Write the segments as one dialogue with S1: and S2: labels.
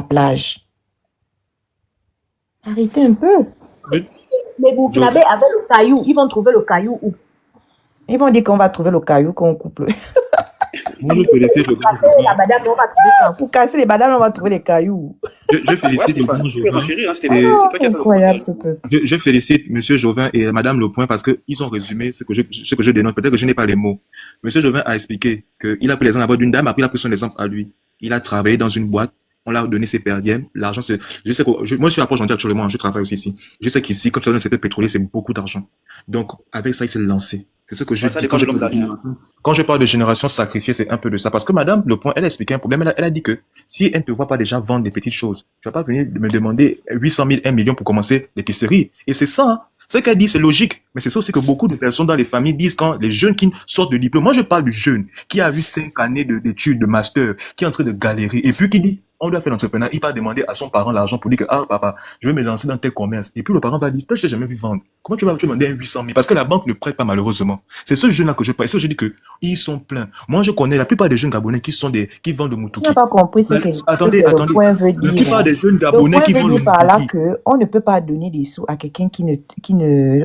S1: plage. Arrêtez un peu.
S2: Je-
S3: Les Burkinabés avec le caillou, ils vont trouver le caillou où?
S1: Ils vont dire qu'on va trouver le caillou qu'on coupe.
S2: Moi, je félicite le bon
S3: La
S2: Jovan.
S3: madame, on va trouver ça.
S1: Pour casser les bananes, on va trouver les cailloux.
S2: Je
S4: Ouais,
S2: félicite le
S4: Stéphane,
S2: bon
S4: tu peux
S2: Jovan.
S4: renchérir, hein, Stéphane.
S2: Et
S4: C'est toi qui as fait le
S1: Incroyable
S4: commentaire.
S1: ce peuple.
S2: je félicite Monsieur Jovan et Madame Le Point parce qu'ils ont résumé ce que je dénonce. Peut-être que je n'ai pas les mots. Monsieur Jovan a expliqué qu'il a pris l'exemple d'abord d'une dame, après il a pris son exemple à lui. Il a travaillé dans une boîte. On l'a donné ses perdièmes. L'argent, c'est, je sais que, moi, je suis à Port-Gentil actuellement. Je travaille aussi ici. Je sais qu'ici, comme tu as dans le secteur pétrolier, c'est beaucoup d'argent. Donc, avec ça, il s'est lancé. C'est ce que je
S4: Ouais, ça
S2: dis
S4: dépend de l'homme d'affaires.
S2: quand je parle de génération sacrifiée, c'est un peu de ça. Parce que Madame Le Point, elle a expliqué un problème. Elle a dit que si elle ne te voit pas déjà vendre des petites choses, tu vas pas venir me demander 800 000, 1 million pour commencer l'épicerie. Et c'est ça, hein. Ce qu'elle dit, c'est logique. Mais c'est ça aussi que beaucoup de personnes dans les familles disent quand les jeunes qui sortent de diplôme. Moi, je parle du jeune qui a eu 5 années d'études, de master, qui est en train de galérer. Et puis qui dit, on doit faire l'entrepreneuriat. Il va demander à son parent l'argent pour dire que, ah, papa, je vais me lancer dans tel commerce. Et puis le parent va dire, toi, je t'ai jamais vu vendre. Comment tu vas te demander un 800 000? Parce que la banque ne prête pas, malheureusement. C'est ce jeune-là que je parle. Et ça, je dis que, ils sont pleins. Moi, je connais la plupart des jeunes Gabonais qui vendent le
S1: Tu n'as
S2: mutuki.
S1: pas compris ce que
S2: Attendez,
S1: le point veut
S2: La
S1: dire.
S2: plupart des jeunes
S1: Le
S2: Gabonais
S1: point
S2: qui
S1: veut
S2: vendent le
S1: dire par là
S2: mutuki.
S1: qu'on ne peut pas donner des sous à quelqu'un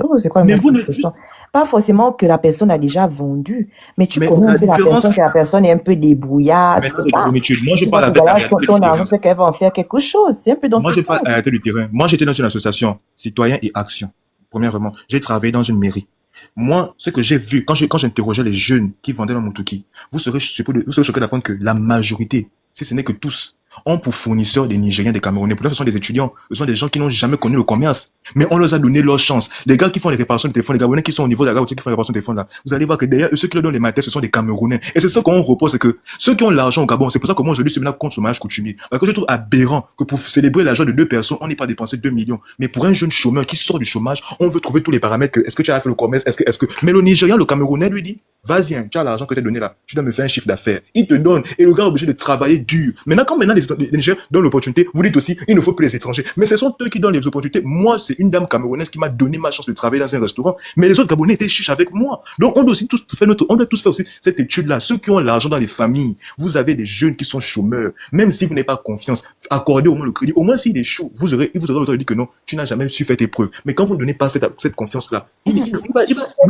S1: oh, c'est quoi le
S2: Mais
S1: mot
S2: vous
S1: de
S2: ne
S1: l'expression? Pas forcément que la personne a déjà vendu, mais tu
S2: mais
S1: connais un
S2: la
S1: peu la
S2: différence,
S1: personne, que la personne est un peu débrouillarde,
S2: mais
S1: tu
S2: ça,
S1: sais
S2: c'est de
S1: pas.
S2: l'habitude. Moi, je
S1: Tu
S2: parle
S1: vois que
S2: avec la
S1: voilà,
S2: réalité du
S1: ton argent,
S2: terrain.
S1: c'est qu'elle va en faire quelque chose. C'est un peu dans
S2: Moi,
S1: ce
S2: je parle à la
S1: sens.
S2: réalité du terrain. Moi, j'étais dans une association, Citoyens et Action. Premièrement, j'ai travaillé dans une mairie. Moi, ce que j'ai vu, quand j'interrogeais les jeunes qui vendaient leur motoki, vous serez choqués d'apprendre que la majorité, si ce n'est que tous, ont pour fournisseurs des Nigériens, des Camerounais. Pourtant, ce sont des étudiants. Ce sont des gens qui n'ont jamais connu le commerce. Mais on leur a donné leur chance. Les gars qui font les réparations de téléphone, les Gabonais qui sont au niveau de la gare qui font les réparations de téléphone là, vous allez voir que derrière eux, ceux qui leur donnent les matériels, ce sont des Camerounais. Et c'est ça qu'on repose, c'est que ceux qui ont l'argent au Gabon, c'est pour ça que moi, aujourd'hui, je suis maintenant contre le mariage coutumier. Parce que je trouve aberrant que pour célébrer la joie de deux personnes, on n'ait pas dépensé 2 millions. Mais pour un jeune chômeur qui sort du chômage, on veut trouver tous les paramètres que, est-ce que tu as fait le commerce, mais le Nigérian, le Camerounais lui dit, vas-y, hein, tu as l'argent que tu as donné là, tu dois me faire un chiffre d'affaires. Il te donne, et le gars est obligé de travailler dur. Maintenant, les Nigériens donnent l'opportunité, vous dites aussi, il ne faut plus les étrangers. Mais ce sont eux qui donnent les opportunités. Moi, c'est une dame camerounaise qui m'a donné ma chance de travailler dans un restaurant. Mais les autres Gabonais étaient chiches avec moi. Donc, on doit tous faire aussi cette étude-là. Ceux qui ont l'argent dans les familles, vous avez des jeunes qui sont chômeurs. Même si vous n'avez pas confiance, accordez au moins le crédit. Au moins, s'il est chaud, il vous aurez l'autorité de dire que non, tu n'as jamais su faire tes preuves. Mais quand vous ne donnez pas cette confiance-là, lui,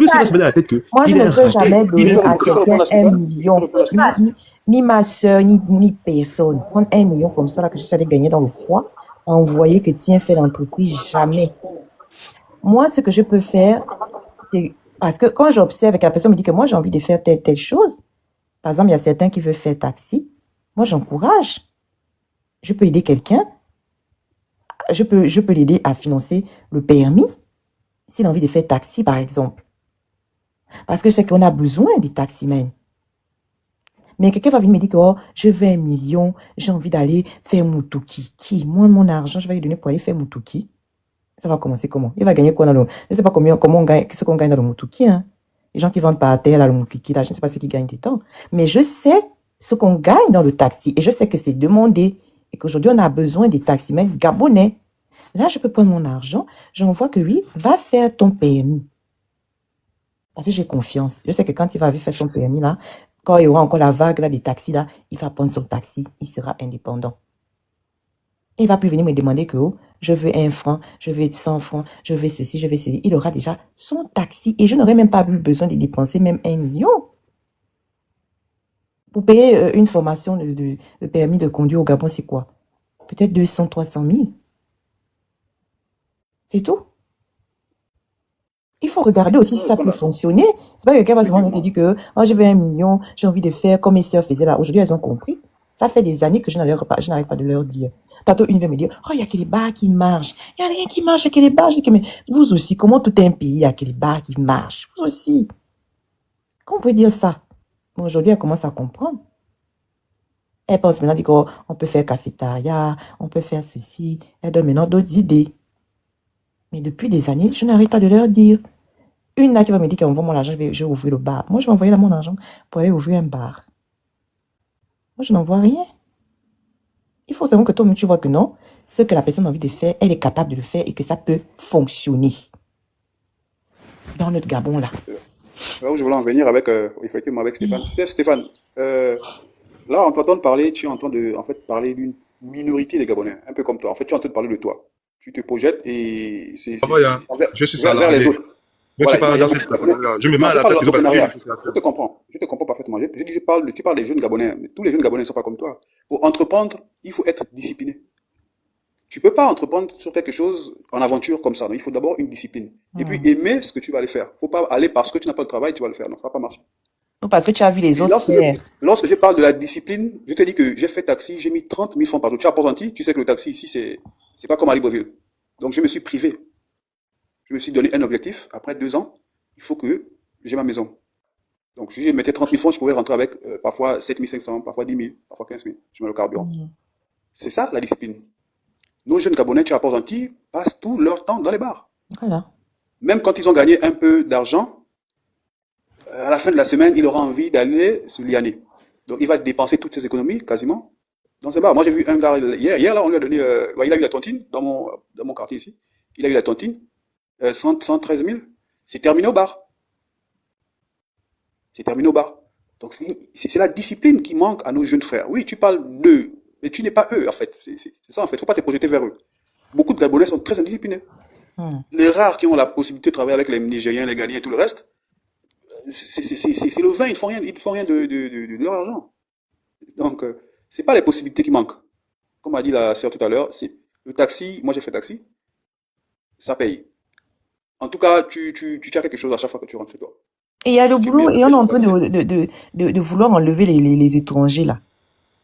S2: ça va se mettre dans la tête que
S1: Moi, je
S2: il
S1: ne
S2: est
S1: peux
S2: raté,
S1: jamais
S2: il est
S1: donner à
S4: Tu peux
S1: quelqu'un
S4: répondre à
S1: 1
S4: Stéphane?
S1: million. Ni ma soeur, ni personne. Prendre 1 million comme ça, là, que je suis allée gagner dans le foie, envoyer que tiens, fais l'entreprise, jamais. Moi, ce que je peux faire, c'est parce que quand j'observe et que la personne me dit que moi, j'ai envie de faire telle chose, par exemple, il y a certains qui veulent faire taxi, moi, j'encourage. Je peux aider quelqu'un, je peux l'aider à financer le permis, s'il a envie de faire taxi, par exemple. Parce que je sais qu'on a besoin des taximens. Mais quelqu'un va venir me dire que oh, je veux 1 million, j'ai envie d'aller faire Mutuki. Qui? Moi, mon argent, je vais lui donner pour aller faire Mutuki. Ça va commencer comment? Il va gagner quoi dans le... Je ne sais pas comment on gagne, ce qu'on gagne dans le Mutuki. Hein? Les gens qui vendent par terre, là, le Mutuki, là, je ne sais pas ce qu'ils gagnent du temps. Mais je sais ce qu'on gagne dans le taxi. Et je sais que c'est demandé. Et qu'aujourd'hui, on a besoin des taximens gabonais. Là, je peux prendre mon argent. J'envoie que oui, va faire ton PMI. Parce que j'ai confiance. Je sais que quand il va faire son permis, là, quand il y aura encore la vague là, des taxis, là, il va prendre son taxi. Il sera indépendant. Il ne va plus venir me demander que oh, je veux 1 franc, je veux 100 francs, je veux ceci, je veux ceci. Il aura déjà son taxi et je n'aurai même pas eu besoin de dépenser même 1 million. Pour payer une formation de permis de conduire au Gabon, c'est quoi? Peut-être 200, 300 000. C'est tout. Il faut regarder aussi si ça peut fonctionner. C'est pas que quelqu'un va souvent te dire que oh, je veux 1 million, j'ai envie de faire comme mes soeurs faisaient là. Aujourd'hui, elles ont compris. Ça fait des années que je n'arrête pas de leur dire. Tantôt, une vient me dire, oh, il y a que les bars qui marchent. Il n'y a rien qui marche, il y a que les bars. Je dis que, mais vous aussi, comment tout un pays, il y a que les bars qui marchent? Vous aussi. Comment on peut dire ça? Bon, aujourd'hui, elle commence à comprendre. Elle pense maintenant, dit qu'on peut faire cafétéria, on peut faire ceci. Elle donne maintenant d'autres idées. Mais depuis des années, je n'arrête pas de leur dire. Une là qui va me dire qu'envoie mon argent, je vais ouvrir le bar. Moi, je vais envoyer là mon argent pour aller ouvrir un bar. Moi, je n'en vois rien. Il faut savoir que toi-même, tu vois que non, ce que la personne a envie de faire, elle est capable de le faire et que ça peut fonctionner. Dans notre Gabon, là.
S4: Là où je voulais en venir avec, effectivement, avec Stéphane. Stéphane, là, en t'entendant parler, tu es en train de, en fait, parler d'une minorité des Gabonais, un peu comme toi. En fait, tu es en train de parler de toi. Tu te projettes et c'est
S2: Ah, voilà. Je suis
S4: vers les
S2: salarié.
S4: autres.
S2: Je ne suis
S4: Voilà,
S2: pas
S4: il y a
S2: dans
S4: beaucoup
S2: cette
S4: de Gabonais.
S2: catégorie-là. Je me mets
S4: Non,
S2: à
S4: je
S2: la
S4: parle de
S2: place des autres parce que j'ai
S4: l'entrepreneuriat.
S2: des choses à faire.
S4: Je te comprends parfaitement. Tu parles des jeunes Gabonais, mais tous les jeunes Gabonais ne sont pas comme toi. Pour entreprendre, il faut être discipliné. Tu peux pas entreprendre sur quelque chose en aventure comme ça. Non, il faut d'abord une discipline. Et puis aimer ce que tu vas aller faire. Faut pas aller parce que tu n'as pas de travail, tu vas le faire. Non, ça va pas marcher.
S1: Ou parce que tu as vu les
S4: Et
S1: autres faire.
S4: lorsque je parle de la discipline, je te dis que j'ai fait taxi, j'ai mis 30 000 francs par jour. Tu as Port-Gentil, tu sais que le taxi ici, c'est pas comme à Libreville. Donc je me suis privé. Je me suis donné un objectif. Après 2 ans, il faut que j'ai ma maison. Donc si je mettais 30 000 francs, je pouvais rentrer avec parfois 7 500, parfois 10 000, parfois 15 000. Je mets le carburant. C'est ça la discipline. Nos jeunes Gabonais, tu as Port-Gentil, passent tout leur temps dans les bars.
S1: Voilà.
S4: Même quand ils ont gagné un peu d'argent, à la fin de la semaine, il aura envie d'aller se lianer. Donc, il va dépenser toutes ses économies, quasiment, dans ces bars. Moi, j'ai vu un gars hier là, on lui a donné, il a eu la tontine dans mon quartier ici. Il a eu la tontine, 113 000. C'est terminé au bar. C'est terminé au bar. Donc, c'est la discipline qui manque à nos jeunes frères. Oui, tu parles d'eux, mais tu n'es pas eux, en fait. C'est ça, en fait. Faut pas te projeter vers eux. Beaucoup de Gabonais sont très indisciplinés. Les rares qui ont la possibilité de travailler avec les Nigériens, les Ghanéens et tout le reste, c'est le vin, ils font rien de leur argent. Donc, c'est pas les possibilités qui manquent. Comme a dit la sœur tout à l'heure, c'est le taxi, moi j'ai fait taxi, ça paye. En tout cas, tu as quelque chose à chaque fois que tu rentres chez toi.
S1: Et il y a le
S4: Si tu es
S1: boulot,
S4: bien
S1: et on est en train
S4: fait,
S1: de vouloir enlever les étrangers là.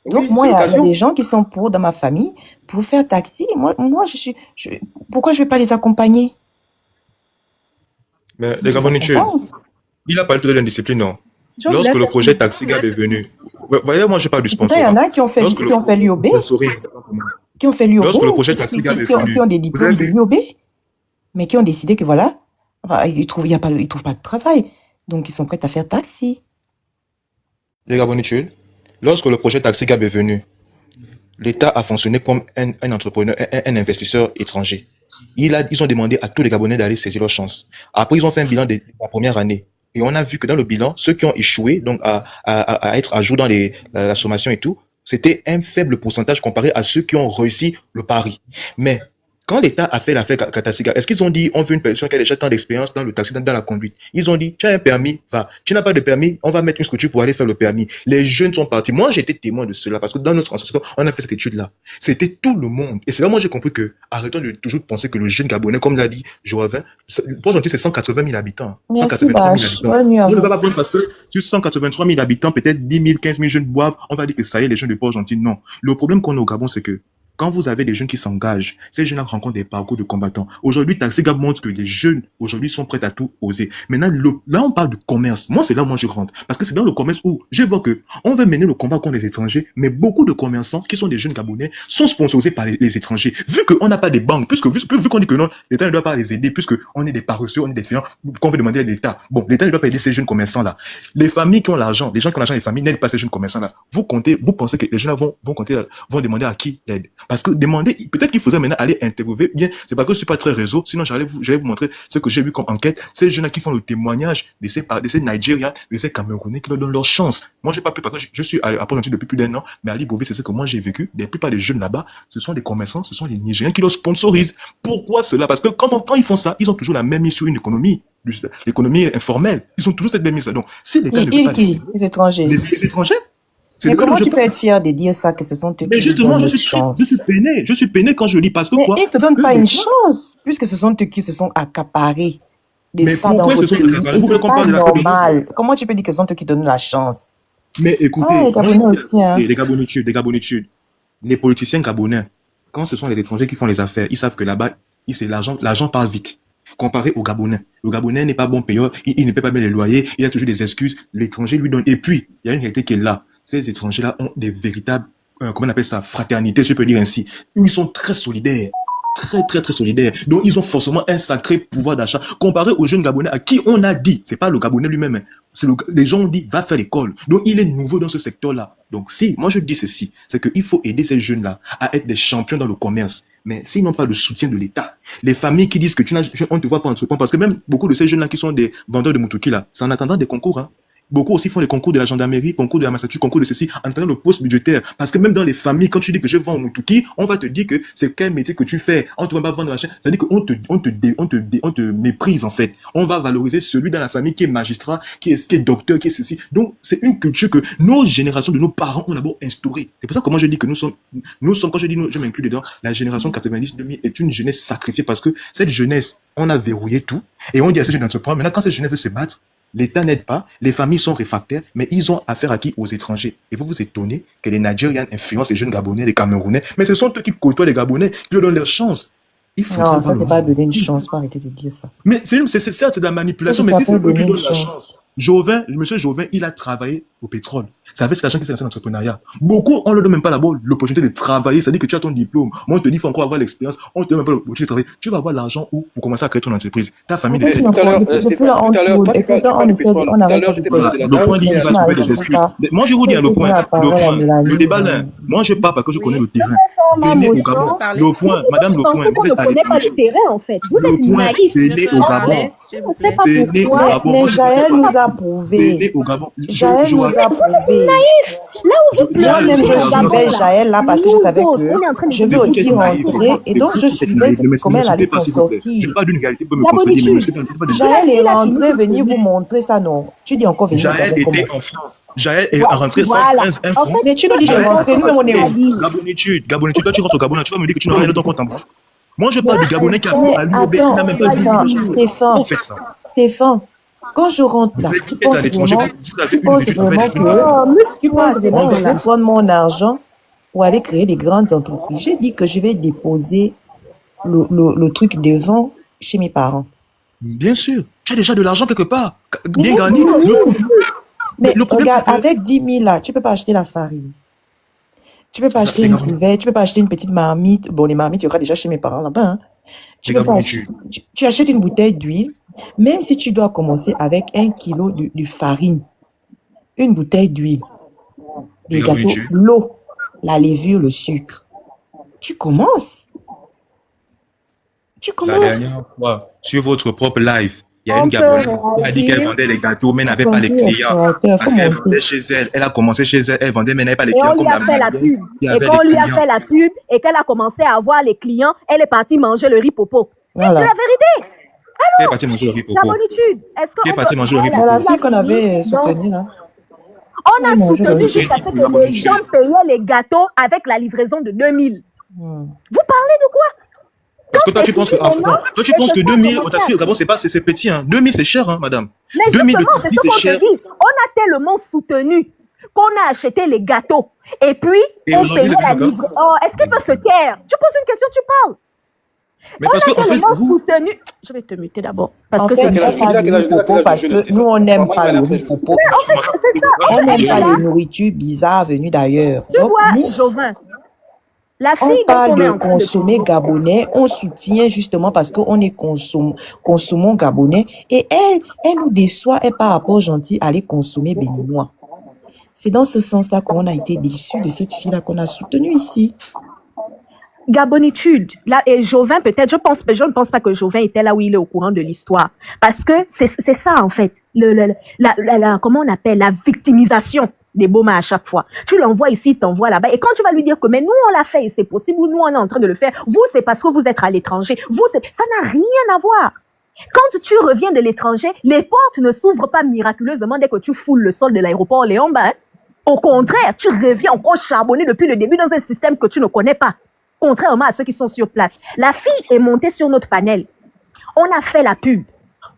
S1: Donc,
S4: oui,
S1: moi,
S4: c'est
S1: il y a des
S4: l'occasion.
S1: gens qui sont dans ma famille, pour faire taxi. Moi pourquoi je vais pas les accompagner?
S2: Mais
S1: Je
S2: les
S1: les
S2: Gabonais,
S1: accompagne.
S2: il a parlé de l'indiscipline, non?
S3: Je
S2: Lorsque
S3: voulais
S2: le
S3: faire
S2: projet TaxiGab est venu, voyez, moi je parle du
S1: Et pourtant, il y en
S2: sponsorat.
S1: a qui ont fait
S2: Lorsque le
S1: l'UOB,
S2: sponsoring,
S1: qui ont fait l'UOB,
S2: lorsque le projet TaxiGab est
S1: qui ont
S2: venu,
S1: des
S2: vous avez
S1: diplômes de
S2: vu,
S1: l'UOB, mais qui ont décidé que voilà, enfin, ils trouvent pas de travail. Donc, ils sont prêts à faire taxi.
S2: les Gabonais, lorsque le projet TaxiGab est venu, l'État a fonctionné comme un entrepreneur, un investisseur étranger. Ils ont demandé à tous les Gabonais d'aller saisir leur chance. Après, ils ont fait un bilan de la première année. Et on a vu que dans le bilan, ceux qui ont échoué, donc à être à jour dans la sommation et tout, c'était un faible pourcentage comparé à ceux qui ont réussi le pari. Mais quand l'État a fait l'affaire Katasiga, est-ce qu'ils ont dit on veut une personne qui a déjà tant d'expérience dans le taxi, dans la conduite? Ils ont dit tu as un permis, va. Tu n'as pas de permis, on va mettre une structure pour aller faire le permis. Les jeunes sont partis. Moi, j'étais témoin de cela parce que dans notre association, on a fait cette étude-là. C'était tout le monde. Et c'est là moi j'ai compris que arrêtons de toujours penser que le jeune Gabonais, comme l'a dit Joavin, pour gentil, c'est 180 000 habitants.
S1: Merci,
S2: 183 000
S1: Bach.
S2: habitants.
S1: Bonne nuit à
S2: On ne
S1: vous.
S2: va pas prendre parce que sur 183 000 habitants, peut-être 10 000, 15 000 jeunes boivent. On va dire que ça y est, les jeunes de Port-Gentil. Non. Le problème qu'on a au Gabon, c'est que quand vous avez des jeunes qui s'engagent, ces jeunes-là rencontrent des parcours de combattants. Aujourd'hui, TaxiGab montre que les jeunes, aujourd'hui, sont prêts à tout oser. Maintenant, là, on parle de commerce. Moi, c'est là où moi je rentre. Parce que c'est dans le commerce où je vois que on veut mener le combat contre les étrangers, mais beaucoup de commerçants, qui sont des jeunes Gabonais, sont sponsorisés par les étrangers. Vu qu'on n'a pas des banques, vu qu'on dit que non, l'État ne doit pas les aider, puisque on est des paresseux, on est des finances, qu'on veut demander à l'État. Bon, l'État ne doit pas aider ces jeunes commerçants-là. Les familles qui ont l'argent, les gens qui ont l'argent, les familles n'aident pas ces jeunes commerçants-là. Vous pensez que les jeunes vont demander à qui l'aide? Parce que demander, peut-être qu'il faudrait maintenant aller interviewer bien, c'est parce que je suis pas très réseau, sinon j'allais vous montrer ce que j'ai vu comme enquête, ces jeunes qui font le témoignage de ces Nigériens, de ces Camerounais qui leur donnent leur chance. Moi, j'ai pas pu, parce que je suis à Port-Gentil depuis plus d'1 an, mais à Libreville, c'est ce que moi j'ai vécu. La plupart des jeunes là-bas, ce sont des commerçants, ce sont les Nigériens qui leur sponsorisent. Pourquoi cela? Parce que quand ils font ça, ils ont toujours la même mise sur une économie. L'économie informelle. Ils ont toujours cette même mise. Donc, si l'État ne veut pas
S1: Les étrangers.
S2: les étrangers,
S1: mais comment tu peux être fier de dire ça, que ce sont eux
S2: mais
S1: qui
S2: justement,
S1: donnent
S2: je suis triste, je suis peiné quand je lis parce que
S1: mais
S2: quoi?
S1: ils ne te donnent pas une chance, puisque ce sont eux qui se sont accaparés de
S2: mais
S1: ça dans votre pays. Et c'est pas normal. Comment tu peux dire que ce sont eux qui donnent la chance?
S2: Mais écoutez,
S1: les Gabonais aussi, hein.
S2: Les Gabonais, les politiciens gabonais, quand ce sont les étrangers qui font les affaires, ils savent que là-bas, c'est l'argent parle vite. Comparé au Gabonais. Le Gabonais n'est pas bon payeur, il ne paie pas bien les loyers, il a toujours des excuses, l'étranger lui donne. Et puis, il y a une réalité qui est là. Ces étrangers-là ont des véritables, comment on appelle ça, fraternité, si je peux dire ainsi. Ils sont très solidaires. Très, très, très solidaires. Donc, ils ont forcément un sacré pouvoir d'achat. Comparé aux jeunes Gabonais à qui on a dit, c'est pas le Gabonais lui-même, les gens ont dit, va faire l'école. Donc, il est nouveau dans ce secteur-là. Donc, si, moi je dis ceci, c'est qu'il faut aider ces jeunes-là à être des champions dans le commerce. Mais s'ils n'ont pas le soutien de l'État, les familles qui disent que on ne te voit pas entreprendre, parce que même beaucoup de ces jeunes-là qui sont des vendeurs de moutouki là, c'est en attendant des concours, hein. Beaucoup aussi font les concours de la gendarmerie, concours de la Massachusetts, concours de ceci, en attendant le poste budgétaire. Parce que même dans les familles, quand tu dis que je vends au Mutuki, on va te dire que c'est quel métier que tu fais. On te va pas vendre la chaîne. C'est-à-dire qu'on te méprise, en fait. On va valoriser celui dans la famille qui est magistrat, qui est docteur, qui est ceci. Donc, c'est une culture que nos générations de nos parents ont d'abord instaurée. C'est pour ça que moi je dis que nous sommes, quand je dis nous, je m'inclus dedans, la génération 90-2000 est une jeunesse sacrifiée parce que cette jeunesse, on a verrouillé tout et on dit à ces jeunes d'entreprendre. Maintenant, quand cette jeunesse veut se battre, l'État n'aide pas, les familles sont réfractaires, mais ils ont affaire à qui? Aux étrangers. Et vous vous étonnez que les Nigérians influencent les jeunes Gabonais, les Camerounais, mais ce sont eux qui côtoient les Gabonais, qui leur donnent leur chance. Ils font
S1: Non, ça, c'est pas donner une chance, faut arrêter de dire ça.
S2: Mais certes, c'est de la manipulation, mais si c'est eux qui donnent la chance. Monsieur Jouvin, il a travaillé au pétrole. C'est avec cet argent qui s'est lancé dans l'entrepreneuriat. Beaucoup, on ne donne même pas l'opportunité de travailler. C'est-à-dire que tu as ton diplôme. Moi, on te dit, il faut encore avoir l'expérience. On ne te donne même pas l'opportunité de travailler. Tu vas avoir l'argent où pour commencer à créer ton entreprise. Ta famille.
S1: Depuis là, on essaie, on arrête de
S2: le point dit, il va trouver des excuses. Moi, je vous dis, le point, le débat là. Moi, je parle parce que je connais le terrain. Venez au Gabon. Le point, madame, le point.
S3: Vous ne connaissez pas le terrain, en fait. Vous êtes naïf.
S2: Venez au Gabon.
S3: Venez au Gabon.
S1: Mais Jaël nous a prouvé.
S2: Venez au Gabon.
S1: Jaël nous a prouvé.
S3: Naïf. Là où vous pleurez,
S1: Moi-même, je suivais Jaël là parce que je savais que je vais aussi rentrer et donc je suivais comment elle allait s'en sortir.
S2: Pas d'une égalité pour me contredire, mais
S1: Jaël est rentré, venir vous montrer ça, non. Tu dis encore venir.
S2: Jaël était en France. Jaël est rentré sans un franc.
S1: Mais tu nous dis de rentrer, nous, on est où?
S2: Gabonitude, toi tu rentres au Gabon, tu vas me dire que tu n'auras rien dans ton compte en banque. Moi, je parle du Gabonais qui a à l'UOB, il n'a même pas vu.
S1: Stéphane, quand je rentre là, tu penses vraiment que je vais prendre mon argent pour aller créer des grandes entreprises. J'ai dit que je vais déposer le truc devant chez mes parents.
S2: Bien sûr, tu as déjà de l'argent quelque part, bien gagné.
S1: Mais regarde, avec 10 000 là, tu peux pas acheter la farine. Tu peux pas acheter une cuvette, tu peux pas acheter une petite marmite. Bon, les marmites, il y aura déjà chez mes parents là-bas. Hein. Tu achètes une bouteille d'huile, même si tu dois commencer avec 1 kilo de farine, une bouteille d'huile, des gâteaux, l'eau, la levure, le sucre. Tu commences.
S2: La dernière fois, sur votre propre live, il y a une Gabonaise qui a dit qu'elle vendait les gâteaux, mais n'avait pas les clients. Parce qu'elle vendait chez elle. Elle a commencé chez elle, elle vendait, mais n'avait pas les clients.
S3: Et on lui a fait la pub. Et quand on lui a fait la pub et qu'elle a commencé à avoir les clients, elle est partie manger le riz popo.
S1: Voilà.
S3: C'est la vérité.
S2: Qui est partie manger le riz popo?
S3: La bonitude.
S2: Qui est partie manger le riz popo?
S1: C'est la fille qu'on avait soutenue là.
S3: On a soutenu jusqu'à ce que les gens payaient les gâteaux avec la livraison de 2000. Vous parlez de quoi?
S2: Parce que toi, tu penses que 2000 au taxi au Gabon, c'est petit, hein. 2000, c'est cher, hein, madame.
S3: Mais
S2: 2000 de
S3: justement,
S2: taxi,
S3: c'est ce qu'on
S2: c'est cher.
S3: te dit. On a tellement soutenu qu'on a acheté les gâteaux. Et puis, on payait la livraison. Oh, est-ce qu'il peut se taire? Tu poses une question, tu parles.
S2: Mais parce que, en fait, vous...
S3: soutenu. Je vais te muter d'abord. Parce que
S1: c'est parce que nous, on n'aime pas le riz popo. On n'aime pas les nourritures bizarres venues d'ailleurs.
S3: Tu vois, Jouvin.
S1: On parle de consommer gabonais, on soutient justement parce qu'on est consommons gabonais et elle nous déçoit et par rapport gentil à aller consommer béninois. C'est dans ce sens-là qu'on a été déçus de cette fille-là qu'on a soutenue ici.
S3: Gabonitude. Là, et Jouvin, peut-être, je ne pense pas que Jouvin était là où il est au courant de l'histoire. Parce que c'est ça, en fait. Comment on appelle? La victimisation des Boma à chaque fois. Tu l'envoies ici, t'envoies là-bas. Et quand tu vas lui dire que, mais nous, on l'a fait et c'est possible, ou nous, on est en train de le faire. Vous, c'est parce que vous êtes à l'étranger. Vous, ça n'a rien à voir. Quand tu reviens de l'étranger, les portes ne s'ouvrent pas miraculeusement dès que tu foules le sol de l'aéroport Léon-Ba. Hein. Au contraire, tu reviens encore charbonné depuis le début dans un système que tu ne connais pas. Contrairement à ceux qui sont sur place. La fille est montée sur notre panel. On a fait la pub.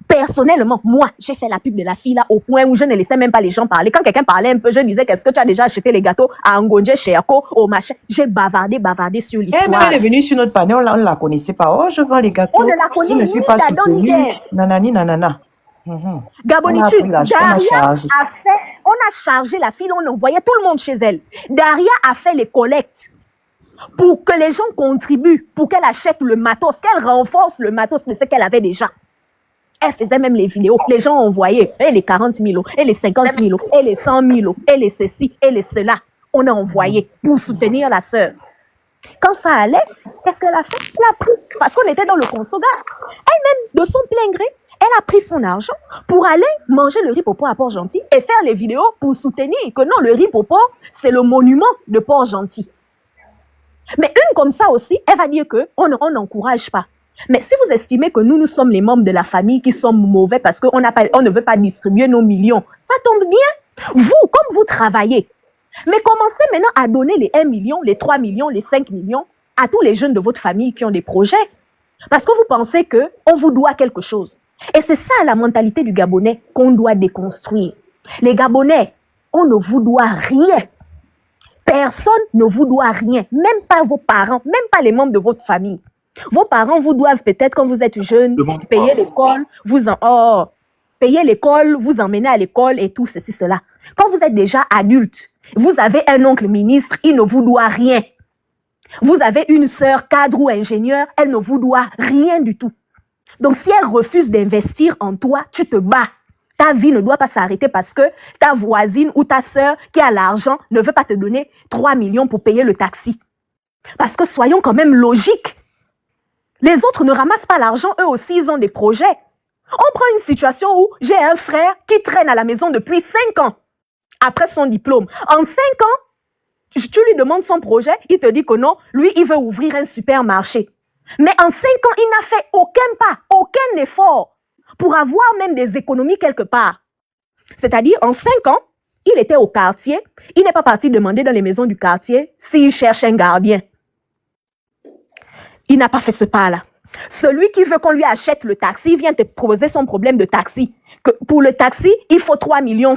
S3: Personnellement, moi, j'ai fait la pub de la fille là au point où je ne laissais même pas les gens parler. Quand quelqu'un parlait un peu, je disais, qu'est-ce que tu as déjà acheté les gâteaux à Ngonje, chez Ako, au machin. J'ai bavardé sur l'histoire.
S1: Elle est venue sur notre panel, on ne la connaissait pas. Oh, je vends les gâteaux.
S3: On ne la connaît,
S1: je ne suis pas soutenue. Nanani, nanana.
S3: Gabonitude, on a chargé la fille, on envoyait tout le monde chez elle. Daria a fait les collectes pour que les gens contribuent, pour qu'elle achète le matos, qu'elle renforce le matos de ce qu'elle avait déjà. Elle faisait même les vidéos. Les gens envoyaient. Et les 40 000, et les 50 000, et les 100 000, et les ceci, et les cela. On a envoyé pour soutenir la sœur. Quand ça allait, qu'est-ce qu'elle a fait? Elle a pris. Parce qu'on était dans le consulat. Elle-même, de son plein gré, elle a pris son argent pour aller manger le riz popo à Port-Gentil et faire les vidéos pour soutenir que non, le riz popo, c'est le monument de Port-Gentil. Mais une comme ça aussi, elle va dire qu'on n'encourage pas. Mais si vous estimez que nous sommes les membres de la famille qui sommes mauvais parce qu'on ne veut pas distribuer nos millions, ça tombe bien. Vous, comme vous travaillez, mais commencez maintenant à donner les 1 million, les 3 millions, les 5 millions à tous les jeunes de votre famille qui ont des projets. Parce que vous pensez qu'on vous doit quelque chose. Et c'est ça la mentalité du Gabonais qu'on doit déconstruire. Les Gabonais, on ne vous doit rien. Personne ne vous doit rien, même pas vos parents, même pas les membres de votre famille. Vos parents vous doivent peut-être quand vous êtes jeune, payer l'école, payer l'école, vous emmener à l'école et tout ceci, cela. Quand vous êtes déjà adulte, vous avez un oncle ministre, il ne vous doit rien. Vous avez une sœur cadre ou ingénieur, elle ne vous doit rien du tout. Donc si elle refuse d'investir en toi, tu te bats. Ta vie ne doit pas s'arrêter parce que ta voisine ou ta sœur qui a l'argent ne veut pas te donner 3 millions pour payer le taxi. Parce que soyons quand même logiques. Les autres ne ramassent pas l'argent, eux aussi, ils ont des projets. On prend une situation où j'ai un frère qui traîne à la maison depuis 5 ans, après son diplôme. En 5 ans, tu lui demandes son projet, il te dit que non, lui, il veut ouvrir un supermarché. Mais en 5 ans, il n'a fait aucun pas, aucun effort pour avoir même des économies quelque part. C'est-à-dire, en 5 ans, il était au quartier, il n'est pas parti demander dans les maisons du quartier s'il cherche un gardien. Il n'a pas fait ce pas-là. Celui qui veut qu'on lui achète le taxi vient te poser son problème de taxi. Que pour le taxi, il faut 3,5 millions.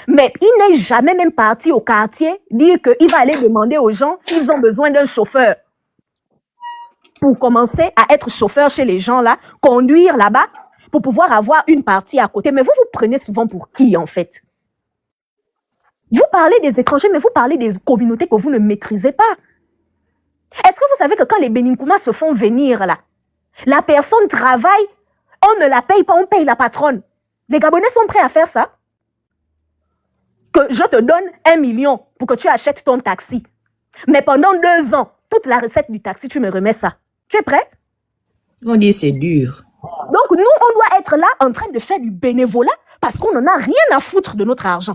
S3: Mais il n'est jamais même parti au quartier dire qu'il va aller demander aux gens s'ils ont besoin d'un chauffeur. Pour commencer à être chauffeur chez les gens là, conduire là-bas, pour pouvoir avoir une partie à côté. Mais vous vous prenez souvent pour qui en fait? Vous parlez des étrangers, mais vous parlez des communautés que vous ne maîtrisez pas. Est-ce que vous savez que quand les Béninkouma se font venir là, la personne travaille, on ne la paye pas, on paye la patronne. Les Gabonais sont prêts à faire ça? Que je te donne 1 million pour que tu achètes ton taxi. Mais pendant 2 ans, toute la recette du taxi, tu me remets ça. Tu es prêt?
S1: On dit c'est dur.
S3: Donc nous, on doit être là en train de faire du bénévolat parce qu'on n'en a rien à foutre de notre argent.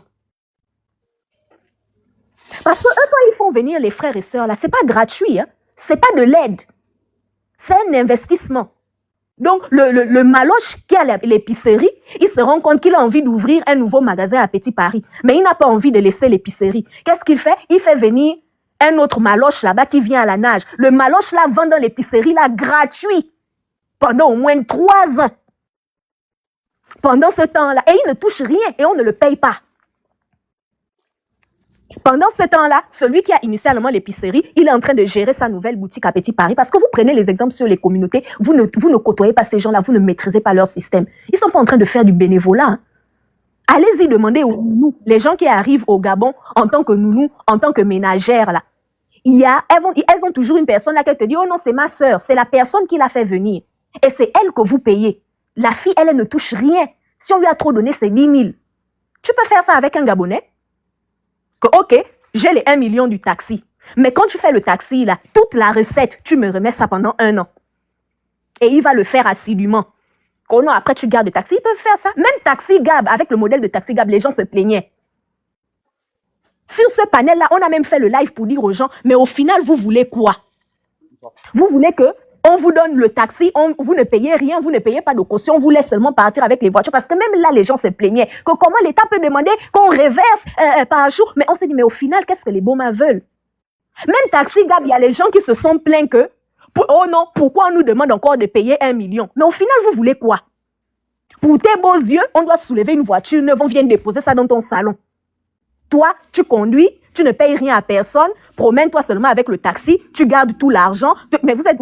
S3: Parce que eux, quand ils font venir les frères et sœurs, là, c'est pas gratuit, hein? C'est pas de l'aide. C'est un investissement. Donc, le maloche qui a l'épicerie, il se rend compte qu'il a envie d'ouvrir un nouveau magasin à Petit Paris. Mais il n'a pas envie de laisser l'épicerie. Qu'est-ce qu'il fait? Il fait venir un autre maloche là-bas qui vient à la nage. Le maloche là vend dans l'épicerie là gratuit pendant au moins 3 ans. Pendant ce temps-là. Et il ne touche rien et on ne le paye pas. Pendant ce temps-là, celui qui a initialement l'épicerie, il est en train de gérer sa nouvelle boutique à Petit Paris. Parce que vous prenez les exemples sur les communautés, vous ne côtoyez pas ces gens-là, vous ne maîtrisez pas leur système. Ils ne sont pas en train de faire du bénévolat. Hein. Allez-y demander aux nounous, les gens qui arrivent au Gabon en tant que nounous, en tant que ménagères, là. Elles ont toujours une personne là qui te dit, oh non, c'est ma sœur, c'est la personne qui l'a fait venir. Et c'est elle que vous payez. La fille, elle ne touche rien. Si on lui a trop donné, c'est 10 000. Tu peux faire ça avec un Gabonais? Que, ok, j'ai les 1 million du taxi. Mais quand tu fais le taxi, là, toute la recette, tu me remets ça pendant 1 an. Et il va le faire assidûment. Quand non, après tu gardes le taxi, ils peuvent faire ça. Même Taxi Gab, avec le modèle de Taxi Gab, les gens se plaignaient. Sur ce panel-là, on a même fait le live pour dire aux gens, mais au final, vous voulez quoi? Vous voulez que on vous donne le taxi, vous ne payez rien, vous ne payez pas de caution, on vous laisse seulement partir avec les voitures. Parce que même là, les gens se plaignaient. Que comment l'État peut demander qu'on reverse par jour? Mais on s'est dit, mais au final, qu'est-ce que les Boma veulent? Même Taxi Gab, il y a les gens qui se sont plaints que, oh non, pourquoi on nous demande encore de payer 1 million? Mais au final, vous voulez quoi? Pour tes beaux yeux, on doit soulever une voiture neuve, on vient déposer ça dans ton salon. Toi, tu conduis, tu ne payes rien à personne, promène-toi seulement avec le taxi, tu gardes tout l'argent. Mais vous êtes,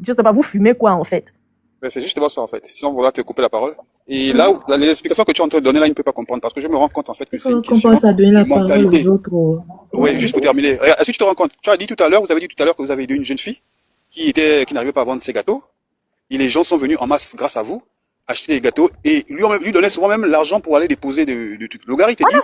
S3: je sais pas, vous fumez quoi en fait?
S4: Ben, c'est justement ça en fait. Sinon, on va te couper la parole. Et là, les explications que tu es en train de donner là, il ne peut pas comprendre parce que je me rends compte en fait que c'est une question de mentalité. Oui, juste pour terminer. Est-ce que tu te rends compte? Tu as dit tout à l'heure, vous avez dit tout à l'heure que vous avez aidé une jeune fille qui n'arrivait pas à vendre ses gâteaux. Et les gens sont venus en masse grâce à vous acheter des gâteaux et lui donner souvent même l'argent pour aller déposer de trucs. Le gars, il te dit,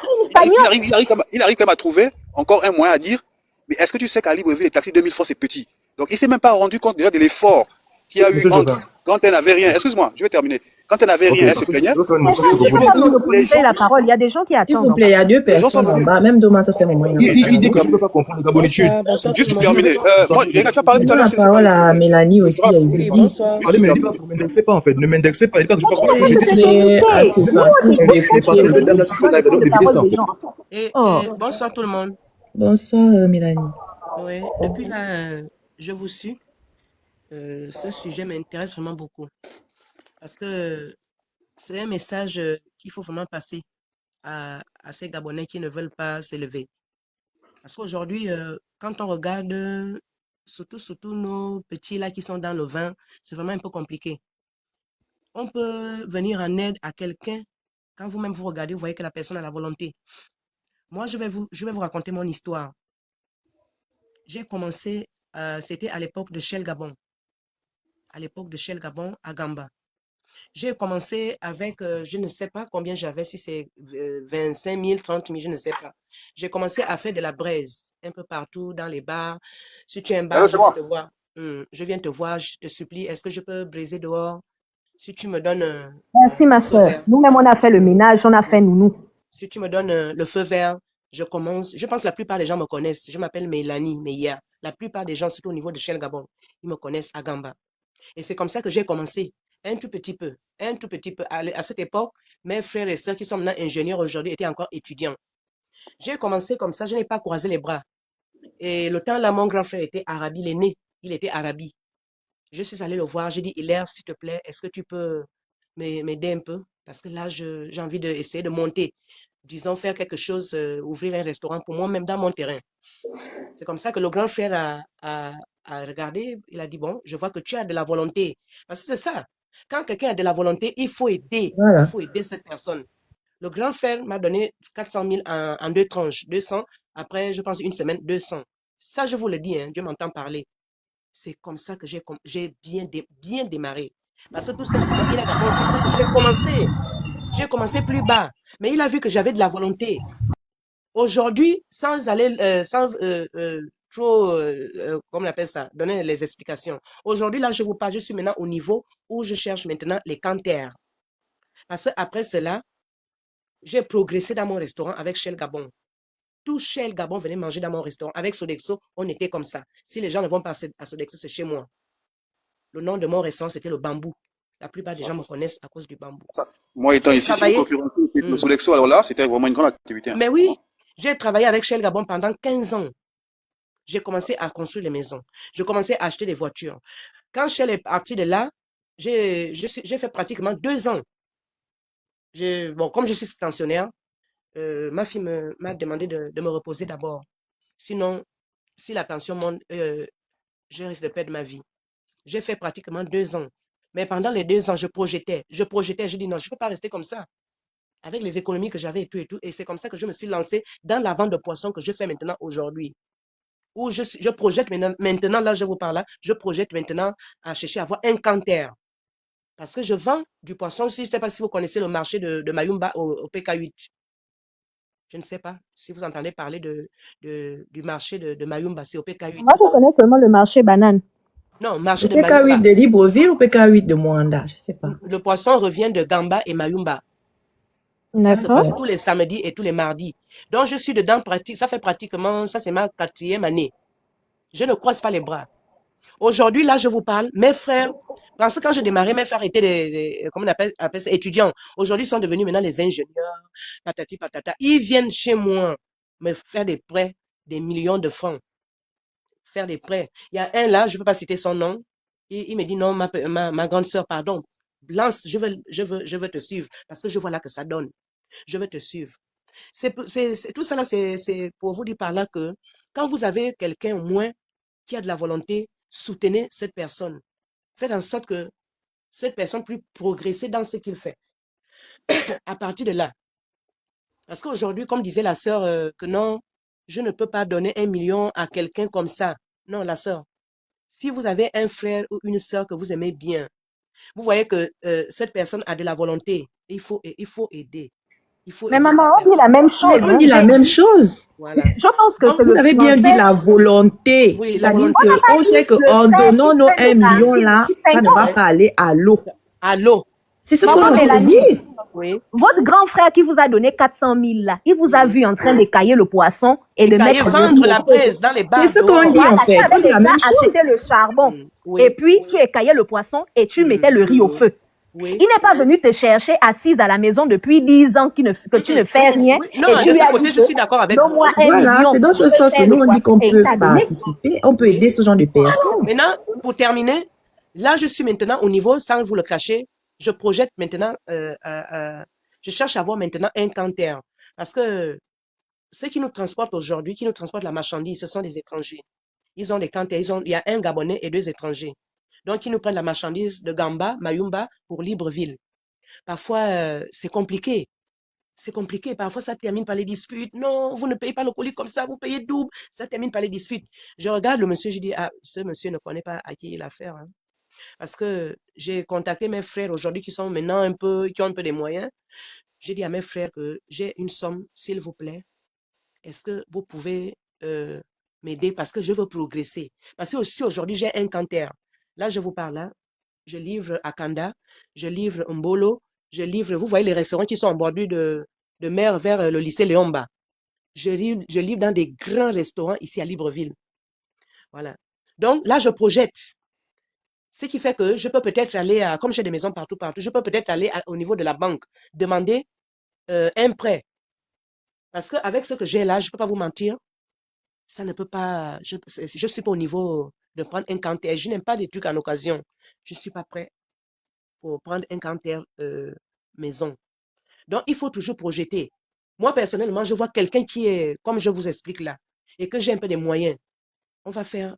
S4: il arrive quand même à trouver encore un moyen à dire, mais est-ce que tu sais qu'à Libreville, les taxis 2000 francs, c'est petit? Donc, il s'est même pas rendu compte déjà de l'effort qu'il y a eu entre quand elle n'avait rien, excuse-moi, je vais terminer. Quand elle n'avait
S2: Ok,
S4: rien, elle se plaignait.
S2: je vais faire une
S3: Mais
S2: motion
S3: frère,
S2: sur
S3: il
S2: le
S3: faut pas
S2: vote.
S4: Les
S3: monopoliser
S4: gens,
S3: la parole. Il y a des gens qui
S1: S'il
S3: attendent
S1: vous
S3: en
S1: plaît, il y
S3: bas.
S1: a deux
S4: les gens sont
S1: personnes en
S4: venus.
S1: bas. Même Thomas, ça fait un moment, il n'y a
S2: Il
S1: pas
S2: dit que
S1: parlé.
S2: tu ne peux pas comprendre la bonitude.
S5: Bonsoir, bonsoir tout
S4: Juste
S5: le
S4: pour
S5: monde.
S4: terminer. Moi, Yenga, tu as parlé
S1: Je
S4: tout à
S1: donne
S4: l'heure,
S1: la
S4: je te laisse
S1: parole
S4: parler, s'il te
S1: à
S4: plaît.
S1: Mélanie
S4: Le
S1: aussi,
S4: sera
S1: à
S4: pour
S5: Oui,
S4: finir.
S1: Yudi.
S5: bonsoir.
S4: Juste
S2: Allez,
S4: pour
S2: mais
S4: terminer.
S2: ne m'indexez pas en fait. Ne m'indexez pas. Ne pas que je ne peux pas
S1: S'il
S2: comprendre
S1: vous
S2: la
S3: S'il
S2: bonitude.
S1: plaît, à
S3: vous
S1: ce
S3: plaît,
S1: façon, je
S2: Laissez
S1: l'écoutais
S2: passer le
S1: aussi.
S2: dame sur ce live.
S3: prendre
S2: Donc,
S3: les
S2: évitez
S3: paroles
S2: ça en
S3: des
S2: fait.
S3: gens.
S5: Et
S3: Oh.
S5: bonsoir tout le monde.
S1: Bonsoir, Mélanie.
S5: Oui, depuis là, je vous suis. Ce sujet m'intéresse vraiment beaucoup parce que c'est un message qu'il faut vraiment passer à ces Gabonais qui ne veulent pas s'élever. Parce qu'aujourd'hui, quand on regarde, surtout nos petits là qui sont dans le vin, c'est vraiment un peu compliqué. On peut venir en aide à quelqu'un. Quand vous-même vous regardez, vous voyez que la personne a la volonté. Moi, je vais vous raconter mon histoire. J'ai commencé, c'était à l'époque de Shell Gabon. À l'époque de Shell Gabon à Gamba. J'ai commencé avec, je ne sais pas combien j'avais, si c'est 25 000, 30 000, je ne sais pas. J'ai commencé à faire de la braise un peu partout dans les bars. Si tu es un bar,
S4: Allô,
S5: je
S4: c'est
S5: viens
S4: moi.
S5: te voir. Je viens te voir, je te supplie, est-ce que je peux briser dehors? Si tu me donnes
S3: Merci, ma
S5: le feu
S3: soeur.
S5: vert,
S3: Nous-mêmes, on a fait le ménage, on a fait nounou.
S5: si tu me donnes le feu vert, je commence. Je pense que la plupart des gens me connaissent. Je m'appelle Mélanie Meya. La plupart des gens, surtout au niveau de Shell Gabon, ils me connaissent à Gamba. Et c'est comme ça que j'ai commencé, un tout petit peu, un tout petit peu. À cette époque, mes frères et sœurs qui sont maintenant ingénieurs aujourd'hui étaient encore étudiants. J'ai commencé comme ça, je n'ai pas croisé les bras. Et le temps là, mon grand frère était arabe, il est né, il était arabe. Je suis allée le voir, j'ai dit, Hilaire, s'il te plaît, est-ce que tu peux m'aider un peu? Parce que là, j'ai envie d'essayer de monter, disons, faire quelque chose, ouvrir un restaurant pour moi-même dans mon terrain. C'est comme ça que le grand frère a regardé, il a dit, bon, je vois que tu as de la volonté. Parce que c'est ça. Quand quelqu'un a de la volonté, il faut aider. Il
S1: Voilà.
S5: faut aider cette personne. Le grand frère m'a donné 400 000 en deux tranches, 200. Après, je pense une semaine, 200. Ça, je vous le dis, hein, Dieu m'entend parler. C'est comme ça que j'ai bien démarré. Parce que tout simplement, il a d'abord vu ce que j'ai commencé. J'ai commencé plus bas. Mais il a vu que j'avais de la volonté. Aujourd'hui, sans aller, sans trop, comment on appelle ça, donner les explications. Aujourd'hui, là, je vous parle, je suis maintenant au niveau où je cherche maintenant les canters. Parce qu'après cela, j'ai progressé dans mon restaurant avec Shell Gabon. Tout Shell Gabon venait manger dans mon restaurant. Avec Sodexo, on était comme ça. Si les gens ne vont pas à Sodexo, c'est chez moi. Le nom de mon restaurant, c'était le Bambou. La plupart des gens me connaissent à cause du bambou.
S4: Moi étant
S5: J'ai
S4: ici, si vous
S5: travaillé.
S4: concurrencez le Sodexo, alors là, c'était vraiment une grande activité. Hein.
S5: Mais oui, j'ai travaillé avec Shell Gabon pendant 15 ans. J'ai commencé à construire les maisons. J'ai commencé à acheter des voitures. Quand Shell est parti de là, j'ai fait pratiquement 2 ans. Bon, comme je suis pensionnaire, ma fille m'a demandé de me reposer d'abord. Sinon, si la tension monte, je risque de perdre ma vie. J'ai fait pratiquement 2 ans. Mais pendant les 2 ans, je projetais. Je dis non, je ne peux pas rester comme ça. Avec les économies que j'avais et tout et tout. Et c'est comme ça que je me suis lancée dans la vente de poissons que je fais maintenant aujourd'hui. Où je projette maintenant, là je vous parle là, je projette maintenant à chercher à avoir un canter. Parce que je vends du poisson. Je ne sais pas si vous connaissez le marché de Mayumba au PK8. Je ne sais pas si vous entendez parler du marché de Mayumba, c'est au PK8.
S3: Moi, je connais seulement le marché banane.
S5: Non, marché
S1: Le
S5: de Mayumba.
S1: PK8 de Libreville ou PK8 de Moanda, je ne sais pas.
S5: Le poisson revient de Gamba et Mayumba. Ça se passe tous les samedis et tous les mardis. Donc, je suis dedans, ça fait pratiquement, ça c'est ma 4e année. Je ne croise pas les bras. Aujourd'hui, là, je vous parle, mes frères, parce que quand je démarrais, mes frères étaient comment on appelle ça, étudiants. Aujourd'hui, ils sont devenus maintenant les ingénieurs, patati patata. Ils viennent chez moi me faire des prêts, des millions de francs. Faire des prêts. Il y a un là, je ne peux pas citer son nom. Il me dit non, ma grande sœur, pardon. Lance, je veux te suivre parce que je vois là que ça donne. Je veux te suivre. Tout ça là, c'est pour vous dire par là que quand vous avez quelqu'un au moins qui a de la volonté, soutenez cette personne. Faites en sorte que cette personne puisse progresser dans ce qu'il fait. À partir de là. Parce qu'aujourd'hui, comme disait la sœur, que non, je ne peux pas donner 1 million à quelqu'un comme ça. Non, la sœur. Si vous avez un frère ou une sœur que vous aimez bien, vous voyez que cette personne a de la volonté. Il faut aider. Il faut
S3: Mais
S5: aider cette
S3: maman, on dit
S5: personne.
S3: la même
S1: Mais
S3: chose.
S1: on dit la même chose.
S5: Voilà.
S3: Je pense que
S5: Donc,
S3: c'est
S1: Vous
S3: le
S1: avez bien dit
S3: français.
S1: la volonté.
S5: Oui, la
S1: C'est-à-dire
S5: volonté.
S1: qu'on sait
S3: Le
S1: qu'en
S3: fait,
S1: donnant
S3: il
S1: nos
S3: fait
S1: 1
S3: de
S1: million
S3: partir
S1: là,
S3: depuis
S1: ça
S3: 5
S1: ne
S3: ans.
S1: va pas aller à l'eau.
S5: À l'eau.
S1: C'est ce
S3: Maman
S1: qu'on essaie de
S3: Mélanie,
S1: dire.
S5: Oui.
S3: votre grand frère qui vous a donné 400 000 là, il vous a vu en train d'écailler le poisson et
S5: Et
S3: de
S5: cailler,
S3: mettre
S5: vendre la braise dans les
S1: C'est
S5: bars
S1: ce qu'on
S5: dehors.
S1: dit en
S3: Voilà, tu
S1: fait. On
S3: avais
S1: dit la
S3: déjà
S1: même chose.
S3: acheté le charbon. Et
S5: Oui.
S3: puis, tu écaillais le poisson et tu mettais le riz au feu.
S5: Oui.
S3: Il n'est pas venu te chercher assise à la maison depuis 10 ans que tu ne fais rien.
S5: Oui. Non,
S3: Et
S5: de
S3: tu lui
S5: ce
S3: as
S5: côté,
S3: dit
S5: je suis d'accord avec vous.
S3: donne-moi 1
S1: Voilà,
S3: million
S1: c'est dans
S3: pour
S1: ce
S3: te
S1: sens que
S3: faire
S1: nous
S3: le
S1: on dit
S3: poisson.
S1: qu'on
S3: Et il
S1: peut
S3: t'a donné.
S1: participer, on peut
S5: Oui.
S1: aider ce genre de personnes.
S5: Maintenant, pour terminer, là, je suis maintenant au niveau, sans vous le cacher, je projette maintenant, je cherche à avoir maintenant un canter. Parce que ceux qui nous transportent aujourd'hui, qui nous transportent la marchandise, ce sont des étrangers. Ils ont des canters, il y a un Gabonais et 2 étrangers. Donc, ils nous prennent la marchandise de Gamba, Mayumba, pour Libreville. Parfois, c'est compliqué. C'est compliqué. Parfois, ça termine par les disputes. Non, vous ne payez pas le colis comme ça, vous payez double. Ça termine par les disputes. Je regarde le monsieur, je dis, ah, ce monsieur ne connaît pas à qui il a affaire. Hein. Parce que j'ai contacté mes frères aujourd'hui qui sont maintenant qui ont un peu des moyens. J'ai dit à mes frères que j'ai une somme, s'il vous plaît. Est-ce que vous pouvez m'aider parce que je veux progresser? Parce que aussi aujourd'hui, j'ai un canter. Là, je vous parle, là, je livre à Kanda, je livre Mbolo, je livre, vous voyez les restaurants qui sont en bordure de mer vers le lycée Léomba. Je livre dans des grands restaurants ici à Libreville. Voilà. Donc là, je projette. Ce qui fait que je peux peut-être aller comme j'ai des maisons partout, je peux peut-être aller au niveau de la banque, demander un prêt. Parce qu'avec ce que j'ai là, je ne peux pas vous mentir, ça ne peut pas, je ne suis pas au niveau de prendre un canter. Je n'aime pas des trucs en occasion. Je ne suis pas prêt pour prendre un canter maison. Donc, il faut toujours projeter. Moi, personnellement, je vois quelqu'un qui est, comme je vous explique là, et que j'ai un peu des moyens. On va faire,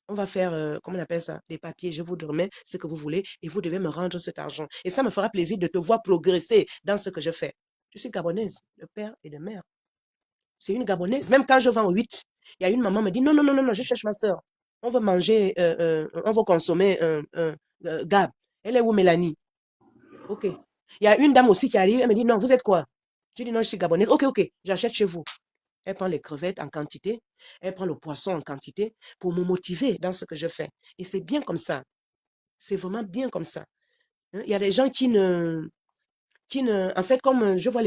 S5: comment on appelle ça, des papiers. Je vous remets ce que vous voulez et vous devez me rendre cet argent. Et ça me fera plaisir de te voir progresser dans ce que je fais. Je suis gabonaise, de père et de mère. C'est une gabonaise. Même quand je vends au 8, il y a une maman qui me dit non, non, non, non, non, je cherche ma soeur. On va manger, on va consommer Gab. Elle est où, Mélanie? Ok. Il y a une dame aussi qui arrive, elle me dit non, vous êtes quoi? Je dis non, je suis gabonaise. Ok, ok, j'achète chez vous. Elle prend les crevettes en quantité, elle prend le poisson en quantité pour me motiver dans ce que je fais. Et c'est bien comme ça. C'est vraiment bien comme ça. Hein. Il y a des gens en fait, comme je vois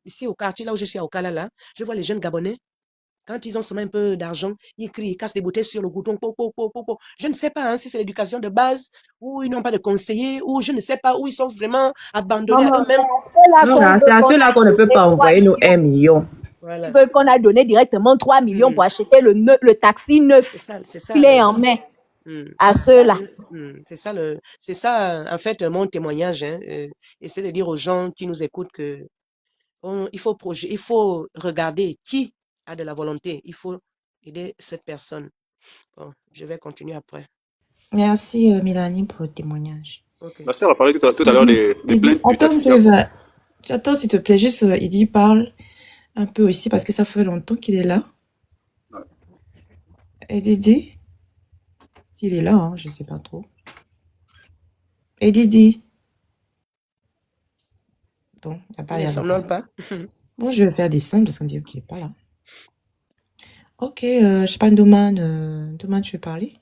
S5: ici au quartier, là où je suis à Okala, là, je vois les jeunes Gabonais, quand ils ont seulement un peu d'argent, ils crient, ils cassent des bouteilles sur le goudron. Po, po, po, po, po. Je ne sais pas hein, si c'est l'éducation de base, ou ils n'ont pas de conseiller, ou je ne sais pas, où ils sont vraiment abandonnés à
S3: Maman,
S5: eux-mêmes.
S1: Voilà, c'est à ceux-là qu'on ne peut pas envoyer nos 1 million.
S5: Voilà.
S3: Ils veulent qu'on a donné directement 3 millions pour acheter le taxi neuf.
S5: C'est ça.
S3: Il est en main à ceux-là.
S5: C'est ça, en fait, mon témoignage. Hein, essayer de dire aux gens qui nous écoutent que il faut regarder qui a de la volonté. Il faut aider cette personne. Bon, je vais continuer après.
S1: Merci Mélanie pour le témoignage.
S5: Okay.
S4: La sœur a parlé tout à l'heure des plaintes du taxi.
S1: Attends s'il te plaît, juste il parle un peu aussi parce que ça fait longtemps qu'il est là.
S4: Ouais.
S1: Et Didi, s'il est là, hein, je ne sais pas trop. Et Didi. Bon, il n'y a pas
S5: Il ne somnole pas.
S1: Bon, je vais faire des sons parce qu'on dit ok, pas là. Ok, je sais pas, Ndoman, tu veux parler?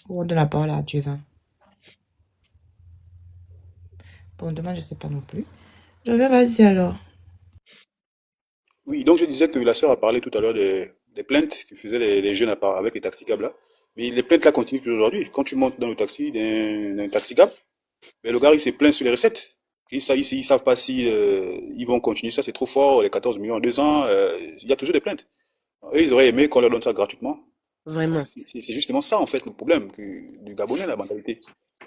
S1: Ou on donne la parole à Dieu-Vin? Bon, demain, je sais pas non plus. Je vais, vas-y alors.
S4: Oui, donc je disais que la sœur a parlé tout à l'heure des plaintes que faisaient les jeunes avec les taxicabs là. Mais les plaintes là continuent toujours aujourd'hui. Quand tu montes dans le taxi, d'un taxicab, mais le gars il se plaint sur les recettes. Ils savent pas si ils vont continuer ça, c'est trop fort, les 14 millions en 2 ans, il y a toujours des plaintes. Eux, ils auraient aimé qu'on leur donne ça gratuitement.
S5: Vraiment.
S4: C'est justement ça en fait le problème du Gabonais, la mentalité.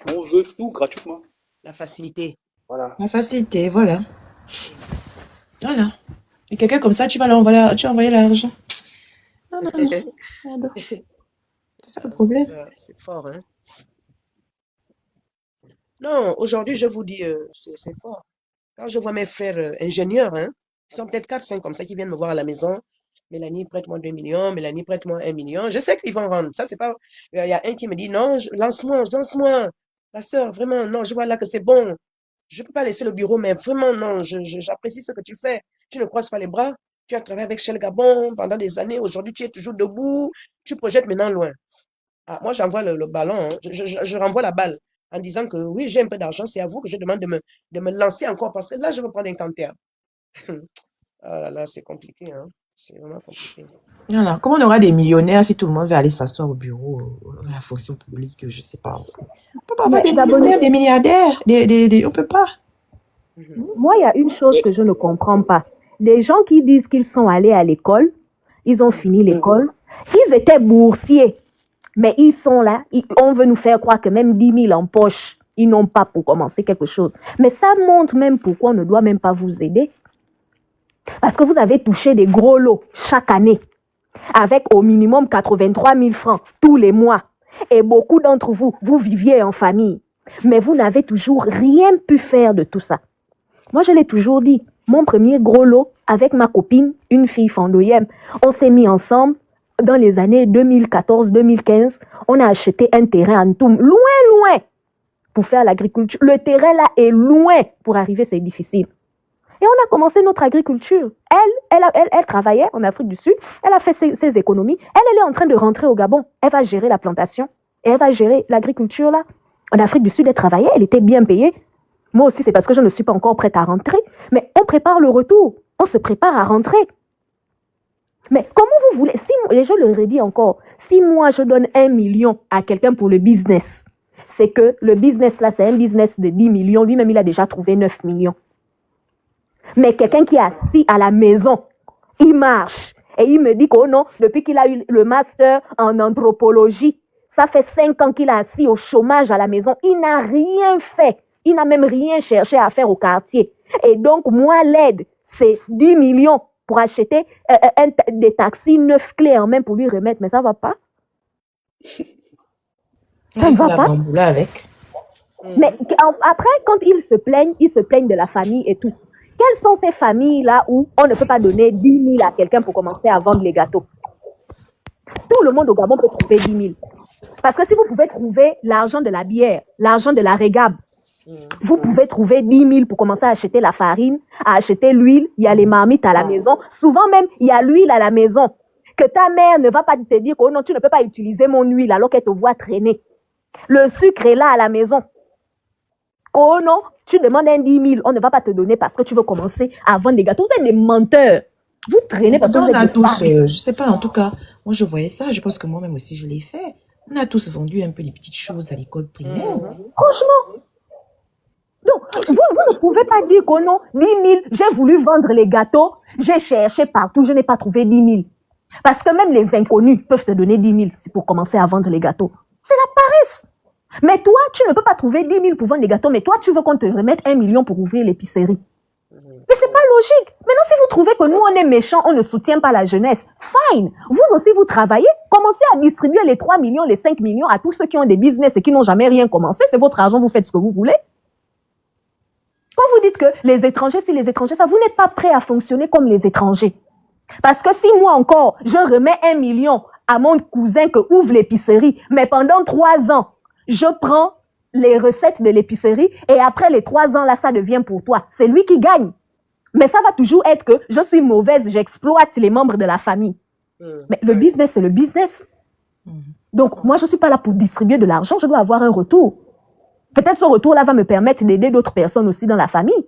S4: On veut tout gratuitement.
S5: La facilité.
S4: Voilà.
S1: La facilité, voilà. Voilà. Et quelqu'un comme ça, tu vas envoyer l'argent. Non, non, non. C'est ça le problème.
S5: C'est fort, hein. Non, aujourd'hui, je vous dis, c'est fort. Quand je vois mes frères ingénieurs, hein, ils sont peut-être 4-5 comme ça qui viennent me voir à la maison. Mélanie, prête-moi 2 millions. Mélanie, prête-moi 1 million. Je sais qu'ils vont rendre. Ça, c'est pas. Il y a un qui me dit non, lance-moi. La sœur, vraiment, non, je vois là que c'est bon. Je ne peux pas laisser le bureau, mais vraiment, non, j'apprécie ce que tu fais. Tu ne croises pas les bras. Tu as travaillé avec Shell Gabon pendant des années. Aujourd'hui, tu es toujours debout. Tu projettes maintenant loin. Ah, moi, j'envoie le ballon. Hein. Je renvoie la balle en disant que oui, j'ai un peu d'argent. C'est à vous que je demande de me lancer encore parce que là, je vais prendre un canter. Ah là là, c'est compliqué. Hein. C'est vraiment compliqué.
S1: Voilà. Comment on aura des millionnaires si tout le monde veut aller s'asseoir au bureau, la fonction publique, je sais pas. On peut pas avoir des millionnaires, des milliardaires, on peut pas.
S3: Moi, il y a une chose que je ne comprends pas. Des gens qui disent qu'ils sont allés à l'école, ils ont fini l'école, ils étaient boursiers, mais ils sont là, on veut nous faire croire que même 10 000 en poche, ils n'ont pas pour commencer quelque chose. Mais ça montre même pourquoi on ne doit même pas vous aider. Parce que vous avez touché des gros lots chaque année, avec au minimum 83 000 francs tous les mois. Et beaucoup d'entre vous, vous viviez en famille, mais vous n'avez toujours rien pu faire de tout ça. Moi, je l'ai toujours dit, mon premier gros lot avec ma copine, une fille fandoyenne, on s'est mis ensemble dans les années 2014-2015. On a acheté un terrain en Toum, loin, pour faire l'agriculture. Le terrain là est loin. Pour arriver, c'est difficile. Et on a commencé notre agriculture. Elle travaillait en Afrique du Sud. Elle a fait ses économies. Elle est en train de rentrer au Gabon. Elle va gérer la plantation. Et elle va gérer l'agriculture là. En Afrique du Sud, elle travaillait. Elle était bien payée. Moi aussi, c'est parce que je ne suis pas encore prête à rentrer. Mais on prépare le retour. On se prépare à rentrer. Mais comment vous voulez, et je le redis encore, si moi je donne 1 million à quelqu'un pour le business, c'est que le business là, c'est un business de 10 millions. Lui-même, il a déjà trouvé 9 millions. Mais quelqu'un qui est assis à la maison, il marche. Et il me dit que oh non, depuis qu'il a eu le master en anthropologie, ça fait 5 ans qu'il est assis au chômage à la maison. Il n'a rien fait. Il n'a même rien cherché à faire au quartier. Et donc, moi, l'aide, c'est 10 millions pour acheter des taxis 9 clés en main pour lui remettre. Mais ça ne va pas. Ça ne va pas.
S1: Avec.
S3: Mais après, quand ils se plaignent de la famille et tout. Quelles sont ces familles-là où on ne peut pas donner 10 000 à quelqu'un pour commencer à vendre les gâteaux? Tout le monde au Gabon peut trouver 10 000. Parce que si vous pouvez trouver l'argent de la bière, l'argent de la régab, vous pouvez trouver 10 000 pour commencer à acheter la farine, à acheter l'huile, il y a les marmites à la maison. Souvent même, il y a l'huile à la maison. Que ta mère ne va pas te dire que oh non, tu ne peux pas utiliser mon huile alors qu'elle te voit traîner. Le sucre est là à la maison. Oh non, tu demandes un 10 000, on ne va pas te donner parce que tu veux commencer à vendre des gâteaux. Vous êtes des menteurs. Vous traînez parce que vous êtes des
S1: tous, je sais pas, en tout cas, moi je voyais ça, je pense que moi-même aussi je l'ai fait. On a tous vendu un peu des petites choses à l'école primaire.
S3: Franchement. Donc, vous ne pouvez pas dire que non, 10 000, j'ai voulu vendre les gâteaux, j'ai cherché partout, je n'ai pas trouvé 10 000. Parce que même les inconnus peuvent te donner 10 000 pour commencer à vendre les gâteaux. C'est la paresse. Mais toi, tu ne peux pas trouver 10 000 pour vendre les gâteaux, mais toi, tu veux qu'on te remette 1 million pour ouvrir l'épicerie. Mais c'est pas logique. Maintenant, si vous trouvez que nous, on est méchants, on ne soutient pas la jeunesse, fine. Vous aussi, vous travaillez, commencez à distribuer les 3 millions, les 5 millions à tous ceux qui ont des business et qui n'ont jamais rien commencé. C'est votre argent, vous faites ce que vous voulez. Quand vous dites que les étrangers, si les étrangers, ça, vous n'êtes pas prêts à fonctionner comme les étrangers. Parce que si moi encore, je remets 1 million à mon cousin que ouvre l'épicerie, mais pendant 3 ans, je prends les recettes de l'épicerie et après les 3 ans, là, ça devient pour toi. C'est lui qui gagne. Mais ça va toujours être que je suis mauvaise, j'exploite les membres de la famille. Mais le business, c'est le business. Donc, moi, je ne suis pas là pour distribuer de l'argent, je dois avoir un retour. Peut-être ce retour-là va me permettre d'aider d'autres personnes aussi dans la famille.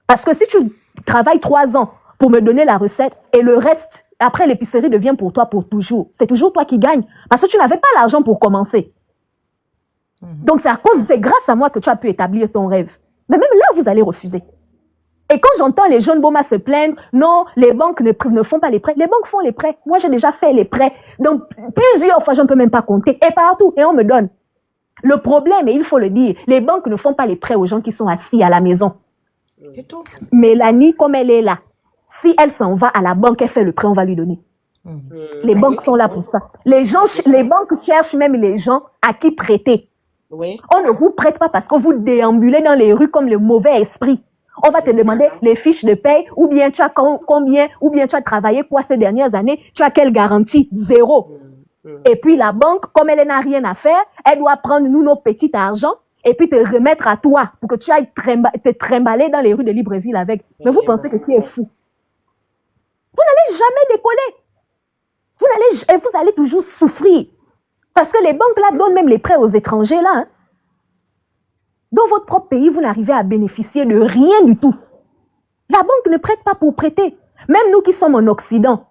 S3: Parce que si tu travailles 3 ans pour me donner la recette et le reste, après l'épicerie devient pour toi pour toujours, c'est toujours toi qui gagnes. Parce que tu n'avais pas l'argent pour commencer. Donc, c'est grâce à moi que tu as pu établir ton rêve. Mais même là, vous allez refuser. Et quand j'entends les jeunes Boma se plaindre, non, les banques ne font pas les prêts. Les banques font les prêts. Moi, j'ai déjà fait les prêts. Donc, plusieurs fois, je ne peux même pas compter. Et partout, et on me donne. Le problème, et il faut le dire, les banques ne font pas les prêts aux gens qui sont assis à la maison.
S1: C'est tout.
S3: Mélanie, comme elle est là, si elle s'en va à la banque, elle fait le prêt, on va lui donner. Les banques sont là pour ça. Les banques cherchent même les gens à qui prêter.
S5: Oui.
S3: On ne vous prête pas parce que vous déambulez dans les rues comme le mauvais esprit. On va te demander les fiches de paye, ou bien tu as combien, ou bien tu as travaillé quoi ces dernières années, tu as quelle garantie? 0. Et puis la banque, comme elle n'a rien à faire, elle doit prendre nous nos petits argent et puis te remettre à toi pour que tu ailles te trimballer dans les rues de Libreville avec. Mais vous pensez que qui est fou? Vous n'allez jamais décoller. Et vous allez toujours souffrir. Parce que les banques là donnent même les prêts aux étrangers là. Hein. Dans votre propre pays, vous n'arrivez à bénéficier de rien du tout. La banque ne prête pas pour prêter. Même nous qui sommes en Occident,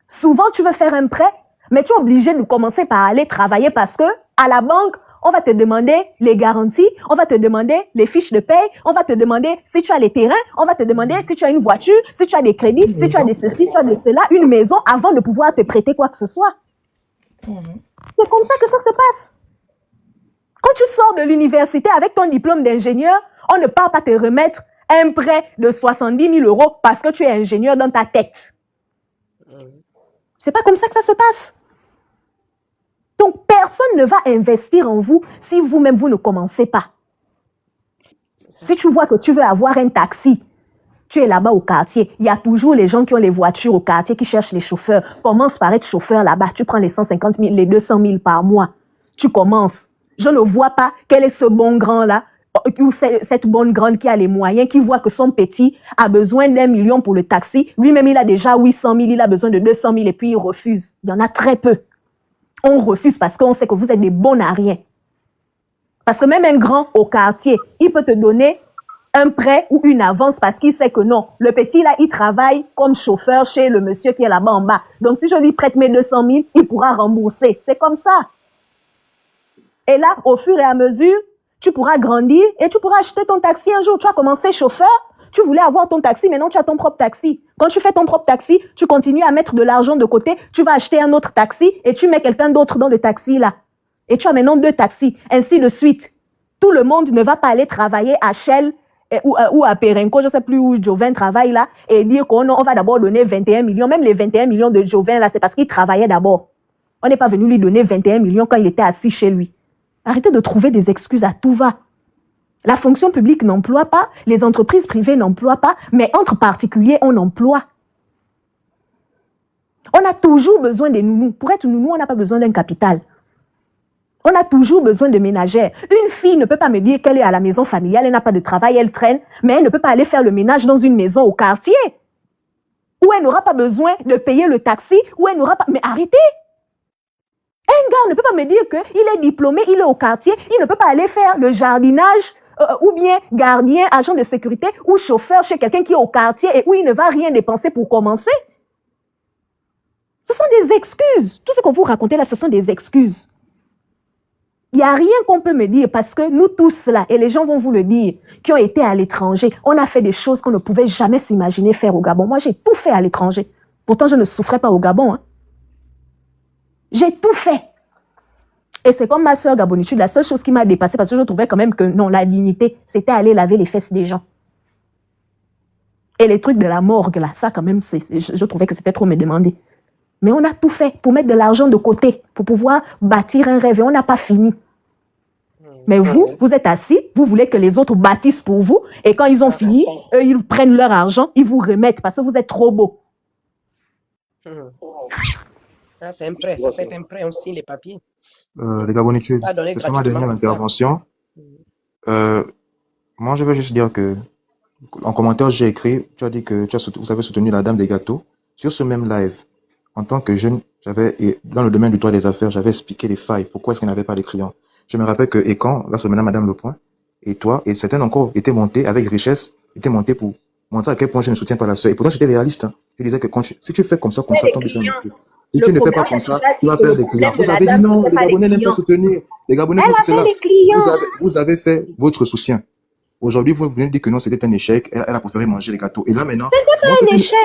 S3: souvent tu veux faire un prêt, mais tu es obligé de commencer par aller travailler parce que à la banque, on va te demander les garanties, on va te demander les fiches de paye, on va te demander si tu as les terrains, on va te demander si tu as une voiture, si tu as des crédits, si tu as des ceci, si tu as de cela, une maison avant de pouvoir te prêter quoi que ce soit. C'est comme ça que ça se passe. Quand tu sors de l'université avec ton diplôme d'ingénieur, on ne part pas te remettre un prêt de 70 000 € parce que tu es ingénieur dans ta tête. C'est pas comme ça que ça se passe. Donc, personne ne va investir en vous si vous-même, vous ne commencez pas. Si tu vois que tu veux avoir un taxi, tu es là-bas au quartier, il y a toujours les gens qui ont les voitures au quartier, qui cherchent les chauffeurs. Commence par être chauffeur là-bas. Tu prends les 150 000, les 200 000 par mois. Tu commences. Je ne vois pas quel est ce bon grand-là, ou cette bonne grande qui a les moyens, qui voit que son petit a besoin d'1 million pour le taxi. Lui-même, il a déjà 800 000, il a besoin de 200 000 et puis il refuse. Il y en a très peu. On refuse parce qu'on sait que vous êtes des bons à rien. Parce que même un grand au quartier, il peut te donner un prêt ou une avance parce qu'il sait que non, le petit là, il travaille comme chauffeur chez le monsieur qui est là-bas en bas. Donc si je lui prête mes 200 000, il pourra rembourser. C'est comme ça. Et là, au fur et à mesure, tu pourras grandir et tu pourras acheter ton taxi un jour. Tu as commencé chauffeur, tu voulais avoir ton taxi, maintenant tu as ton propre taxi. Quand tu fais ton propre taxi, tu continues à mettre de l'argent de côté, tu vas acheter un autre taxi et tu mets quelqu'un d'autre dans le taxi là. Et tu as maintenant 2 taxis, ainsi de suite. Tout le monde ne va pas aller travailler à Shell ou à Perenco, je ne sais plus où Joven travaille là, et dire qu'on va d'abord donner 21 millions. Même les 21 millions de Joven là, c'est parce qu'il travaillait d'abord. On n'est pas venu lui donner 21 millions quand il était assis chez lui. Arrêtez de trouver des excuses à tout va. La fonction publique n'emploie pas, les entreprises privées n'emploient pas, mais entre particuliers, on emploie. On a toujours besoin des nounous. Pour être nounou, on n'a pas besoin d'un capital. On a toujours besoin de ménagères. Une fille ne peut pas me dire qu'elle est à la maison familiale, elle n'a pas de travail, elle traîne, mais elle ne peut pas aller faire le ménage dans une maison au quartier, où elle n'aura pas besoin de payer le taxi, où elle n'aura pas... Mais arrêtez! Un gars ne peut pas me dire qu'il est diplômé, il est au quartier, il ne peut pas aller faire le jardinage ou bien gardien, agent de sécurité ou chauffeur chez quelqu'un qui est au quartier et où il ne va rien dépenser pour commencer. Ce sont des excuses. Tout ce qu'on vous racontait là, ce sont des excuses. Il n'y a rien qu'on peut me dire parce que nous tous là, et les gens vont vous le dire, qui ont été à l'étranger, on a fait des choses qu'on ne pouvait jamais s'imaginer faire au Gabon. Moi, j'ai tout fait à l'étranger. Pourtant, je ne souffrais pas au Gabon. Hein. J'ai tout fait. Et c'est comme ma soeur Gabonitude, la seule chose qui m'a dépassée, parce que je trouvais quand même que non, la dignité, c'était aller laver les fesses des gens. Et les trucs de la morgue, là, ça quand même, je trouvais que c'était trop me demander. Mais on a tout fait pour mettre de l'argent de côté, pour pouvoir bâtir un rêve, et on n'a pas fini. Mais vous êtes assis, vous voulez que les autres bâtissent pour vous, et quand ils ont fini, eux, ils prennent leur argent, ils vous remettent, parce que vous êtes trop beau.
S5: Ah, c'est un prêt, ça peut être un prêt, on signe les papiers.
S2: Les Gabonitudes, c'est ça ma dernière intervention. Moi, je veux juste dire que, en commentaire, j'ai écrit, tu as dit que vous avez soutenu la dame des gâteaux. Sur ce même live, en tant que jeune, dans le domaine du droit des affaires, j'avais expliqué les failles, pourquoi est-ce qu'il n'avait pas les clients. Je me rappelle que Ekan, là, c'est maintenant Madame Lepoint, et toi, et certains encore étaient montés avec richesse, étaient montés pour montrer à quel point je ne soutiens pas la sœur. Et pourtant, j'étais réaliste. Hein. Je disais que si tu fais comme ça, tombe sur un peu. Si tu ne fais pas comme ça, tu vas perdre des clients. Vous avez dit non, les Gabonais n'aiment pas soutenir. Les Gabonais font cela. Vous avez fait votre soutien. Aujourd'hui, vous venez de dire que non, c'était un échec. Elle a préféré manger les gâteaux. Et là, maintenant,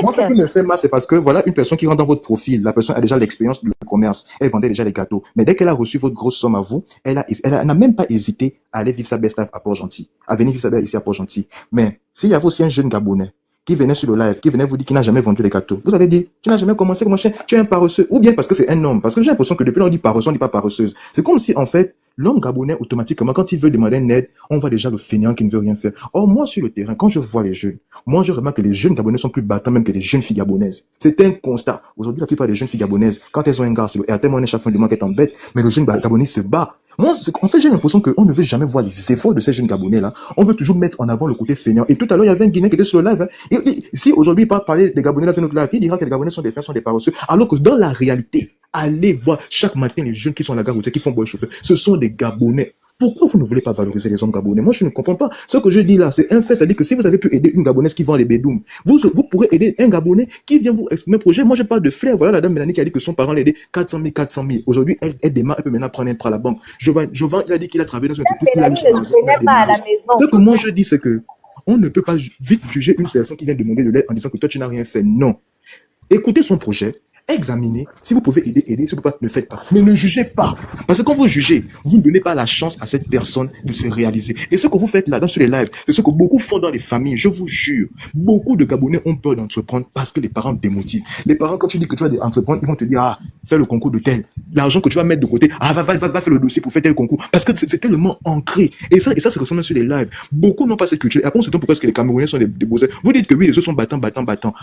S2: moi, ce qui me fait mal, c'est parce que voilà, une personne qui rentre dans votre profil, la personne a déjà l'expérience du commerce. Elle vendait déjà les gâteaux. Mais dès qu'elle a reçu votre grosse somme à vous, elle n'a même pas hésité à aller vivre sa best life à Port-Gentil. À venir vivre sa best ici à Port-Gentil. Mais s'il y avait aussi un jeune Gabonais qui venait sur le live, qui venait vous dire qu'il n'a jamais vendu les gâteaux, vous allez dire, tu n'as jamais commencé comme chien, tu es un paresseux. Ou bien parce que c'est un homme. Parce que j'ai l'impression que depuis on dit paresseux, on dit pas paresseuse. C'est comme si, en fait, l'homme gabonais, automatiquement, quand il veut demander une aide, on voit déjà le fainéant qui ne veut rien faire. Or, moi, sur le terrain, quand je vois les jeunes, moi, je remarque que les jeunes gabonais sont plus battants même que les jeunes filles gabonaises. C'est un constat. Aujourd'hui, la plupart des jeunes filles gabonaises, quand elles ont un gars, c'est le RT, moi, chaque fin du mois qu'elles t'embêtent, mais le jeune gabonais se bat. Moi, en fait, j'ai l'impression qu'on ne veut jamais voir les efforts de ces jeunes Gabonais-là. On veut toujours mettre en avant le côté feignant. Et tout à l'heure, il y avait un Guinéen qui était sur le live. Hein. Si aujourd'hui, il parle parler des Gabonais, là, c'est notre live, il dira que les Gabonais sont des feignants, sont des paresseux. Alors que dans la réalité, allez voir chaque matin les jeunes qui sont à la gare routière, qui font boire chauffeur. Ce sont des Gabonais. Pourquoi vous ne voulez pas valoriser les hommes gabonais? Moi, je ne comprends pas. Ce que je dis là, c'est un fait. C'est-à-dire que si vous avez pu aider une Gabonaise qui vend les bédoumes, vous pourrez aider un Gabonais qui vient vous exprimer un projet. Moi, je parle de Flair. Voilà la dame Mélanie qui a dit que son parent l'a aidé 400 000, 400 000. Aujourd'hui, elle démarre, elle peut maintenant prendre un prêt à la banque. Jovan, il a dit qu'il a travaillé dans une entreprise. Il a mis son argent, il a démarré. Ce que moi, je dis, c'est que on ne peut pas vite juger une personne qui vient demander de l'aide en disant que toi, tu n'as rien fait. Non. Écoutez son projet. Examinez. Si vous pouvez aider, aidez. Si vous ne pouvez pas, ne faites pas. Mais ne jugez pas. Parce que quand vous jugez, vous ne donnez pas la chance à cette personne de se réaliser. Et ce que vous faites là, dans sur les lives, c'est ce que beaucoup font dans les familles. Je vous jure. Beaucoup de Gabonais ont peur d'entreprendre parce que les parents démotivent. Les parents, quand tu dis que tu vas entreprendre, ils vont te dire, fais le concours de tel. L'argent que tu vas mettre de côté, va faire le dossier pour faire tel concours. Parce que c'est tellement ancré. Et ça, c'est ressemble sur les lives. Beaucoup n'ont pas cette culture. Et après, on se demande pourquoi est-ce que les Camerounais sont des bosseurs. Vous dites que oui, les autres sont battants.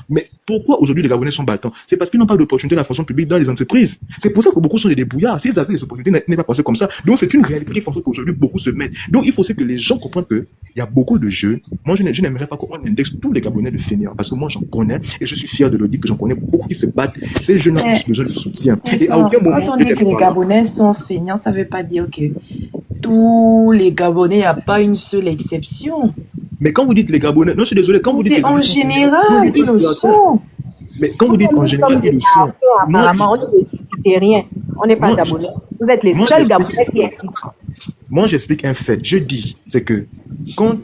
S2: Mais pourquoi aujourd'hui les Gabonais sont battants? C'est parce qu'ils n'ont pas d'opportunité dans la fonction publique dans les entreprises. C'est pour ça que beaucoup sont des débrouillards. S'ils avaient les opportunités, n'est pas pensé comme ça. Donc, c'est une réalité qui fait en sorte qu'aujourd'hui, beaucoup se mettent. Donc, il faut aussi que les gens comprennent qu'il y a beaucoup de jeunes. Moi, je n'aimerais pas qu'on indexe tous les Gabonais de fainéants. Parce que moi, j'en connais. Et je suis fier de le dire que j'en connais beaucoup qui se battent. Ces jeunes ont besoin de soutien. Et à aucun moment.
S1: Quand on dit que les Gabonais sont feignants, ça ne veut pas dire que tous les Gabonais, il n'y a pas une seule exception.
S2: Mais quand vous dites les Gabonais, non, je suis désolé, quand vous dites.
S1: C'est en général, ils le sont.
S2: Mais quand vous dites en général, ils le sont.
S3: Apparemment, on n'est rien. On n'est pas Gabonais. Vous êtes les seuls Gabonais qui existent.
S2: Moi, j'explique un fait. Je dis, c'est que quand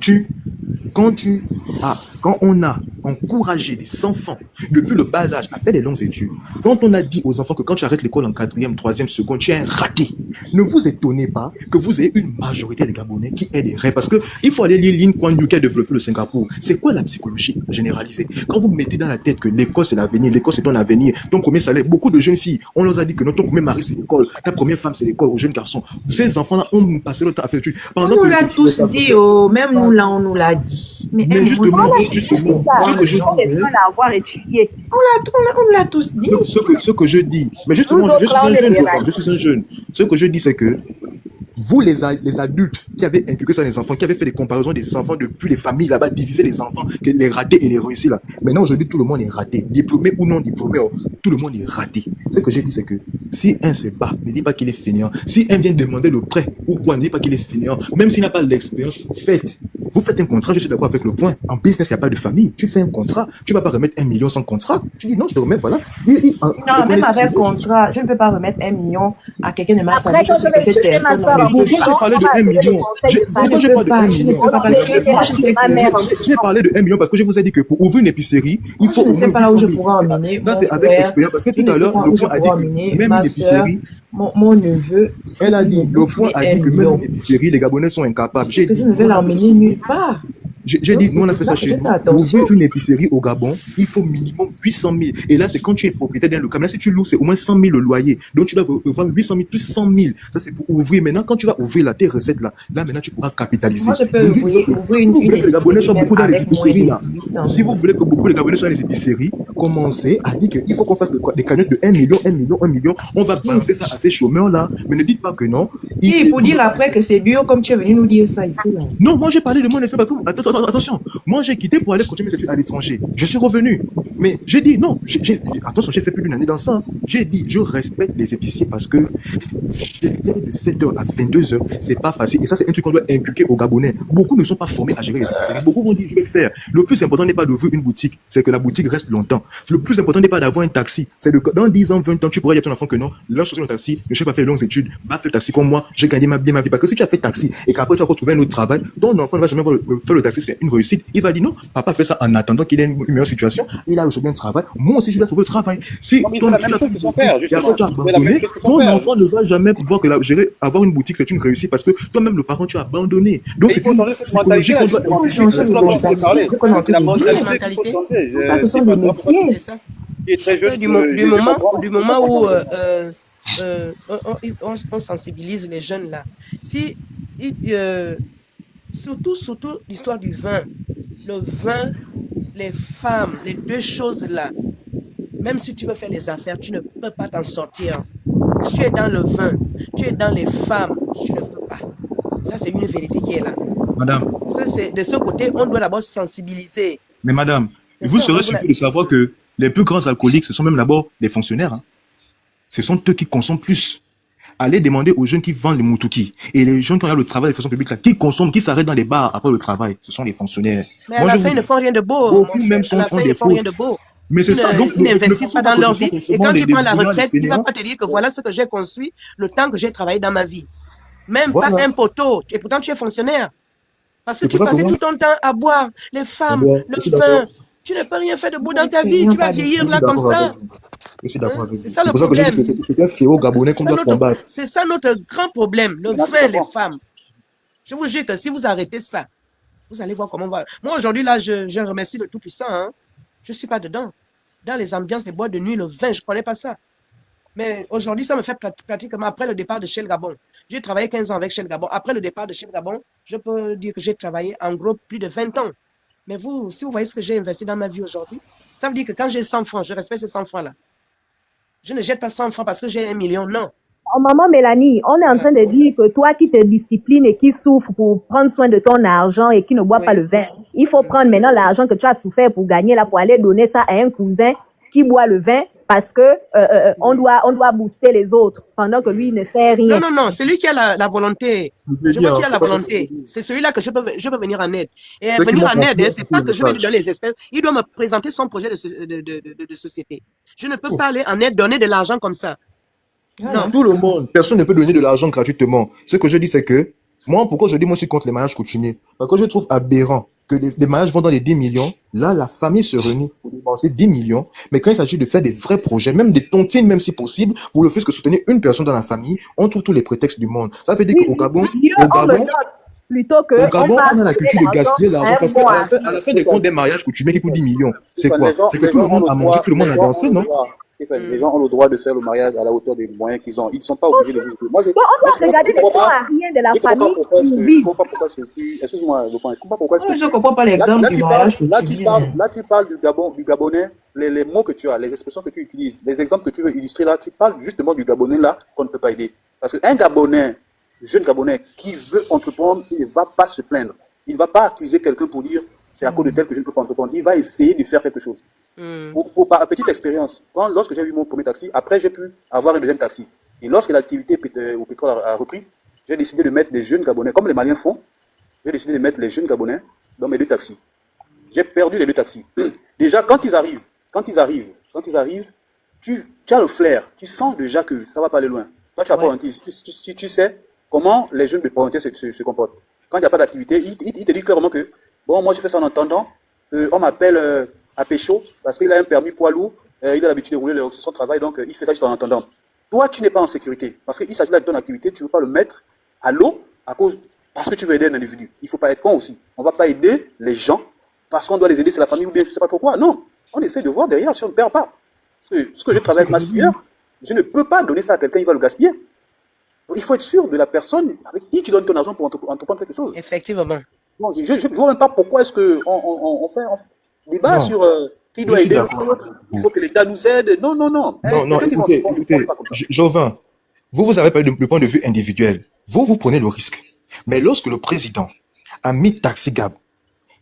S2: on a encouragé des enfants depuis le bas âge à faire des longues études, quand on a dit aux enfants que quand tu arrêtes l'école en 4e, 3e, seconde, tu es un raté, ne vous étonnez pas que vous ayez une majorité des Gabonais qui aient des rêves. Parce que il faut aller lire Lin Kuan Yew qui a développé le Singapour. C'est quoi la psychologie généralisée? Quand vous mettez dans la tête que l'école c'est l'avenir, l'école c'est ton avenir, ton premier salaire, beaucoup de jeunes filles, on leur a dit que non, ton premier mari c'est l'école, ta première femme c'est l'école, aux jeunes garçons. Ces enfants-là ont passé le temps à faire études.
S1: On nous l'a tous dit, même nous là, on nous l'a dit. Mais
S2: justement, ce que je dis,
S1: on l'a tous dit.
S2: Ce que je dis, mais justement, je suis un jeune. Ce que je dis, c'est que vous, les adultes qui avaient inculqué ça dans les enfants, qui avaient fait des comparaisons des enfants depuis les familles là-bas, diviser les enfants, les ratés et les réussis là. Maintenant, aujourd'hui, tout le monde est raté. Diplômé ou non diplômé, tout le monde est raté. Ce que j'ai dit, c'est que si un se bat, ne dis pas qu'il est fainéant. Si un vient demander le prêt ou quoi, ne dis pas qu'il est fainéant. Même s'il n'a pas l'expérience, faites. Vous faites un contrat, je suis d'accord avec le point. En business, il n'y a pas de famille. Tu fais un contrat, tu ne vas pas remettre 1 million sans contrat. Tu dis non, je te remets, voilà.
S1: Non, même avec contrat, je ne peux pas remettre 1 million à quelqu'un de ma famille. Je sais que cette personne.
S2: Pourquoi j'ai parlé de 1 million? Pourquoi j'ai parlé de 1 million? J'ai parlé de 1 million parce que je vous ai dit que pour ouvrir une épicerie, il faut.
S1: Je ne sais pas là où je pourrais emmener.
S2: Là, c'est avec expérience. Parce que tout à l'heure, le point a dit que même une épicerie.
S1: Mon neveu.
S2: Elle a dit, le point a dit que même une épicerie, les Gabonais sont incapables.
S1: Je ne vais l'emmener nulle part.
S2: J'ai dit, nous on a fait ça chez nous. Pour ouvrir une épicerie au Gabon, il faut minimum 800 000. Et là, c'est quand tu es propriétaire d'un local. Là, si tu loues, c'est au moins 100 000 le loyer. Donc, tu dois vendre 800 000 plus 100 000. Ça, c'est pour ouvrir. Maintenant, quand tu vas ouvrir là, tes recettes là, maintenant, tu pourras capitaliser.
S1: Moi, je peux ouvrir une
S2: épicerie. Les Gabonais sont beaucoup dans les épiceries là. Si vous voulez que beaucoup de Gabonais soient dans les épiceries, commencez à dire qu'il faut qu'on fasse des cagnottes de 1 million, 1 million, 1 million. On va balancer ça à ces chômeurs là. Mais ne dites pas que non.
S1: Il faut dire après que c'est bio comme tu es venu nous dire ça ici là.
S2: Non, moi, j'ai parlé de mon expérience. Attention. Moi, j'ai quitté pour aller continuer mes études à l'étranger. Je suis revenu. Mais j'ai dit non. Attention, j'ai fait plus d'une année dans ça. J'ai dit, je respecte les épiciers parce que de 7h à 22h, c'est pas facile. Et ça, c'est un truc qu'on doit inculquer aux Gabonais. Beaucoup ne sont pas formés à gérer les épiceries. Beaucoup vont dire, je vais faire. Le plus important n'est pas d'ouvrir une boutique, c'est que la boutique reste longtemps. Le plus important n'est pas d'avoir un taxi. C'est que dans 10 ans, 20 ans, tu pourras dire à ton enfant que non, lance sur le taxi, je ne sais pas faire de longues études, va faire le taxi comme moi, j'ai gagné bien ma vie. Parce que si tu as fait taxi et qu'après tu as retrouvé un autre travail, ton enfant ne va jamais faire le taxi, c'est une réussite. Il va dire non, papa fait ça en attendant qu'il ait une meilleure situation. Il a aujourd'hui un travail. Moi aussi, je dois trouver le travail. Si ton enfant ne va jamais pouvoir avoir une boutique, c'est une réussite parce que toi-même, le parent, tu as abandonné. Donc,
S4: il faut changer cette mentalité.
S1: Ça, ce sont des métiers.
S5: Du moment où on sensibilise les jeunes là. Surtout l'histoire du vin. Le vin, les femmes, les deux choses là. Même si tu veux faire les affaires, tu ne peux pas t'en sortir. Tu es dans le vin, tu es dans les femmes, tu ne Ça, c'est une vérité qui est là.
S2: Madame,
S5: Ça, c'est de ce côté, on doit d'abord sensibiliser.
S2: mais madame,
S5: C'est
S2: vous
S5: ça,
S2: serez
S5: on doit...
S2: surpris de savoir que les plus grands alcooliques, ce sont même d'abord les fonctionnaires. Hein. Ce sont eux qui consomment plus. Allez demander aux jeunes qui vendent les moutouki et les jeunes qui ont le travail de façon publique, là, qui consomment, qui s'arrêtent dans les bars après le travail. Ce sont les fonctionnaires.
S5: Mais à
S2: Moi,
S5: la
S2: je
S5: fin,
S2: vous
S5: ils ne
S2: dis,
S5: font rien de beau,
S2: beaucoup
S5: mon
S2: même
S5: frère. À la
S2: ont
S5: fin, ils
S2: des
S5: ne font rien
S2: postes.
S5: de beau.
S2: Mais c'est ça. Donc,
S5: Ils
S2: ne
S5: n'investissent
S2: pensez
S5: pas dans
S2: que
S5: leur
S2: ce sont
S5: vie. Et
S2: forcément
S5: quand il prend la
S2: des
S5: retraite, il ne va
S2: fainéants.
S5: pas te dire que voilà ce que j'ai construit, le temps que j'ai travaillé dans ma vie. Même pas
S2: Voilà.
S5: un poteau. Et pourtant, tu es fonctionnaire. Parce que
S2: C'est
S5: tu
S2: pour ça que
S5: passais
S2: moi,
S5: tout ton temps à boire les femmes,
S2: je suis
S5: le
S2: d'accord.
S5: vin. Tu n'as pas rien fait de beau
S1: Nous
S5: dans ta vie.
S1: n'expérions
S5: Tu vas
S1: pas de
S5: vieillir
S2: Je
S1: tout.
S2: suis
S5: là comme
S2: d'accord avec
S5: ça.
S2: vous. Je suis d'accord avec
S5: C'est
S2: vous.
S5: ça
S2: C'est
S5: le
S2: pour ça que j'ai dit
S5: problème.
S2: que c'est un fléau gabonais qu'on doit combattre.
S5: C'est ça notre grand problème. Le
S4: Maintenant, tu
S5: vin, les
S4: comprends.
S5: femmes. Je vous jure que si vous arrêtez ça, vous allez voir comment on va. Moi, aujourd'hui, là, je remercie le Tout-Puissant. Hein. Je ne suis pas dedans. Dans les ambiances des boîtes de nuit, le vin, je ne connais pas ça. Mais aujourd'hui, ça me fait pratiquement après le départ de Shell Gabon. J'ai travaillé 15 ans avec Shell Gabon. Après le départ de Shell Gabon, je peux dire que j'ai travaillé en gros plus de 20 ans. Mais vous, si vous voyez ce que j'ai investi dans ma vie aujourd'hui, ça veut dire que quand j'ai 100 francs, je respecte ces 100 francs-là. Je ne jette pas 100 francs parce que j'ai 1 million, non.
S3: Oh, maman Mélanie, on est en train de dire que toi qui te disciplines et qui souffres pour prendre soin de ton argent et qui ne bois pas le vin, il faut prendre maintenant l'argent que tu as souffert pour gagner là pour aller donner ça à un cousin qui boit le vin parce que on doit booster les autres pendant que lui il ne fait rien.
S5: Non, non, non, celui qui a la volonté. Je veux qu'il a la volonté. C'est celui-là que je peux venir en aide. Et venir en aide, c'est pas que je vais lui donner les espèces. Il doit me présenter son projet de société. Je ne peux pas aller en aide, donner de l'argent comme ça.
S2: Non. Tout le monde, personne ne peut donner de l'argent gratuitement. Ce que je dis, c'est que, moi, pourquoi je dis, moi, je suis contre les mariages coutumiers? Parce que je trouve aberrant que les mariages vont dans les 10 millions. Là, la famille se réunit pour dépenser 10 millions. Mais quand il s'agit de faire des vrais projets, même des tontines, même si possible, pour le fait que soutenir une personne dans la famille, on trouve tous les prétextes du monde. Ça veut dire qu'au Gabon,
S3: plutôt que
S2: au Gabon, on a la culture de gaspiller l'argent parce qu'à la fin des comptes des mariages coutumiers qui coûtent 10 millions, c'est quoi? C'est que tout le monde a mangé, tout le monde a dansé, non?
S4: Les gens ont le droit de faire le mariage à la hauteur des moyens qu'ils ont. Ils ne sont pas obligés de vivre. Moi, je
S3: on doit regarder les gens à rien de la famille.
S4: Je ne comprends pas pourquoi c'est plus. Excuse-moi, je ne comprends pas pourquoi c'est.
S1: Je ne comprends pas l'exemple du mariage coutumier.
S4: Là, tu parles du Gabonais, les mots que tu as, les expressions que tu utilises, les exemples que tu veux illustrer là, tu parles justement du Gabonais là qu'on ne peut pas aider. Parce qu'un Gabonais, jeune Gabonais, qui veut entreprendre, il ne va pas se plaindre. Il ne va pas accuser quelqu'un pour dire c'est à cause de tel que je ne peux pas entreprendre. Il va essayer de faire quelque chose. Par petite expérience, lorsque j'ai eu mon premier taxi, après j'ai pu avoir un deuxième taxi. Et lorsque l'activité au pétrole a repris, j'ai décidé de mettre des jeunes Gabonais, comme les Maliens font, j'ai décidé de mettre les jeunes Gabonais dans mes deux taxis. J'ai perdu les deux taxis. Déjà, quand ils arrivent, tu as le flair, tu sens déjà que ça va pas aller loin. Quand tu as Port-Antille, tu sais comment les jeunes de Port-Antille se comportent. Quand il n'y a pas d'activité, ils te disent clairement que, bon, moi je fais ça en entendant, on m'appelle à pécho, parce qu'il a un permis poids lourd, il a l'habitude de rouler son travail, donc il fait ça juste en entendant. Toi, tu n'es pas en sécurité, parce qu'il s'agit là de ton activité, tu ne veux pas le mettre à l'eau parce que tu veux aider un individu. Il ne faut pas être con aussi. On ne va pas aider les gens parce qu'on doit les aider, c'est la famille ou bien je ne sais pas pourquoi. Non, on essaie de voir derrière si on ne perd pas. Parce que ce que j'ai travaillé avec ma soeur, je ne peux pas donner ça à quelqu'un, il va le gaspiller. Donc, il faut être sûr de la personne avec qui tu donnes ton argent pour entreprendre quelque chose.
S5: Effectivement.
S4: Bon, je ne vois même pas pourquoi est-ce qu'on fait débat sur qui doit aider. Il faut que l'État nous aide. Non.
S2: Non, écoutez, Jovin, vous avez pas le point de vue individuel. Vous prenez le risque. Mais lorsque le président a mis Taxi Gab,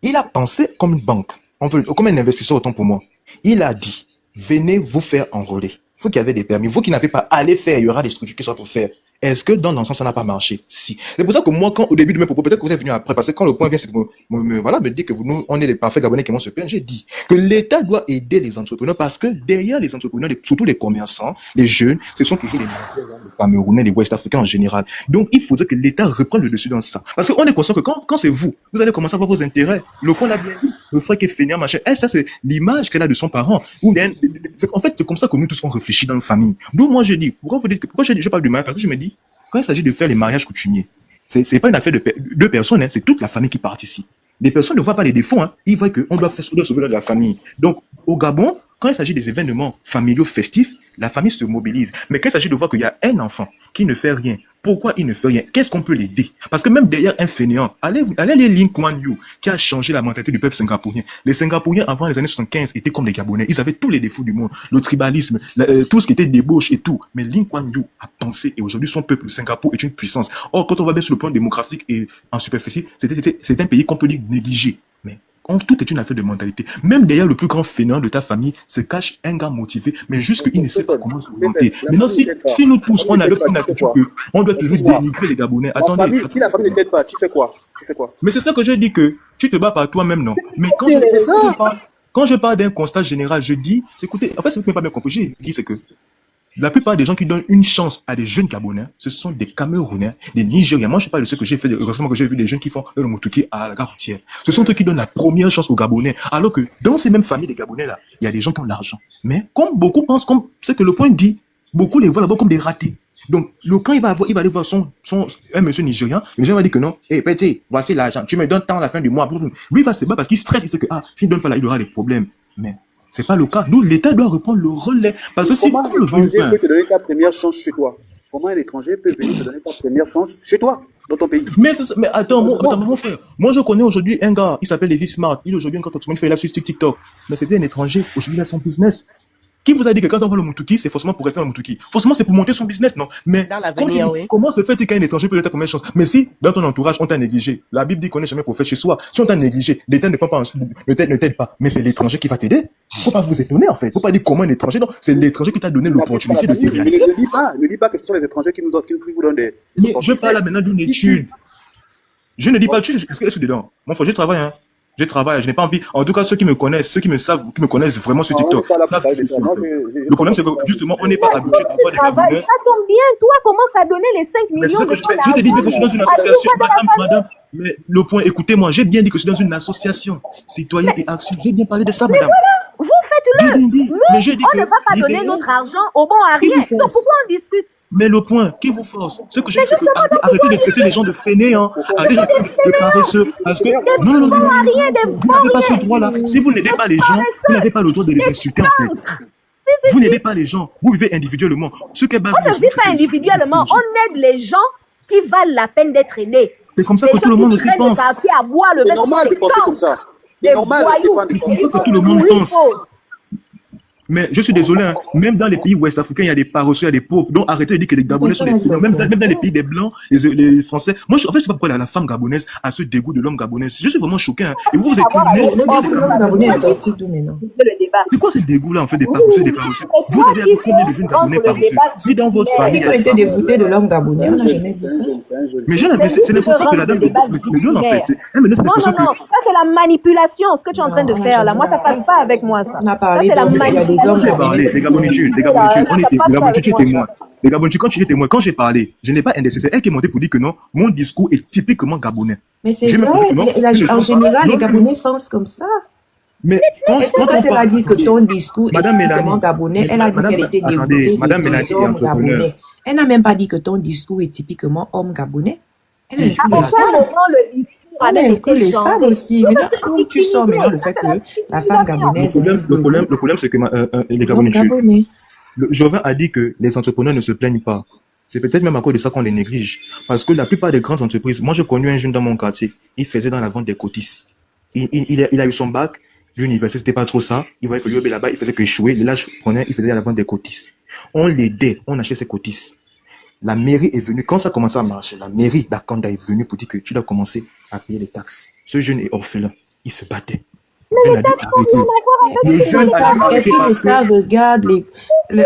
S2: il a pensé comme une banque, comme un investisseur autant pour moi. Il a dit, venez vous faire enrôler. Vous qui avez des permis, vous qui n'avez pas à aller faire, il y aura des structures qui sont pour faire. Est-ce que dans l'ensemble, ça n'a pas marché? Si. C'est pour ça que moi, au début de mes propos, peut-être que vous êtes venu après, parce que quand le point vient, c'est me dire que nous, on est les parfaits Gabonais qui vont se plaindre. J'ai dit que l'État doit aider les entrepreneurs parce que derrière les entrepreneurs, surtout les commerçants, les jeunes, ce sont toujours les Nigériens, les Camerounais, les Ouest-Africains en général. Donc, il faudrait que l'État reprenne le dessus dans ça. Parce qu'on est conscient que quand c'est vous allez commencer à avoir vos intérêts. Le con l'a bien dit. Le frère qui est fainéant, machin. Ça, c'est l'image qu'elle a de son parent. Ou bien, en fait, c'est comme ça que nous tous on réfléchit dans nos familles. Donc, moi, je dis, pourquoi je parle du mariage? Parce que je me dis, quand il s'agit de faire les mariages coutumiers, c'est pas une affaire de deux personnes, hein, c'est toute la famille qui participe. Les personnes ne voient pas les défauts, hein, ils voient qu'on doit sauver la famille. Donc, au Gabon, quand il s'agit des événements familiaux festifs, la famille se mobilise. Mais quand il s'agit de voir qu'il y a un enfant qui ne fait rien, pourquoi il ne fait rien? Qu'est-ce qu'on peut l'aider? Parce que même derrière un fainéant, allez lire Lee Kuan Yew, qui a changé la mentalité du peuple singapourien. Les Singapouriens, avant les années 75, étaient comme les Gabonais. Ils avaient tous les défauts du monde. Le tribalisme, tout ce qui était débauche et tout. Mais Lee Kuan Yew a pensé, et aujourd'hui, son peuple, le Singapour, est une puissance. Or, quand on va bien sur le plan démographique et en superficie, c'est un pays qu'on peut dire négligé. Mais tout est une affaire de mentalité. Même derrière le plus grand fainéant de ta famille se cache un gars motivé, mais juste qu'il ne sait pas comment se monter. Maintenant, si nous tous, on a le plus d'attitude on doit toujours dénigrer les Gabonais. Attendez.
S4: Si la famille ne t'aide pas, tu fais quoi?
S2: Mais c'est ça que je dis, que tu te bats par toi-même, non? Mais quand je parle d'un constat général, je dis, écoutez, en fait, ce que je n'ai pas bien compris, je dis, c'est que la plupart des gens qui donnent une chance à des jeunes Gabonais, ce sont des Camerounais, des Nigériens. Moi, je parle de ce que j'ai fait récemment, que j'ai vu des jeunes qui font le moutouki à la gare routière. Ce sont eux qui donnent la première chance aux Gabonais. Alors que dans ces mêmes familles des Gabonais-là, il y a des gens qui ont l'argent. Mais comme beaucoup pensent, comme ce que le point dit, beaucoup les voient là-bas comme des ratés. Donc, quand il va aller voir un monsieur Nigérien, le Nigérien va dire que non, petit, voici l'argent, tu me donnes tant à la fin du mois. Lui, il va se battre parce qu'il stresse, il sait que, s'il ne donne pas là, il aura des problèmes. Mais c'est pas le cas. Nous, l'État doit reprendre le relais. Parce que
S4: comment un étranger peut te donner ta première chance chez toi? Comment un étranger peut venir te donner ta première chance chez toi, dans ton pays?
S2: Mais attends, mon frère. Moi, je connais aujourd'hui un gars, il s'appelle Levi Smart. Il est aujourd'hui encore il fait là sur TikTok. Mais c'était un étranger. Aujourd'hui, il a son business. Qui vous a dit que quand on voit le Moutouki, c'est forcément pour rester dans le Moutouki? Forcément, c'est pour monter son business, non? Mais comment se fait-il qu'un étranger peut donner ta première chance? Mais si, dans ton entourage, on t'a négligé, la Bible dit qu'on n'est jamais prophète chez soi. Si on t'a négligé, l'État ne t'aide pas, mais c'est l'étranger qui va t'aider. Faut pas vous étonner, en fait. Faut pas dire comment un étranger, non. C'est l'étranger qui t'a donné l'opportunité de te réaliser.
S4: Ne dis pas que ce sont les étrangers qui vous donnent des...
S2: Je parle là maintenant d'une étude. Je ne dis pas, est-ce que je suis dedans? Mon frère, je travaille, hein. Je travaille, je n'ai pas envie. En tout cas, ceux qui me connaissent, ceux qui me savent, qui me connaissent vraiment sur TikTok, savent que je suis. Le problème, c'est que justement, on n'est pas habitué à voir des Gabonais.
S3: Ça tombe bien, toi, commence à donner les 5 millions.
S2: Mais c'est ce que je te dis que je suis dans une association. Madame, mais le point, écoutez-moi, j'ai bien dit que je suis dans une association. Citoyen et action. J'ai bien parlé de ça, madame.
S3: Vous faites-le. Nous, on ne va pas donner notre argent au bon à rien. Donc pourquoi on discute?
S2: Mais le point, qui vous force? Ce que j'ai dit, c'est que arrêtez de traiter les gens de fainéants, arrêtez de traiter de paresseux. Parce que, non, vous n'avez pas ce droit-là. Si vous n'aidez pas les gens, vous n'avez pas le droit de les insulter, en fait. Vous n'aidez pas les gens, vous vivez individuellement. Ce qu'est base,
S3: on ne vit pas individuellement, on aide les gens qui valent la peine d'être aidés.
S2: C'est comme ça que tout le monde aussi pense.
S4: C'est normal de penser comme ça. C'est normal, Stéphane, de penser comme ça.
S2: Que tout le monde pense. Mais je suis désolé, hein, même dans les pays ouest-africains, il y a des paresseux, il y a des pauvres. Donc arrêtez de dire que les Gabonais sont des fainéants. Même dans les pays des Blancs, les Français. Moi, en fait, je sais pas pourquoi la femme gabonaise a ce dégoût de l'homme gabonais. Je suis vraiment choqué. Hein. Et vous êtes c'est quoi ce dégoût-là, en fait, des paresseux, Vous avez appris combien de jeunes Gabonais paresseux? Si dans votre famille...
S1: Qui ont été dégoûtés de l'homme gabonais, on n'a jamais dit ça.
S2: Mais c'est l'impression que la dame me donne, en fait. Non,
S3: ça c'est la manipulation, ce que tu es en train de faire là. Moi, ça passe pas avec moi, ça.
S1: On a parlé
S3: de la manipulation.
S2: Les Gabonitudes, tu es témoin. Les Gabonitudes, quand tu es témoin, quand j'ai parlé, je n'ai pas indexé. C'est elle qui est montée pour dire que non, mon discours est typiquement gabonais.
S1: Mais c'est vrai, en général, les Gabonais pensent comme ça.
S2: Mais quand
S1: elle a dit que ton discours est typiquement gabonais, elle a dit qu'elle était dégoûtée des hommes gabonais. Elle n'a même pas dit que ton discours est typiquement homme gabonais. Elle a inclus les femmes aussi. Maintenant, où tu sors maintenant le fait que la femme gabonaise...
S2: Le problème, c'est que les Gabonitudes... Jovan a dit que les entrepreneurs ne se plaignent pas. C'est peut-être même à cause de ça qu'on les néglige. Parce que la plupart des grandes entreprises... Moi, je connais un jeune dans mon quartier. Il faisait dans la vente des cotisses. Il a eu son bac. L'université, c'était pas trop ça. Il voyait que lui, là-bas, il faisait que échouer. Là, je prenais, il faisait la vente des cotisses. On l'aidait. On achetait ses cotisses. La mairie est venue. Quand ça a commencé à marcher, la mairie d'Akanda est venue pour dire que tu dois commencer à payer les taxes. Ce jeune est orphelin. Il se battait.
S1: Est-ce que l'État regarde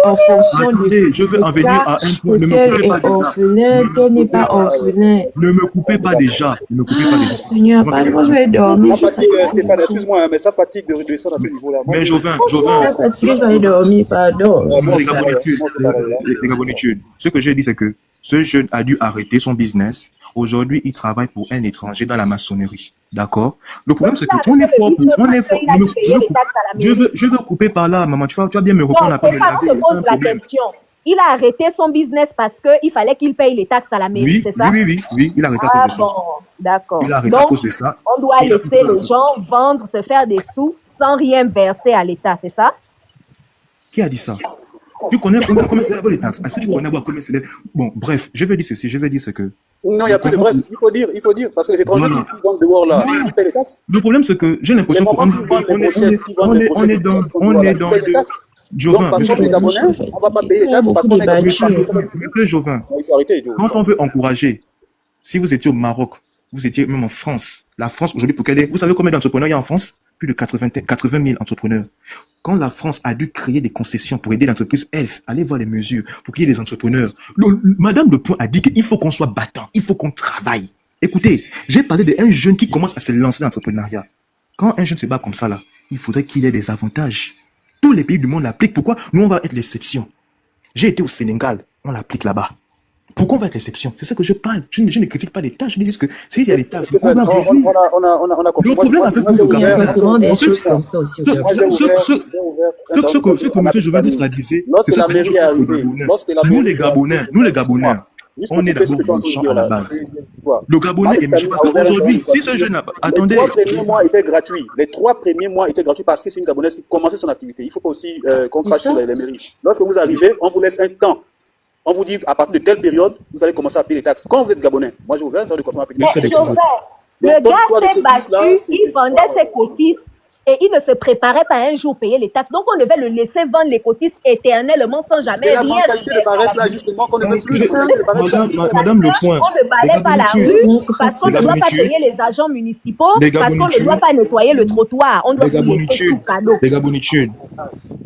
S1: en fonction de...
S2: Je veux en venir à un point. Ne me coupez pas
S1: orphelin, tel n'est pas orphelin.
S2: Ne me coupez pas déjà.
S1: Seigneur, pardon, je vais dormir.
S4: Ça fatigue, Stéphane, excuse-moi, mais ça fatigue de redescendre à ce niveau-là.
S2: Mais Jovan.
S1: Ça fatigue, je vais dormir, pardon.
S2: Les Gabonitudes. Ce que j'ai dit, c'est que ce jeune a dû arrêter son business. Aujourd'hui, il travaille pour un étranger dans la maçonnerie. D'accord? Le problème, c'est qu'on est fort. Je veux couper par là, maman. Tu vas bien me reprendre la parole.
S3: Il a arrêté son business parce qu'il fallait qu'il paye les taxes à la mairie, c'est ça?
S2: Oui, il a arrêté à cause de ça.
S3: D'accord.
S2: Il a arrêté à cause de ça.
S3: On doit laisser les gens vendre, se faire des sous sans rien verser à l'État, c'est ça?
S2: Qui a dit ça? Tu connais combien c'est les taxes? Est-ce que tu connais combien c'est les... Bon, bref, je vais dire ceci, je vais dire ce que...
S4: Non, il n'y a plus de bref. Il faut dire, parce que les étrangers qui vont dehors là, ils paient les taxes.
S2: Le problème, c'est que j'ai l'impression qu'on est dans... Jovin,
S4: donc, par contre, les Gabonais, on ne va pas payer les taxes parce qu'on est Gabonais.
S2: Monsieur Jovin, quand on veut encourager, si vous étiez au Maroc, vous étiez même en France, la France aujourd'hui, pour qu'elle ait... Vous savez combien d'entrepreneurs il y a en France? Plus de 80 000 entrepreneurs. Quand la France a dû créer des concessions pour aider l'entreprise, allez voir les mesures pour qu'il y ait des entrepreneurs. Madame Le Point a dit qu'il faut qu'on soit battant, il faut qu'on travaille. Écoutez, j'ai parlé d'un jeune qui commence à se lancer dans l'entrepreneuriat. Quand un jeune se bat comme ça, là, il faudrait qu'il ait des avantages. Tous les pays du monde l'appliquent. Pourquoi? Nous, on va être l'exception. J'ai été au Sénégal, on l'applique là-bas. Pourquoi on va être l'exception? C'est ça que je parle. Je ne critique pas les tâches, je dis juste que s'il y a des tâches, on a compris. Le problème avec vous,
S1: il y a forcément des choses comme ça aussi.
S2: Ce que M. Jovin vous traduisait, c'est ce que nous les Gabonais, on est d'abord méchants à la base. Le Gabonais est méchant parce qu'aujourd'hui, si ce jeune n'a pas... Attendez.
S4: Les 3 premiers mois étaient gratuits parce que c'est une Gabonaise qui commençait son activité. Il ne faut pas aussi qu'on crache sur les mairies. Lorsque vous arrivez, on vous laisse un temps. On vous dit, à partir de telle période, vous allez commencer à payer les taxes. Quand vous êtes Gabonais, moi j'ai ouvert ça de commencer à payer les taxes.
S3: Le gars s'est battu, il vendait ses cotisses et il ne se préparait pas un jour payer les taxes. Donc on devait le laisser vendre les cotisses éternellement sans jamais rien.
S4: C'est la mentalité de paresse là justement qu'on ne veut plus.
S2: Madame Le Point.
S3: On ne balaye pas la rue parce qu'on ne doit pas payer les agents municipaux, parce qu'on ne doit pas nettoyer le trottoir. On doit laisser tout cadeau.
S2: Les Gabonitudes.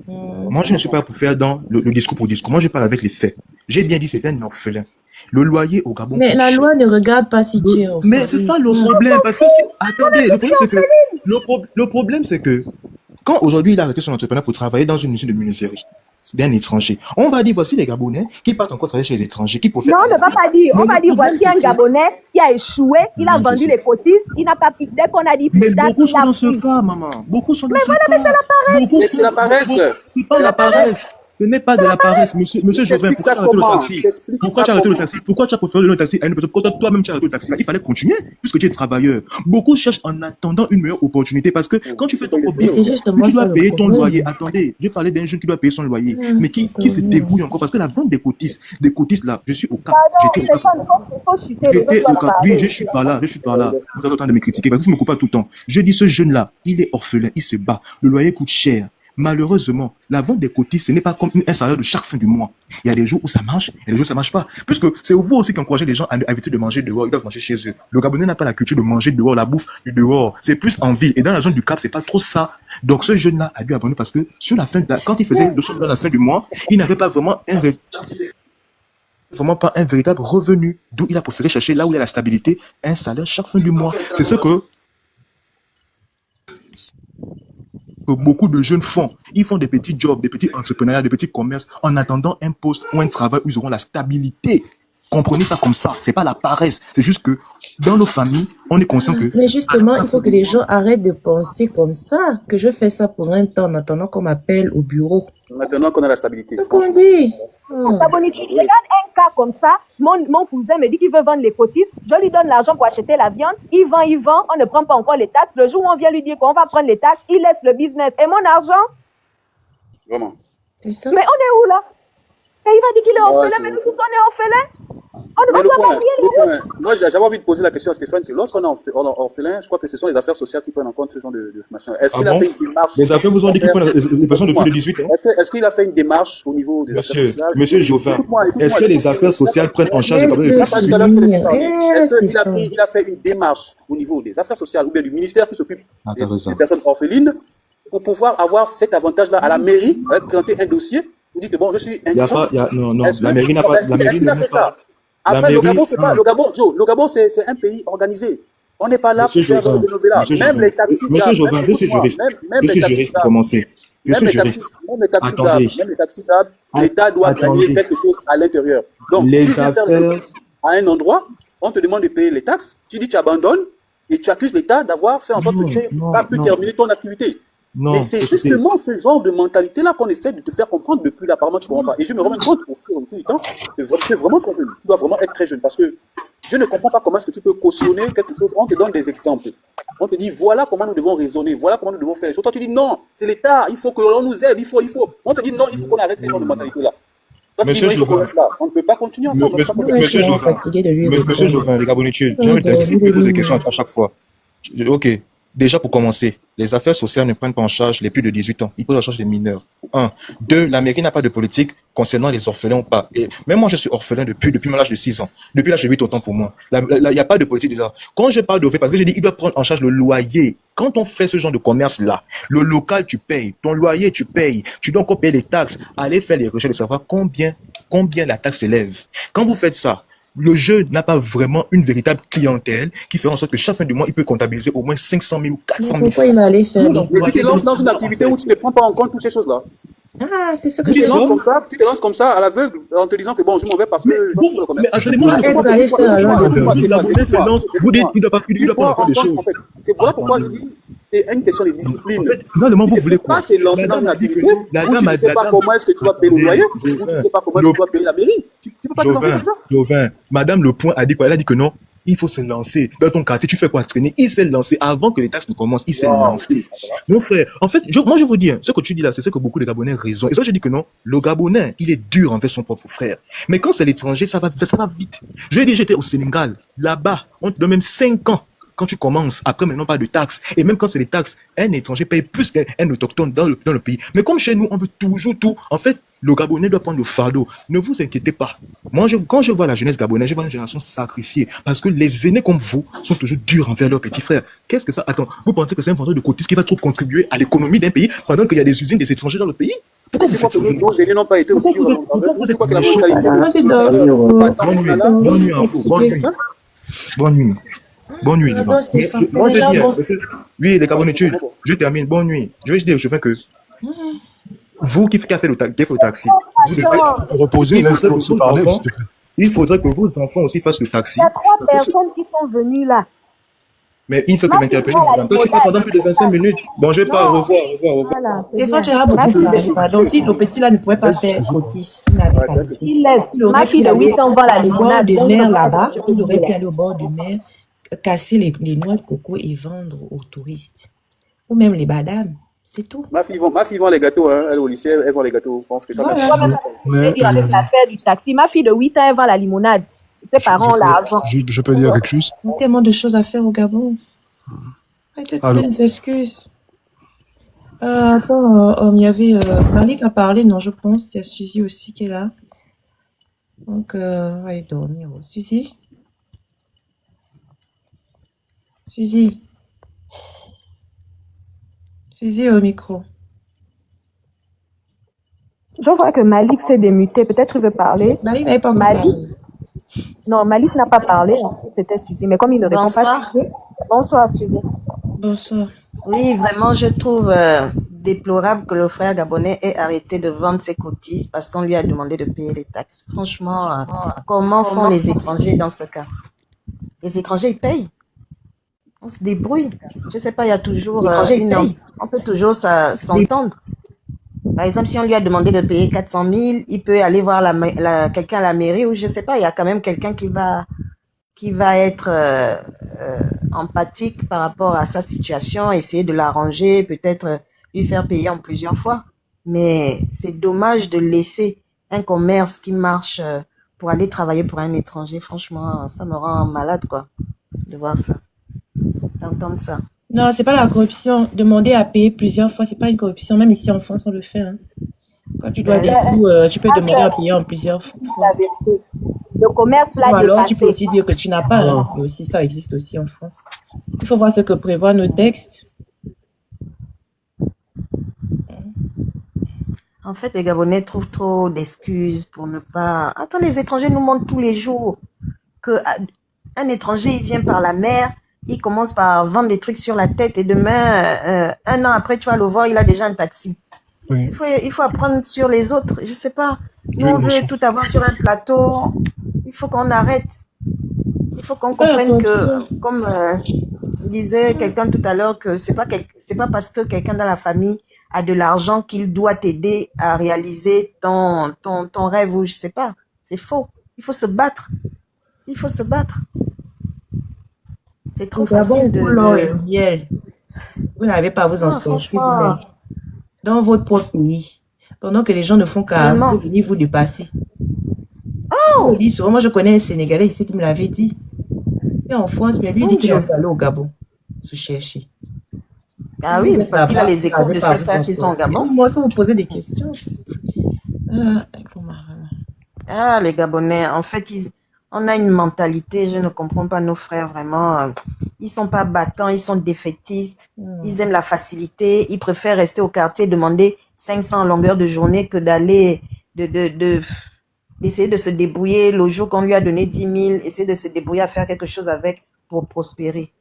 S2: Moi, je ne suis pas pour faire dans le discours pour discours. Moi, je parle avec les faits. J'ai bien dit c'est un orphelin. Le loyer au Gabon.
S1: Mais la loi ne regarde pas si tu es orphelin.
S2: Mais c'est ça le problème. Parce que attendez, le problème c'est que quand aujourd'hui il a arrêté son entrepreneur pour travailler dans une usine de menuiserie d'un étranger, on va dire voici les Gabonais qui partent encore travailler chez les étrangers, qui profitent.
S3: Non, on ne va pas dire. On va dire voici un Gabonais qui a échoué, il a vendu les cotisses, il n'a pas pris. Dès qu'on a dit
S2: mais beaucoup sont dans ce cas, maman. Beaucoup sont dans ce cas.
S3: Mais c'est la paresse.
S4: Mais c'est la paresse.
S2: C'est la paresse. Ce n'est pas de la paresse, monsieur Jovin. Pourquoi tu as arrêté le taxi? Pourquoi tu as arrêté le taxi? Pourquoi tu as préféré le taxi à une personne? Pourquoi toi-même tu as arrêté le taxi? Il fallait continuer, puisque tu es travailleur. Beaucoup cherchent en attendant une meilleure opportunité, parce que quand tu fais ton business, tu dois payer ton loyer. Attendez, j'ai parlé d'un jeune qui doit payer son loyer, mais qui se débrouille encore, parce que la vente des cotisses là, je suis au Cap. J'étais au Cap. Oui, je suis par là. Vous avez le temps de me critiquer, parce que vous me coupez pas tout le temps. Je dis, ce jeune-là, il est orphelin, il se bat. Le loyer coûte cher. Malheureusement, la vente des cotisses, ce n'est pas comme un salaire de chaque fin du mois. Il y a des jours où ça marche, il y a des jours où ça marche pas. Puisque c'est vous aussi qui encouragez les gens à éviter de manger dehors, ils doivent manger chez eux. Le Gabonais n'a pas la culture de manger dehors, la bouffe du dehors. C'est plus en ville. Et dans la zone du Cap, c'est pas trop ça. Donc ce jeune-là a dû abandonner parce que sur la fin, quand il faisait le solde à la fin du mois, il n'avait pas vraiment un véritable revenu. D'où il a préféré chercher là où il y a la stabilité, un salaire chaque fin du mois. C'est ce que beaucoup de jeunes font. Ils font des petits jobs, des petits entrepreneuriats, des petits commerces en attendant un poste ou un travail où ils auront la stabilité. Comprenez ça comme ça. C'est pas la paresse. C'est juste que dans nos familles, on est conscient que...
S1: Mais justement, il faut que les gens arrêtent de penser comme ça, que je fais ça pour un temps en attendant qu'on m'appelle au bureau.
S4: Maintenant qu'on a la stabilité.
S1: Oui.
S3: Je regarde un cas comme ça, mon cousin me dit qu'il veut vendre les cotisses, je lui donne l'argent pour acheter la viande, il vend, on ne prend pas encore les taxes. Le jour où on vient lui dire qu'on va prendre les taxes, il laisse le business. Et mon argent?
S4: Vraiment.
S1: C'est ça.
S3: Mais on est où là? Et il va dire qu'il est orphelin, mais nous tous on est orphelin. On ne va pas payer.
S4: Moi, j'avais envie de poser la question à Stéphane que lorsqu'on est orphelin, je crois que ce sont les affaires sociales qui prennent en compte ce genre de machin. Est-ce qu'il a fait une démarche?
S2: Les affaires vous ont dit qu'ils prennent les personnes depuis le 18 ans.
S4: Est-ce qu'il a fait une démarche au niveau des affaires sociales?
S2: Monsieur Jovin, est-ce que les affaires sociales prennent en charge les personnes?
S4: Est-ce qu'il a fait une démarche au niveau des affaires sociales ou bien du ministère qui s'occupe des personnes orphelines pour pouvoir avoir cet avantage-là à la mairie, présenter un dossier? Vous dites que bon, je suis indigent.
S2: Non, la mairie n'a pas.
S4: Est-ce qu'il a fait ça? Après, le Gabon, c'est un pays organisé. On n'est pas là pour faire de novella. Même les taxis.
S2: Monsieur Jovin, je suis juriste. Je suis juriste pour commencer. Je suis juriste.
S4: Même les taxis tables, l'État doit gagner quelque chose à l'intérieur. Donc, tu viens faire à un endroit, on te demande de payer les taxes, tu dis tu abandonnes et tu accuses l'État d'avoir fait en sorte que tu n'aies pas pu terminer ton activité.
S2: Non,
S4: mais c'est justement ce genre de mentalité-là qu'on essaie de te faire comprendre depuis l'apparemment tu ne comprends pas. Et je me rends compte au fur du temps que tu es vraiment trop jeune. Tu dois vraiment être très jeune parce que je ne comprends pas comment est-ce que tu peux cautionner quelque chose. On te donne des exemples. On te dit, voilà comment nous devons raisonner, voilà comment nous devons faire les choses. Toi, tu dis, non, c'est l'État, il faut qu'on nous aide, il faut. On te dit, non, il faut qu'on arrête ces genres de mentalité-là. Toi, tu dis, non, il faut qu'on reste là. On ne peut pas continuer ensemble.
S2: Monsieur Jouvin, les Gabonais, j'ai envie de t'insister de poser des questions à chaque fois. Ok, déjà pour commencer, les affaires sociales ne prennent pas en charge les plus de 18 ans. Ils prennent en charge les mineurs. Un. Deux, la mairie n'a pas de politique concernant les orphelins ou pas. Et même moi, je suis orphelin depuis mon âge de 6 ans. Depuis l'âge de 8 autant pour moi. Il n'y a pas de politique de là. Quand je parle d'OV, parce que j'ai dit, il doit prendre en charge le loyer. Quand on fait ce genre de commerce-là, le local, tu payes. Ton loyer, tu payes. Tu dois encore payer les taxes. Allez faire les recherches de savoir combien la taxe s'élève. Quand vous faites ça, le jeu n'a pas vraiment une véritable clientèle qui fait en sorte que chaque fin du mois, il peut comptabiliser au moins 500 000 ou 400 000
S1: Pourquoi
S2: francs.
S1: il va aller faire
S4: Mais tu te lances dans une activité où tu ne prends pas en compte toutes ces choses-là.
S1: Ah, c'est ce que
S4: Tu
S1: je
S4: te lances
S1: dis.
S4: comme ça, à l'aveugle, en te disant que bon, je m'en vais parce que je
S2: Bon,
S4: fais le commerce.
S2: mais attendez-moi,
S1: Vous êtes allé faire alors
S2: les Gabonais se lancent, vous dites qu'il ne doit pas
S4: Tu prends
S2: faire
S4: en
S2: des
S4: compte,
S2: choses.
S4: en fait. C'est voilà pourquoi je dis, c'est une question de discipline.
S2: En fait, finalement, vous
S4: Tu ne
S2: voulez
S4: peux pas
S2: quoi?
S4: te lancer dans une activité où tu ne sais pas
S2: Madame,
S4: comment est-ce que tu vas payer le loyer, ou tu ne sais pas comment est-ce que tu vas payer la mairie. Tu ne peux pas te lancer comme ça.
S2: Jouvin, Madame Le Point a dit quoi? Elle a dit que non, il faut se lancer. Dans ton quartier, tu fais quoi? Traîner. Il s'est lancé avant que les taxes ne commencent. Il s'est lancé. Mon frère, en fait, moi je vous dis, ce que tu dis là, c'est ce que beaucoup de Gabonais ont raison. Et ça, je dis que non, le Gabonais, il est dur envers son propre frère. Mais quand c'est l'étranger, ça va vite. Je lui ai dit, j'étais au Sénégal. Là-bas, on te donne même 5 ans. Quand tu commences, après maintenant pas de taxes, et même quand c'est des taxes, un étranger paye plus qu'un autochtone dans le pays. Mais comme chez nous, on veut toujours tout. En fait, le Gabonais doit prendre le fardeau. Ne vous inquiétez pas. Moi, quand je vois la jeunesse gabonaise, je vois une génération sacrifiée. Parce que les aînés comme vous sont toujours durs envers leurs petits frères. Qu'est-ce que ça? Attends, vous pensez que c'est un vendeur de cotis qui va trop contribuer à l'économie d'un pays pendant qu'il y a des usines des étrangers dans le pays? Pourquoi vous
S4: Tu crois
S2: faites
S4: que
S2: ça?
S4: nos aînés n'ont pas été aussi durs tu crois que la mentalité...
S2: Bonne nuit. Bonne nuit, les gars.
S1: Stéphane, c'est
S2: Moi, je
S1: déjà
S2: dis,
S1: bon.
S2: oui, les Gabonais, je termine. Bonne nuit. Je vais dire au chauffeur que vous qui avez fait le taxi, vous devez
S6: Te reposer, laisse aussi parler.
S2: enfants, il faudrait que vos enfants aussi fassent le taxi.
S3: Il y a 3 personnes qui sont venues là.
S2: Mais il faut que m'interpeller, madame. Toi, tu parles pendant plus de 25 minutes. Bon, je vais pas. Au revoir.
S3: Voilà, c'est
S1: Stéphane,
S3: bien.
S1: tu as beaucoup parlé. Pardon, si ton petit là ne pouvait pas faire Otis, il n'avait pas laissé.
S3: Il laisse.
S1: Il aurait
S3: Ma fille
S1: pu
S3: de
S1: aller
S3: 8 ans va à la
S1: au bord
S3: limonade.
S1: de
S3: donc
S1: mer
S3: je
S1: là-bas.
S3: vais
S1: Il aurait pu
S3: là.
S1: aller au bord de mer, casser les noix de coco et vendre aux touristes. Ou même les badames. C'est tout.
S4: Ma fille vend les gâteaux, hein. Elle au lycée, elle vend les gâteaux. On fait ça.
S1: Voilà.
S3: Toi, même,
S6: Mais
S3: avec l'affaire du taxi. Ma fille de 8 ans, elle va à la limonade. Ses parents ont l'argent.
S6: je peux dire quelque chose?
S1: Il y a tellement de choses à faire au Gabon. Arrêtez de
S6: Allô?
S1: trouver des excuses. Attends, il y avait Malik a parlé, non, je pense. Il y a Suzy aussi qui est là. Donc, on va aller dormir. Suzy? Suzy? Suzy au micro.
S3: Je vois que Malik s'est démuté. Peut-être il veut parler.
S1: Malik n'avait pas encore
S3: Malik?
S1: parlé.
S3: Non, Malik n'a pas parlé. Ensuite, c'était Suzy. Mais comme il ne répond pas,
S7: Bonsoir.
S3: Suzy. Bonsoir, Suzy.
S1: Bonsoir.
S7: Oui, vraiment, je trouve déplorable que le frère gabonais ait arrêté de vendre ses cotises parce qu'on lui a demandé de payer les taxes. Franchement, comment font les étrangers dans ce cas? Les étrangers, ils payent. On se débrouille. Je sais pas, il y a toujours on peut toujours s'entendre. Par exemple, si on lui a demandé de payer 400 000, il peut aller voir quelqu'un à la mairie ou je sais pas, il y a quand même quelqu'un qui va être empathique par rapport à sa situation, essayer de l'arranger, peut-être lui faire payer en plusieurs fois. Mais c'est dommage de laisser un commerce qui marche pour aller travailler pour un étranger. Franchement, ça me rend malade, quoi, de voir ça, d'entendre ça.
S1: Non, c'est pas la corruption. Demander à payer plusieurs fois, c'est pas une corruption. Même ici en France, on le fait. Hein. Quand tu dois des sous, tu peux demander à payer en plusieurs fois.
S3: La vérité. Le commerce
S1: Ou
S3: là
S1: alors, tu peux
S3: dépassé.
S1: aussi dire que tu n'as pas. Hein. Et aussi, ça existe aussi en France. Il faut voir ce que prévoient nos textes.
S7: En fait, les Gabonais trouvent trop d'excuses pour ne pas... Attends, les étrangers nous montrent tous les jours que un étranger, il vient par la mer, il commence par vendre des trucs sur la tête et demain, un an après, tu vas le voir, il a déjà un taxi.
S6: Oui.
S7: Il faut apprendre sur les autres. Je sais pas. Nous,
S6: Oui,
S7: on veut
S6: monsieur.
S7: tout avoir sur un plateau. Il faut qu'on arrête. Il faut qu'on comprenne que, comme disait quelqu'un tout à l'heure, que c'est pas parce que quelqu'un dans la famille a de l'argent qu'il doit t'aider à réaliser ton rêve ou je sais pas. C'est faux. Il faut se battre. Il faut se battre. C'est trop
S1: Au Gabon,
S7: facile
S1: pour l'or et le miel, vous n'avez pas à vous en
S7: Non,
S1: sortir
S7: franchement,
S1: vous-même dans votre propre pays, pendant que les gens ne font qu'à
S7: vraiment.
S1: venir vous dépasser. Je
S7: Oh,
S1: le dis souvent, moi je connais un Sénégalais ici qui me l'avait dit. Il est en France, mais lui
S7: mon
S1: dit qu'il
S7: Dieu.
S1: va aller au Gabon se chercher.
S7: Ah
S1: Vous
S7: oui,
S1: êtes
S7: parce qu'il a
S1: là-bas,
S7: les
S1: vous
S7: échos
S1: n'avez
S7: de
S1: pas à
S7: ses
S1: vous
S7: frères
S1: en
S7: qui sont au
S1: sortir.
S7: Gabon.
S1: Moi, il faut vous poser des questions. Vraiment.
S7: Ah, les Gabonais, en fait, on a une mentalité, je ne comprends pas nos frères vraiment. Ils sont pas battants, ils sont défaitistes, ils aiment la facilité, ils préfèrent rester au quartier, demander 500 longueurs de journée que d'aller, d'essayer de se débrouiller le jour qu'on lui a donné 10 000, essayer de se débrouiller à faire quelque chose avec pour prospérer.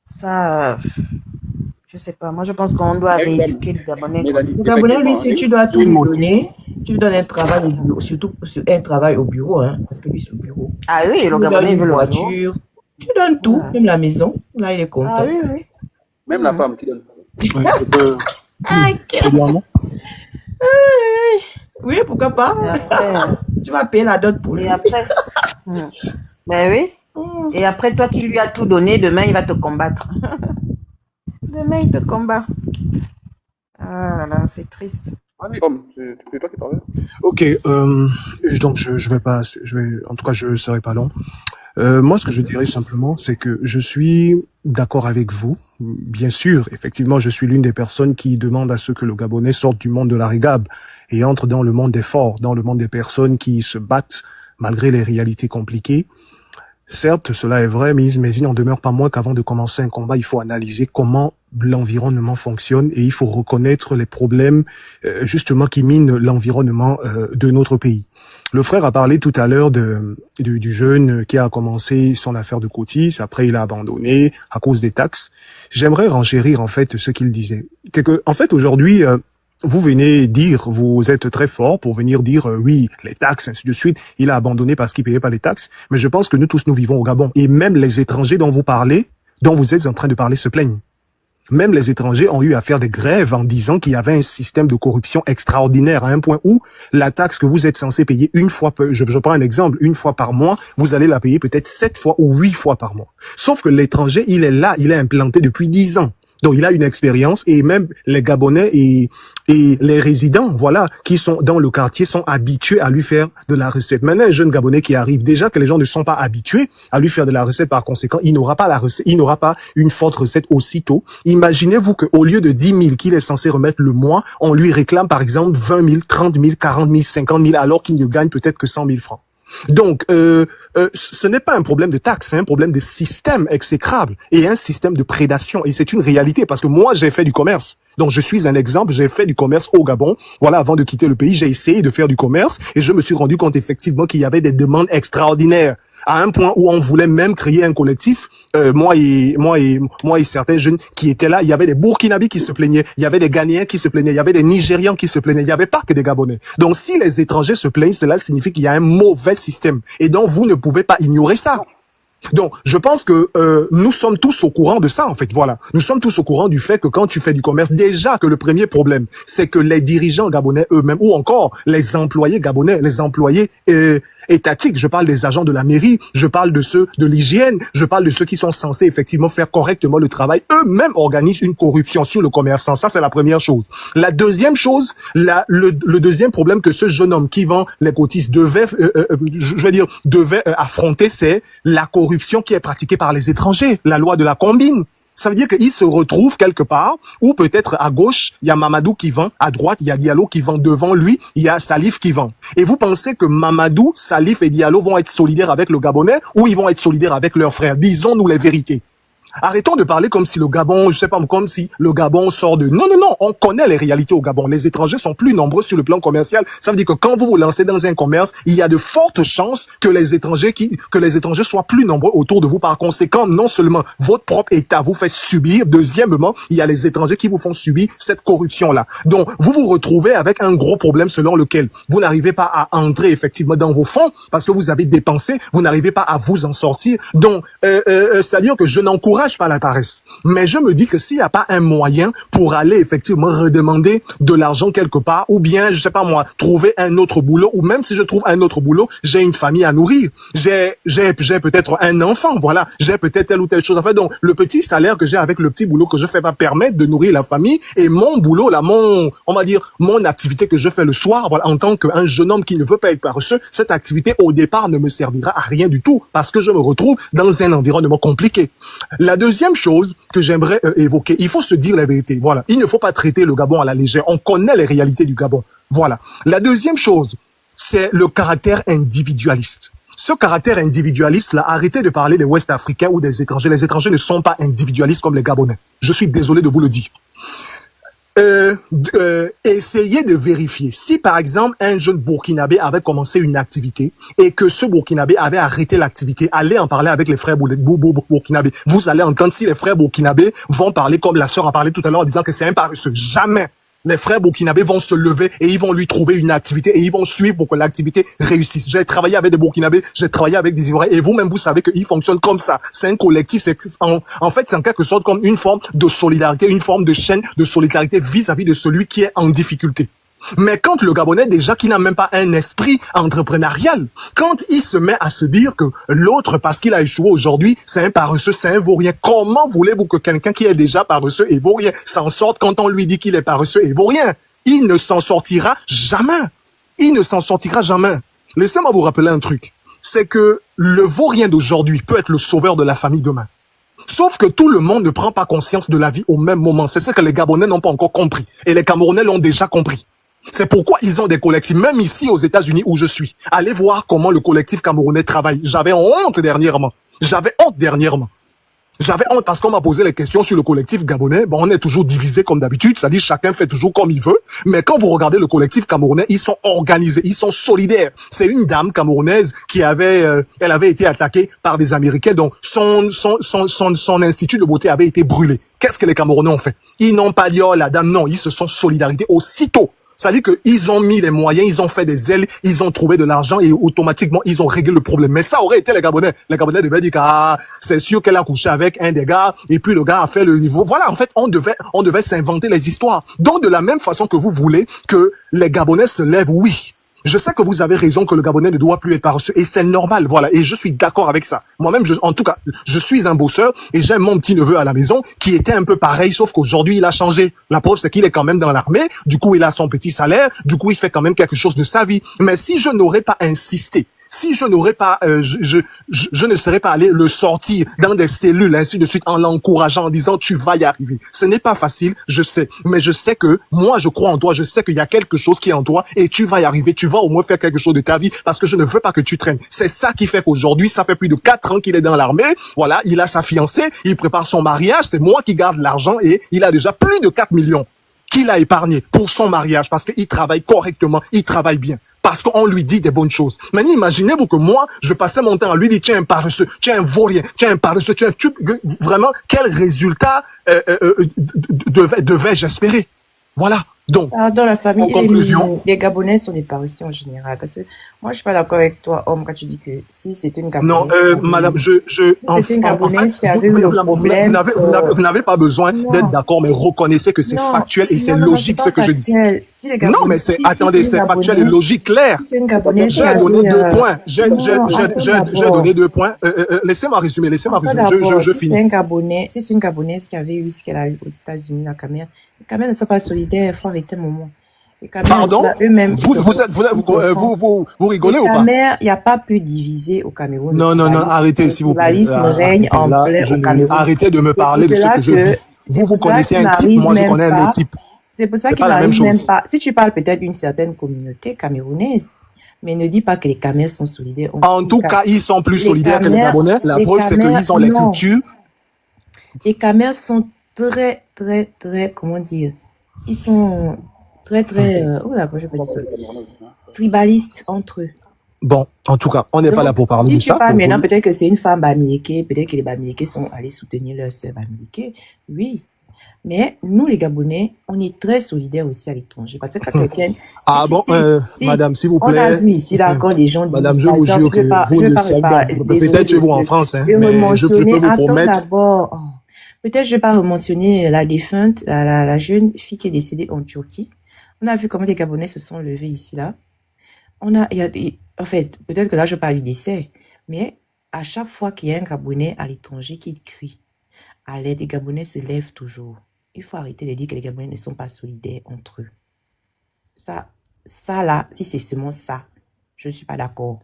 S7: Ça, je sais pas, moi je pense qu'on doit rééduquer le Gabonais, quoi.
S4: Mélanie,
S1: Le Gabonais, lui,
S4: effectivement,
S1: si tu dois tout lui donner, tu lui donnes un travail au bureau, surtout un travail au bureau, hein, parce que lui, c'est au bureau.
S7: Ah oui,
S1: Tu
S7: le
S1: lui
S7: Gabonais,
S1: donnes
S7: il
S1: une
S7: veut le bureau.
S1: voiture, tu donnes tout,
S7: Ouais.
S1: même la maison. Là, il est
S7: Ah
S1: content.
S7: oui, oui.
S4: même la femme, tu donnes.
S6: Ouais, je peux dire un mot?
S1: Oui, pourquoi pas?
S7: Et après,
S1: Tu vas payer la dot pour lui.
S7: et après, ben oui. Et après, toi qui lui as tout donné, demain, il va te combattre. Demain, il te combat. Ah là là, c'est triste.
S4: Comme, c'est toi qui parles.
S6: Ok, donc je vais pas, en tout cas, je serai pas long. Moi, ce que je dirais simplement, c'est que je suis d'accord avec vous. Bien sûr, effectivement, je suis l'une des personnes qui demande à ce que le Gabonais sorte du monde de la régab et entre dans le monde des forts, dans le monde des personnes qui se battent malgré les réalités compliquées. Certes, cela est vrai, mais il n'en demeure pas moins qu'avant de commencer un combat, il faut analyser comment l'environnement fonctionne et il faut reconnaître les problèmes justement qui minent l'environnement de notre pays. Le frère a parlé tout à l'heure du jeune qui a commencé son affaire de cotis, après il a abandonné à cause des taxes. J'aimerais renchérir en fait ce qu'il disait. C'est que en fait aujourd'hui vous venez dire, vous êtes très fort pour venir dire oui, les taxes, ainsi de suite. Il a abandonné parce qu'il payait pas les taxes. Mais je pense que nous tous, nous vivons au Gabon. Et même les étrangers dont vous parlez, dont vous êtes en train de parler, se plaignent. Même les étrangers ont eu à faire des grèves en disant qu'il y avait un système de corruption extraordinaire à un point où la taxe que vous êtes censé payer une fois, je prends un exemple, une fois par mois, vous allez la payer peut-être 7 fois ou 8 fois par mois. Sauf que l'étranger, il est là, il est implanté depuis 10 ans. Donc, il a une expérience et même les Gabonais et les résidents, voilà, qui sont dans le quartier sont habitués à lui faire de la recette. Maintenant, un jeune Gabonais qui arrive, déjà que les gens ne sont pas habitués à lui faire de la recette, par conséquent, il n'aura pas la recette, il n'aura pas une forte recette aussitôt. Imaginez-vous qu'au lieu de 10 000 qu'il est censé remettre le mois, on lui réclame, par exemple, 20 000, 30 000, 40 000, 50 000, alors qu'il ne gagne peut-être que 100 000 francs. Donc, ce n'est pas un problème de taxe, c'est un problème de système exécrable et un système de prédation. Et c'est une réalité parce que moi, j'ai fait du commerce. Donc, je suis un exemple. J'ai fait du commerce au Gabon. Voilà, avant de quitter le pays, j'ai essayé de faire du commerce et je me suis rendu compte effectivement qu'il y avait des demandes extraordinaires. À un point où on voulait même créer un collectif, moi et certains jeunes qui étaient là, il y avait des Burkinabés qui se plaignaient, il y avait des Ghanéens qui se plaignaient, il y avait des Nigérians qui se plaignaient, il n'y avait pas que des Gabonais. Donc si les étrangers se plaignent, cela signifie qu'il y a un mauvais système. Et donc vous ne pouvez pas ignorer ça. Donc, je pense que nous sommes tous au courant de ça, en fait. Voilà, nous sommes tous au courant du fait que quand tu fais du commerce, déjà que le premier problème, c'est que les dirigeants gabonais eux-mêmes, ou encore les employés gabonais, les employés étatiques, je parle des agents de la mairie, je parle de ceux de l'hygiène, je parle de ceux qui sont censés effectivement faire correctement le travail, eux-mêmes organisent une corruption sur le commerçant. Ça, c'est la première chose. La deuxième chose, le deuxième problème que ce jeune homme qui vend les cotistes devait affronter, c'est la corruption qui est pratiquée par les étrangers, la loi de la combine. Ça veut dire qu'il se retrouve quelque part où peut-être à gauche, il y a Mamadou qui vend, à droite, il y a Diallo qui vend, devant lui, il y a Salif qui vend. Et vous pensez que Mamadou, Salif et Diallo vont être solidaires avec le Gabonais ou ils vont être solidaires avec leurs frères? Disons-nous les vérités. Arrêtons de parler comme si le Gabon, je sais pas, comme si le Gabon sort de... Non, on connaît les réalités au Gabon. Les étrangers sont plus nombreux sur le plan commercial. Ça veut dire que quand vous vous lancez dans un commerce, il y a de fortes chances que les étrangers soient plus nombreux autour de vous. Par conséquent, non seulement votre propre État vous fait subir, deuxièmement, il y a les étrangers qui vous font subir cette corruption-là. Donc, vous vous retrouvez avec un gros problème selon lequel vous n'arrivez pas à entrer effectivement dans vos fonds parce que vous avez dépensé, vous n'arrivez pas à vous en sortir. Donc, c'est-à-dire que je n'encourage n'encourage pas la paresse. Mais je me dis que s'il n'y a pas un moyen pour aller effectivement redemander de l'argent quelque part, ou bien, je sais pas moi, trouver un autre boulot, ou même si je trouve un autre boulot, j'ai une famille à nourrir. J'ai peut-être un enfant, voilà. J'ai peut-être telle ou telle chose à faire. Donc, le petit salaire que j'ai avec le petit boulot que je fais va permettre de nourrir la famille, et mon boulot, là, on va dire, mon activité que je fais le soir, voilà, en tant qu'un jeune homme qui ne veut pas être paresseux, cette activité, au départ, ne me servira à rien du tout, parce que je me retrouve dans un environnement compliqué. La deuxième chose que j'aimerais évoquer, il faut se dire la vérité, voilà. Il ne faut pas traiter le Gabon à la légère. On connaît les réalités du Gabon. Voilà. La deuxième chose, c'est le caractère individualiste. Ce caractère individualiste, là, arrêtez de parler des Ouest-Africains ou des étrangers. Les étrangers ne sont pas individualistes comme les Gabonais. Je suis désolé de vous le dire. Essayez de vérifier. Si, par exemple, un jeune Burkinabé avait commencé une activité et que ce Burkinabé avait arrêté l'activité, allez en parler avec les frères Burkinabé. Vous allez entendre si les frères Burkinabé vont parler comme la sœur a parlé tout à l'heure en disant que c'est un paresseux. Jamais. Les frères burkinabés vont se lever et ils vont lui trouver une activité et ils vont suivre pour que l'activité réussisse. J'ai travaillé avec des Burkinabés, j'ai travaillé avec des Ivoiriens et vous-même vous savez qu'ils fonctionnent comme ça. C'est un collectif, en fait c'est en quelque sorte comme une forme de solidarité, une forme de chaîne de solidarité vis-à-vis de celui qui est en difficulté. Mais quand le Gabonais, déjà qui n'a même pas un esprit entrepreneurial, quand il se met à se dire que l'autre, parce qu'il a échoué aujourd'hui, c'est un paresseux, c'est un vaurien, comment voulez-vous que quelqu'un qui est déjà paresseux et vaurien s'en sorte quand on lui dit qu'il est paresseux et vaurien? Il ne s'en sortira jamais. Il ne s'en sortira jamais. Laissez-moi vous rappeler un truc. C'est que le vaurien d'aujourd'hui peut être le sauveur de la famille demain. Sauf que tout le monde ne prend pas conscience de la vie au même moment. C'est ce que les Gabonais n'ont pas encore compris. Et les Camerounais l'ont déjà compris. C'est pourquoi ils ont des collectifs, même ici aux États-Unis où je suis. Allez voir comment le collectif camerounais travaille. J'avais honte dernièrement. J'avais honte parce qu'on m'a posé les questions sur le collectif gabonais. Bon, on est toujours divisé comme d'habitude, c'est-à-dire chacun fait toujours comme il veut. Mais quand vous regardez le collectif camerounais, ils sont organisés, ils sont solidaires. C'est une dame camerounaise qui elle avait été attaquée par des Américains, donc son institut de beauté avait été brûlé. Qu'est-ce que les Camerounais ont fait? Ils n'ont pas dit oh la dame, non, ils se sont solidarisés aussitôt. C'est-à-dire qu'ils ont mis les moyens, ils ont fait des ailes, ils ont trouvé de l'argent et automatiquement, ils ont réglé le problème. Mais ça aurait été les Gabonais. Les Gabonais devaient dire c'est sûr qu'elle a couché avec un des gars et puis le gars a fait le niveau. Voilà, en fait, on devait s'inventer les histoires. Donc, de la même façon que vous voulez que les Gabonais se lèvent, oui. Je sais que vous avez raison que le Gabonais ne doit plus être paresseux et c'est normal, voilà. Et je suis d'accord avec ça. Moi-même, en tout cas, je suis un bosseur et j'ai mon petit neveu à la maison qui était un peu pareil, sauf qu'aujourd'hui, il a changé. La preuve, c'est qu'il est quand même dans l'armée. Du coup, il a son petit salaire. Du coup, il fait quand même quelque chose de sa vie. Mais si je n'aurais pas insisté, si je n'aurais pas, je ne serais pas allé le sortir dans des cellules, ainsi de suite, en l'encourageant, en disant, tu vas y arriver. Ce n'est pas facile, je sais. Mais je sais que, moi, je crois en toi, je sais qu'il y a quelque chose qui est en toi, et tu vas y arriver, tu vas au moins faire quelque chose de ta vie, parce que je ne veux pas que tu traînes. C'est ça qui fait qu'aujourd'hui, ça fait plus de 4 ans qu'il est dans l'armée, voilà, il a sa fiancée, il prépare son mariage, c'est moi qui garde l'argent, et il a déjà plus de 4 millions qu'il a épargné pour son mariage, parce qu'il travaille correctement, il travaille bien. Parce qu'on lui dit des bonnes choses. Maintenant, imaginez-vous que moi, je passais mon temps à lui dire, tu es un paresseux, tu es un vaurien, tu es un paresseux, vraiment, quel résultat devais-je espérer? Voilà. Donc,
S1: dans la famille,
S6: en conclusion,
S1: les Gabonais sont des paresseux en général. Parce que moi, je suis pas d'accord avec toi, homme, quand tu dis que si c'est une
S6: non,
S1: Gabonaise.
S6: madame,
S1: C'est une Gabonaise qui avait eu le problème.
S6: vous n'avez pas besoin d'être d'accord, mais reconnaissez que c'est factuel et c'est logique ce que je dis.
S1: Si les Gabonais,
S6: Non, mais attendez, c'est factuel et logique, clair.
S1: si c'est une Gabonaise qui
S6: J'ai
S1: a
S6: donné
S1: eu,
S6: 2 points. J'ai donné 2 points. Laissez-moi résumer, je
S1: si
S6: finis.
S1: c'est une Gabonaise qui avait eu ce qu'elle a eu aux États-Unis, la Cameroun, les Camerounais ne sont pas solidaires, il faut arrêter un moment.
S6: Pardon? Vous rigolez ou pas?
S1: Il n'y a pas plus divisé au Cameroun.
S6: Non, arrêtez, s'il vous plaît.
S1: Le tribalisme règne en plein au Cameroun.
S6: Arrêtez de me parler de ce que je vis. Vous connaissez un type, moi je connais un autre type.
S1: C'est pour ça qu'il n'arrive même pas. Si tu parles peut-être d'une certaine communauté camerounaise, mais ne dis pas que les Camerounais sont solidaires.
S6: En tout cas, ils sont plus solidaires que les Gabonais. La preuve, c'est qu'ils ont les cultures.
S1: Les Camerounais sont très, très, très, comment dire, ils sont très, très, je peux dire ça, tribalistes entre eux.
S6: Bon, en tout cas, on n'est pas là pour parler de ça.
S1: Si tu parles maintenant, peut-être que c'est une femme bamileke, peut-être que les bamileke sont allés soutenir leur sœur bamileke, oui. Mais nous, les Gabonais, on est très solidaires aussi à l'étranger. Parce que quand quelqu'un...
S6: madame, s'il vous plaît.
S1: On a vu ici, là, encore des gens...
S6: Madame, je vous jure que vous ne savez pas. Peut-être chez vous en France, hein, mais je peux vous promettre...
S1: d'abord... Peut-être je vais pas mentionner la défunte, la jeune fille qui est décédée en Turquie. On a vu comment les Gabonais se sont levés ici, là. En fait, peut-être que là, je parle du décès, mais à chaque fois qu'il y a un Gabonais à l'étranger qui crie à l'aide, les Gabonais se lèvent toujours. Il faut arrêter de dire que les Gabonais ne sont pas solidaires entre eux. Ça là, si c'est seulement ça, je ne suis pas d'accord.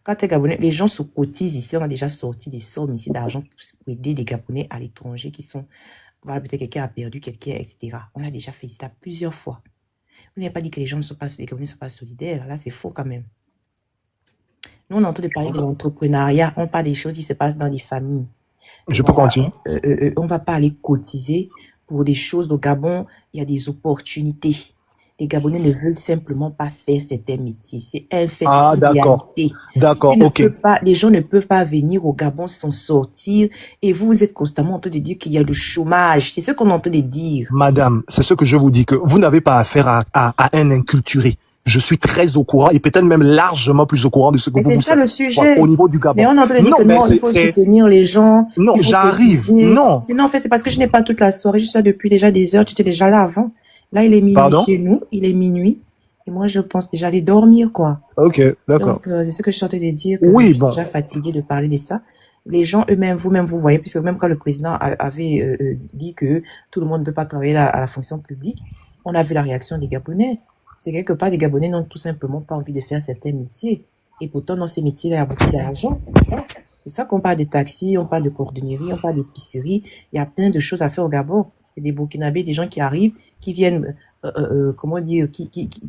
S1: Quand les Gabonais, les gens se cotisent ici, on a déjà sorti des sommes ici d'argent pour aider des Gabonais à l'étranger qui sont, voilà, peut-être quelqu'un a perdu quelqu'un, etc. On l'a déjà fait ici là plusieurs fois. On n'a pas dit que les gens ne sont pas, les Gabonais ne sont pas solidaires. Là, c'est faux quand même. Nous, on est en train de parler de l'entrepreneuriat. On parle des choses qui se passent dans des familles.
S6: Je peux continuer?
S1: On ne va pas aller cotiser pour des choses. Au Gabon, il y a des opportunités. Les Gabonais ne veulent simplement pas faire certains métiers. C'est un fait.
S6: Ah, d'accord. D'accord, ok.
S1: Les gens ne peuvent pas venir au Gabon sans sortir. Et vous êtes constamment en train de dire qu'il y a le chômage. C'est ce qu'on est en train de dire.
S6: Madame, c'est ce que je vous dis, que vous n'avez pas affaire à un inculturé. Je suis très au courant et peut-être même largement plus au courant de ce que vous
S1: savez. C'est ça le sujet.
S6: Au niveau du Gabon.
S1: Mais on est en train de dire que non, il faut soutenir les gens.
S6: Non, j'arrive. Non.
S1: Non, en fait, c'est parce que je n'ai pas toute la soirée. Je suis là depuis déjà des heures. Tu étais déjà là avant. Là, il est minuit chez nous. Il est minuit. Et moi, je pense déjà aller dormir, quoi.
S6: Ok, d'accord.
S1: Donc, c'est ce que je suis en train de dire. Que
S6: oui,
S1: je suis déjà fatiguée de parler de ça. Les gens eux-mêmes, vous-même, vous voyez, puisque même quand le président avait dit que tout le monde ne peut pas travailler à la fonction publique, on a vu la réaction des Gabonais. C'est quelque part, les Gabonais n'ont tout simplement pas envie de faire certains métiers. Et pourtant, dans ces métiers-là, il y a beaucoup d'argent. C'est ça qu'on parle de taxi, on parle de cordonnerie, on parle d'épicerie. Il y a plein de choses à faire au Gabon. Il y a des Burkinabés, des gens qui arrivent, qui viennent,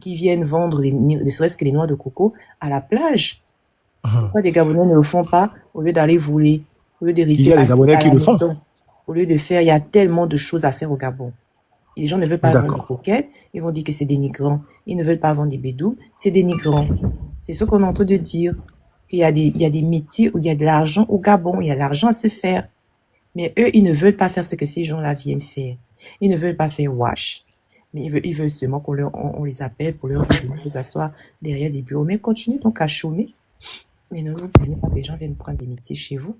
S1: qui viennent vendre ne serait-ce que les noix de coco à la plage. Pourquoi les Gabonais ne le font pas au lieu d'aller voler, au lieu de rester
S6: il y a les Gabonais qui le font.
S1: Au lieu de faire, il y a tellement de choses à faire au Gabon. Et les gens ne veulent pas vendre des coquettes, ils vont dire que c'est dénigrant. Ils ne veulent pas vendre des bédous, c'est dénigrant. C'est ce qu'on est en train de dire. Qu'il y a des métiers où il y a de l'argent au Gabon, il y a de l'argent à se faire. Mais eux, ils ne veulent pas faire ce que ces gens-là viennent faire. Ils ne veulent pas faire wash. Mais ils veulent seulement qu'on les appelle pour leur dire de s'asseoir derrière des bureaux. Mais continuez donc à chômer. Mais ne vous plaignez pas que les gens viennent prendre des métiers chez vous.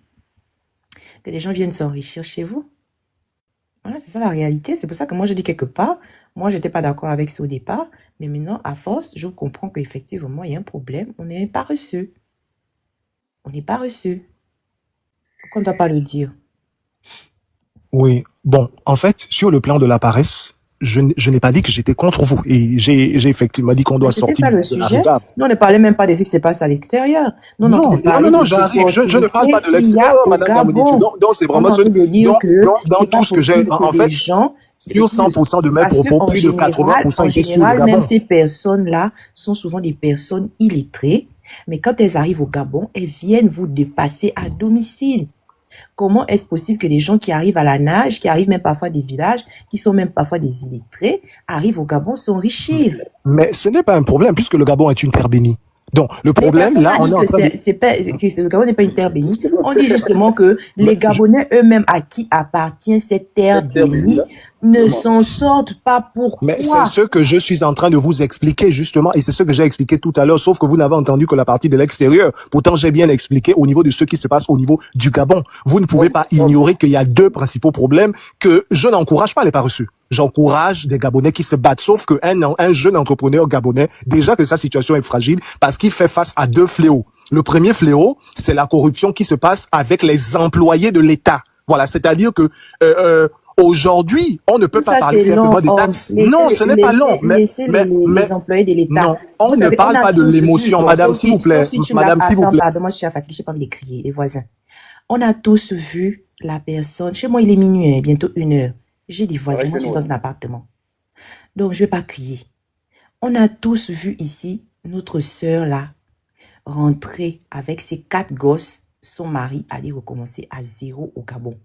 S1: Que les gens viennent s'enrichir chez vous. Voilà, c'est ça la réalité. C'est pour ça que moi, je dis quelque part, moi, je n'étais pas d'accord avec ça au départ. Mais maintenant, à force, je comprends qu'effectivement, il y a un problème. On n'est pas reçu. On n'est pas reçu. Pourquoi on ne doit pas le dire?
S6: Oui. Bon, en fait, sur le plan de la paresse, je n'ai pas dit que j'étais contre vous. Et j'ai effectivement dit qu'on doit sortir.
S1: Pas le sujet. Nous, on ne parlait même pas de ce qui se passe à l'extérieur.
S6: Non, j'arrive. Je ne parle pas de l'extérieur, madame Gabonitu. Donc, c'est vraiment dans tout ce que j'ai, en fait, sur 100% de mes propos, plus de 80% étaient sur le Gabon.
S1: Même ces personnes-là sont souvent des personnes illettrées. Mais quand elles arrivent au Gabon, elles viennent vous dépasser à domicile. Comment est-ce possible que des gens qui arrivent à la nage, qui arrivent même parfois des villages, qui sont même parfois des illettrés, arrivent au Gabon, s'enrichissent?
S6: Mais ce n'est pas un problème puisque le Gabon est une terre bénie. Donc, le problème, là, on est en train de...
S1: Le Gabon n'est pas une terre bénie. On dit justement que les Gabonais eux-mêmes à qui appartient cette terre bénie ne s'en sortent pas. Pourquoi?
S6: Mais c'est ce que je suis en train de vous expliquer, justement, et c'est ce que j'ai expliqué tout à l'heure, sauf que vous n'avez entendu que la partie de l'extérieur. Pourtant, j'ai bien expliqué au niveau de ce qui se passe au niveau du Gabon. Vous ne pouvez pas ignorer qu'il y a deux principaux problèmes que je n'encourage pas les paresseux. J'encourage des Gabonais qui se battent, sauf qu'un jeune entrepreneur gabonais, déjà que sa situation est fragile, parce qu'il fait face à deux fléaux. Le premier fléau, c'est la corruption qui se passe avec les employés de l'État. Voilà, c'est-à-dire que aujourd'hui, on ne peut pas parler simplement des taxes. Non, ce n'est pas long. Mais
S1: les employés de l'État.
S6: Non, on ne parle pas de l'émotion, madame, s'il vous plaît. Madame, s'il vous plaît.
S1: Pardon, moi je suis fatiguée, je n'ai pas envie de crier, les voisins. On a tous vu la personne. Chez moi, il est minuit, bientôt 1h. J'ai des voisins, moi je suis dans un appartement. Donc, je ne vais pas crier. On a tous vu ici notre sœur là rentrer avec ses 4 gosses, son mari aller recommencer à zéro au Gabon.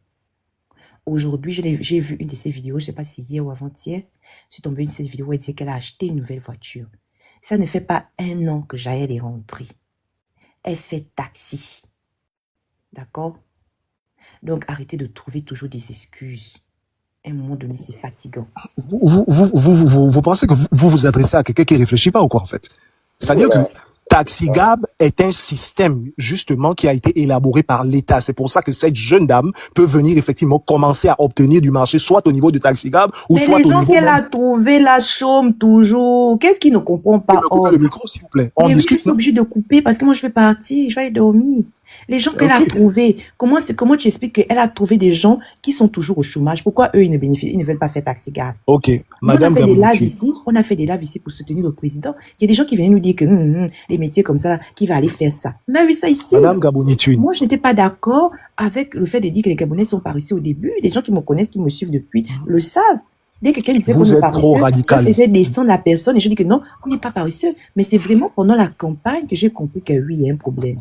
S1: Aujourd'hui, j'ai vu une de ces vidéos, je ne sais pas si hier ou avant-hier, je suis tombée une de ces vidéos où elle disait qu'elle a acheté une nouvelle voiture. Ça ne fait pas 1 an que Jaël est rentrée. Elle fait taxi. D'accord? Donc, arrêtez de trouver toujours des excuses. À un moment donné, c'est fatigant.
S6: Vous pensez que vous vous adressez à quelqu'un qui ne réfléchit pas ou quoi, en fait? C'est-à-dire que TaxiGab est un système, justement, qui a été élaboré par l'État. C'est pour ça que cette jeune dame peut venir, effectivement, commencer à obtenir du marché, soit au niveau de TaxiGab, ou
S1: Mais
S6: soit
S1: les
S6: au
S1: gens
S6: niveau
S1: qu'elle a
S6: même...
S1: trouvés la chôment toujours. Qu'est-ce qu'ils ne comprennent
S6: Vous
S1: pas?
S6: me coupez le micro, s'il vous plaît. On
S1: Mais oui, je
S6: discute,
S1: suis
S6: non?
S1: obligée de couper parce que moi, je vais partir, je vais aller dormir. Les gens qu'elle a
S6: Ok.
S1: trouvés, comment tu expliques qu'elle a trouvé des gens qui sont toujours au chômage? Pourquoi eux, ils ne veulent pas faire TaxiGab?
S6: Ok.
S1: Nous, on a
S6: Madame
S1: fait des lives
S6: Gabonitu.
S1: ici, pour soutenir le président. Il y a des gens qui venaient nous dire que les métiers comme ça, qui va aller faire ça. On a vu ça ici.
S6: Madame Gabonitu.
S1: Moi, je n'étais pas d'accord avec le fait de dire que les Gabonais sont paresseux au début. Les gens qui me connaissent, qui me suivent depuis, le savent. Dès que quelqu'un disait qu'on
S6: Vous
S1: est
S6: êtes trop
S1: paresseux, je
S6: radical.
S1: faisais descendre la personne et je dis que non, on n'est pas paresseux. Mais c'est vraiment pendant la campagne que j'ai compris que oui, il y a un problème.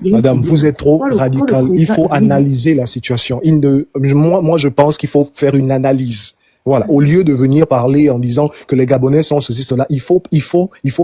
S1: Il y a un
S6: Madame,
S1: problème.
S6: vous êtes trop
S1: Quand le
S6: radical. Il
S1: président
S6: faut
S1: est venu,
S6: analyser la situation. Moi, je pense qu'il faut faire une analyse. Voilà. Au lieu de venir parler en disant que les Gabonais sont ceci, cela, il faut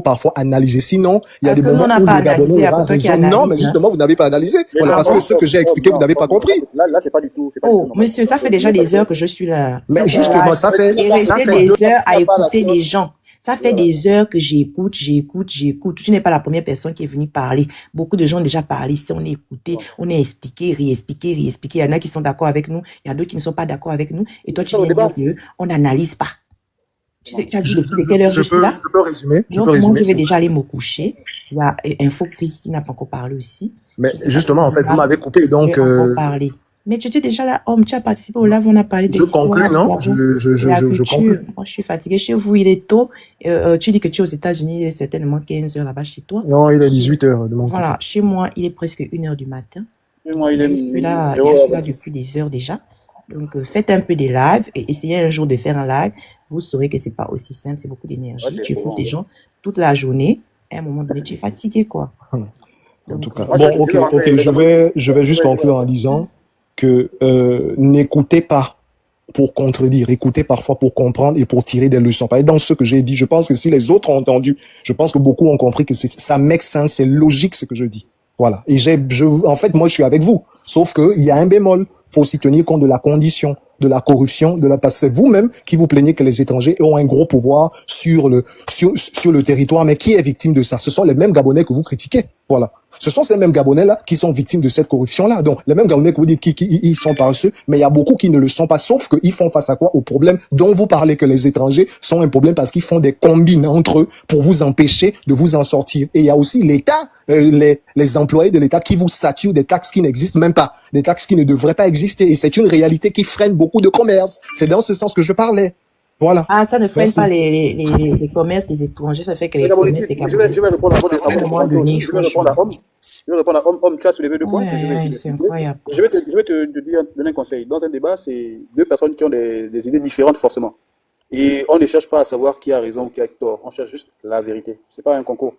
S6: parfois analyser. Sinon, il y a
S1: parce
S6: des
S1: que nous, on
S6: moments
S1: n'a
S6: où
S1: pas
S6: le Gabonais
S1: analysé,
S6: aura
S1: après toi qui
S6: raison. Non, mais
S1: analyse, hein.
S6: justement, vous n'avez pas analysé.
S4: Mais
S6: Voilà.
S4: non,
S6: Parce que ce que j'ai expliqué, vous n'avez pas compris.
S4: Là, c'est pas du tout.
S1: Oh,
S4: normal.
S1: monsieur, ça fait déjà des heures que je suis là.
S6: Mais
S1: Ça fait
S6: justement,
S1: là,
S6: ça fait,
S1: et
S6: ça
S1: rester
S6: fait
S1: des heures à
S4: Il n'y a pas la
S1: écouter les
S4: science.
S1: gens. Ça fait
S4: Voilà.
S1: des heures que j'écoute. Tu n'es pas la première personne qui est venue parler. Beaucoup de gens ont déjà parlé. Si on est écouté, on est expliqué, réexpliqué. Il y en a qui sont d'accord avec nous. Il y en a d'autres qui ne sont pas d'accord avec nous. Et toi,
S4: C'est
S1: tu
S4: ça le
S1: viens
S4: débat.
S1: dire qu'on n'analyse pas. Tu sais, tu as vu
S6: je,
S1: depuis quelle heure je suis là?
S6: je peux résumer. Je
S1: Donc,
S6: peux
S1: moi,
S6: résumer.
S1: je vais
S6: s'il vous
S1: déjà aller me coucher. Il y a Info Chris qui n'a pas encore parlé aussi.
S6: Mais
S1: Je sais pas
S6: justement, en
S1: si
S6: fait, vous
S1: là,
S6: m'avez coupé,
S1: je
S6: donc
S1: vais encore parler. Mais tu étais déjà là, homme, tu as participé au live, on a parlé de
S6: je conclue,
S1: l'histoire,
S6: non?
S1: de la
S6: Je conclue.
S1: culture. Moi, je suis fatiguée. Chez vous, il est tôt. Tu dis que tu es aux États-Unis, il est certainement 15 heures là-bas chez toi.
S6: Non, il est 18 heures de mon côté.
S1: Voilà, chez moi, il est presque 1 heure du matin.
S4: Et moi, il
S1: Et
S4: est
S1: je suis là
S4: 0h26.
S1: depuis des heures déjà. Donc, faites un peu des lives et essayez un jour de faire un live. Vous saurez que c'est pas aussi simple, c'est beaucoup d'énergie.
S4: Ouais, c'est
S1: Tu écoutes
S4: souvent.
S1: des gens toute la journée. Et à un moment donné, tu es fatigué, quoi.
S6: En
S1: Donc,
S6: tout cas.
S4: Moi,
S6: Bon,
S4: je
S6: ok,
S4: vais rappeler les Gabonais.
S6: je vais juste conclure en disant que n'écoutez pas pour contredire, écoutez parfois pour comprendre et pour tirer des leçons. Par exemple, dans ce que j'ai dit, je pense que si les autres ont entendu, je pense que beaucoup ont compris que ça make sense, c'est logique ce que je dis. Voilà. Et en fait, moi, je suis avec vous. Sauf que il y a un bémol. Faut aussi tenir compte de la condition, de la corruption, parce que c'est vous-même qui vous plaignez que les étrangers ont un gros pouvoir sur le territoire. Mais qui est victime de ça? Ce sont les mêmes Gabonais que vous critiquez. Voilà. Ce sont ces mêmes Gabonais-là qui sont victimes de cette corruption-là. Donc, les mêmes Gabonais que vous dites ils sont paresseux, mais il y a beaucoup qui ne le sont pas, sauf qu'ils font face à quoi? Au problème dont vous parlez, que les étrangers sont un problème parce qu'ils font des combines entre eux pour vous empêcher de vous en sortir. Et il y a aussi l'État, les employés de l'État qui vous saturent des taxes qui n'existent même pas, des taxes qui ne devraient pas exister. Et c'est une réalité qui freine beaucoup de commerce. C'est dans ce sens que je parlais. Voilà.
S1: ah, ça ne freine
S6: Merci.
S1: pas les commerces des étrangers, ça fait que
S4: Les
S1: les
S4: Gabonais,
S1: commerces des
S4: je
S1: Gabonais.
S4: vais répondre à
S1: À un moment donné,
S4: Je vais répondre à Homme. Je vais répondre à Homme. Tu as soulevé deux points que je vais essayer
S1: Ouais, c'est
S4: d'expliquer.
S1: incroyable.
S4: Et je vais te dire, donner un conseil. Dans un débat, c'est deux personnes qui ont des idées différentes forcément. Et on ne cherche pas à savoir qui a raison ou qui a tort. On cherche juste la vérité. C'est pas un concours.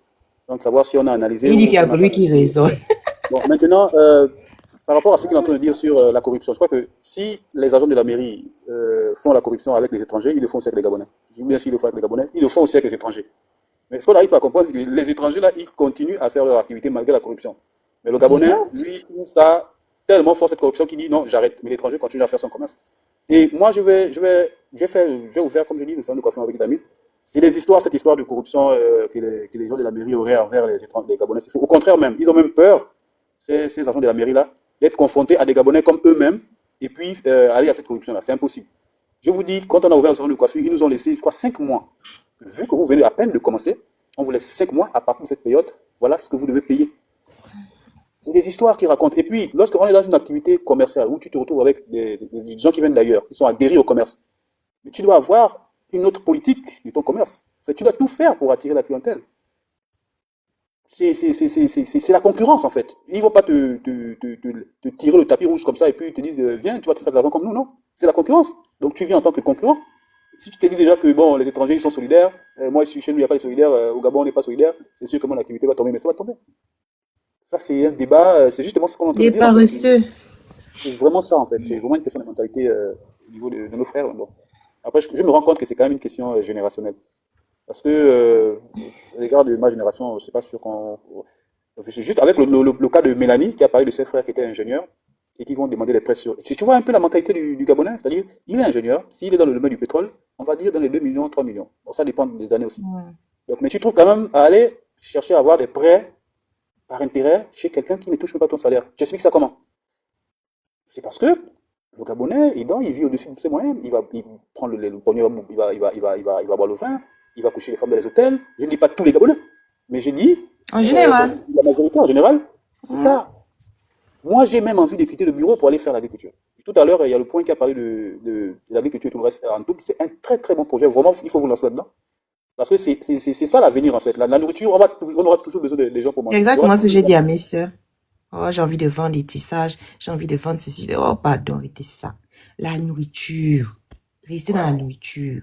S4: Donc savoir si on a analysé
S1: Il dit
S4: ou
S1: qu'il y
S4: si
S1: a
S4: on a
S1: que lui
S4: pas
S1: qui
S4: analysé.
S1: raisonne.
S4: Bon, maintenant, par rapport à ce qu'il est en train de dire sur la corruption, je crois que si les agents de la mairie font la corruption avec les étrangers, ils le font aussi avec les Gabonais. Je dis bien s'ils le font avec les Gabonais, ils le font aussi avec les étrangers. Mais ce qu'on n'arrive pas à comprendre, c'est que les étrangers, là, ils continuent à faire leur activité malgré la corruption. Mais le
S1: C'est
S4: Gabonais,
S1: ça.
S4: lui, trouve ça tellement fort, cette corruption, qu'il dit non, j'arrête. Mais l'étranger continue à faire son commerce. Et moi, j'ai ouvert, comme je dis, le salon de coiffure avec Damit. C'est cette histoire de corruption que les gens de la mairie auraient envers les Gabonais. C'est faux. Au contraire même, ils ont même peur, ces agents de la mairie-là, d'être confrontés à des Gabonais comme eux-mêmes et puis aller à cette corruption-là. C'est impossible. Je vous dis, quand on a ouvert le salon de coiffure, ils nous ont laissé, je crois, 5 mois. Vu que vous venez à peine de commencer, on vous laisse 5 mois à partir de cette période. Voilà ce que vous devez payer. C'est des histoires qui racontent. Et puis, lorsqu'on est dans une activité commerciale où tu te retrouves avec des gens qui viennent d'ailleurs, qui sont adhérés au commerce, mais tu dois avoir une autre politique de ton commerce. En fait, tu dois tout faire pour attirer la clientèle. C'est la concurrence, en fait. Ils ne vont pas te tirer le tapis rouge comme ça et puis ils te disent, viens, tu vas te faire de l'argent comme nous. Non, c'est la concurrence. Donc, tu viens en tant que concurrent. Si tu te dis déjà que bon, les étrangers, ils sont solidaires, moi, si chez nous, il n'y a pas de solidaires, au Gabon, on n'est pas solidaire, c'est sûr que mon activité va tomber, mais ça va tomber. Ça, c'est un débat, c'est justement ce qu'on est en train de
S1: Les
S4: dire. En fait.
S1: paresseux.
S4: C'est vraiment ça, en fait. C'est vraiment une question de mentalité au niveau de nos frères. Bon. Après, je me rends compte que c'est quand même une question générationnelle. Parce que, à l'égard de ma génération, c'est pas sûr qu'on. C'est juste avec le cas de Mélanie, qui a parlé de ses frères qui étaient ingénieurs et qui vont demander des prêts sur. Tu vois un peu la mentalité du Gabonais, c'est-à-dire, il est ingénieur, s'il est dans le domaine du pétrole, on va dire dans les 2 millions, 3 millions. Bon, ça dépend des années aussi.
S1: Ouais.
S4: Donc, mais tu trouves quand même à aller chercher à avoir des prêts par intérêt chez quelqu'un qui ne touche même pas ton salaire. J'explique ça comment? C'est parce que le Gabonais, il vit au-dessus de ses moyens. Il prend le pognon, il va boire le vin, il va coucher les femmes dans les hôtels. Je ne dis pas tous les Gabonais, mais je dis
S7: En général.
S4: la majorité en général. C'est ça. Moi, j'ai même envie de quitter le bureau pour aller faire l'agriculture. Tout à l'heure, il y a le point qui a parlé de l'agriculture et tout le reste en tout. C'est un très très bon projet. Vraiment, il faut vous lancer là-dedans. Parce que c'est ça l'avenir en fait. La nourriture, on aura toujours besoin des gens pour
S1: C'est
S4: manger.
S1: exactement ce que j'ai dit à mes sœurs. Oh, j'ai envie de vendre des tissages, j'ai envie de vendre ceci. Oh, pardon, arrêtez ça. La nourriture. Restez dans la nourriture.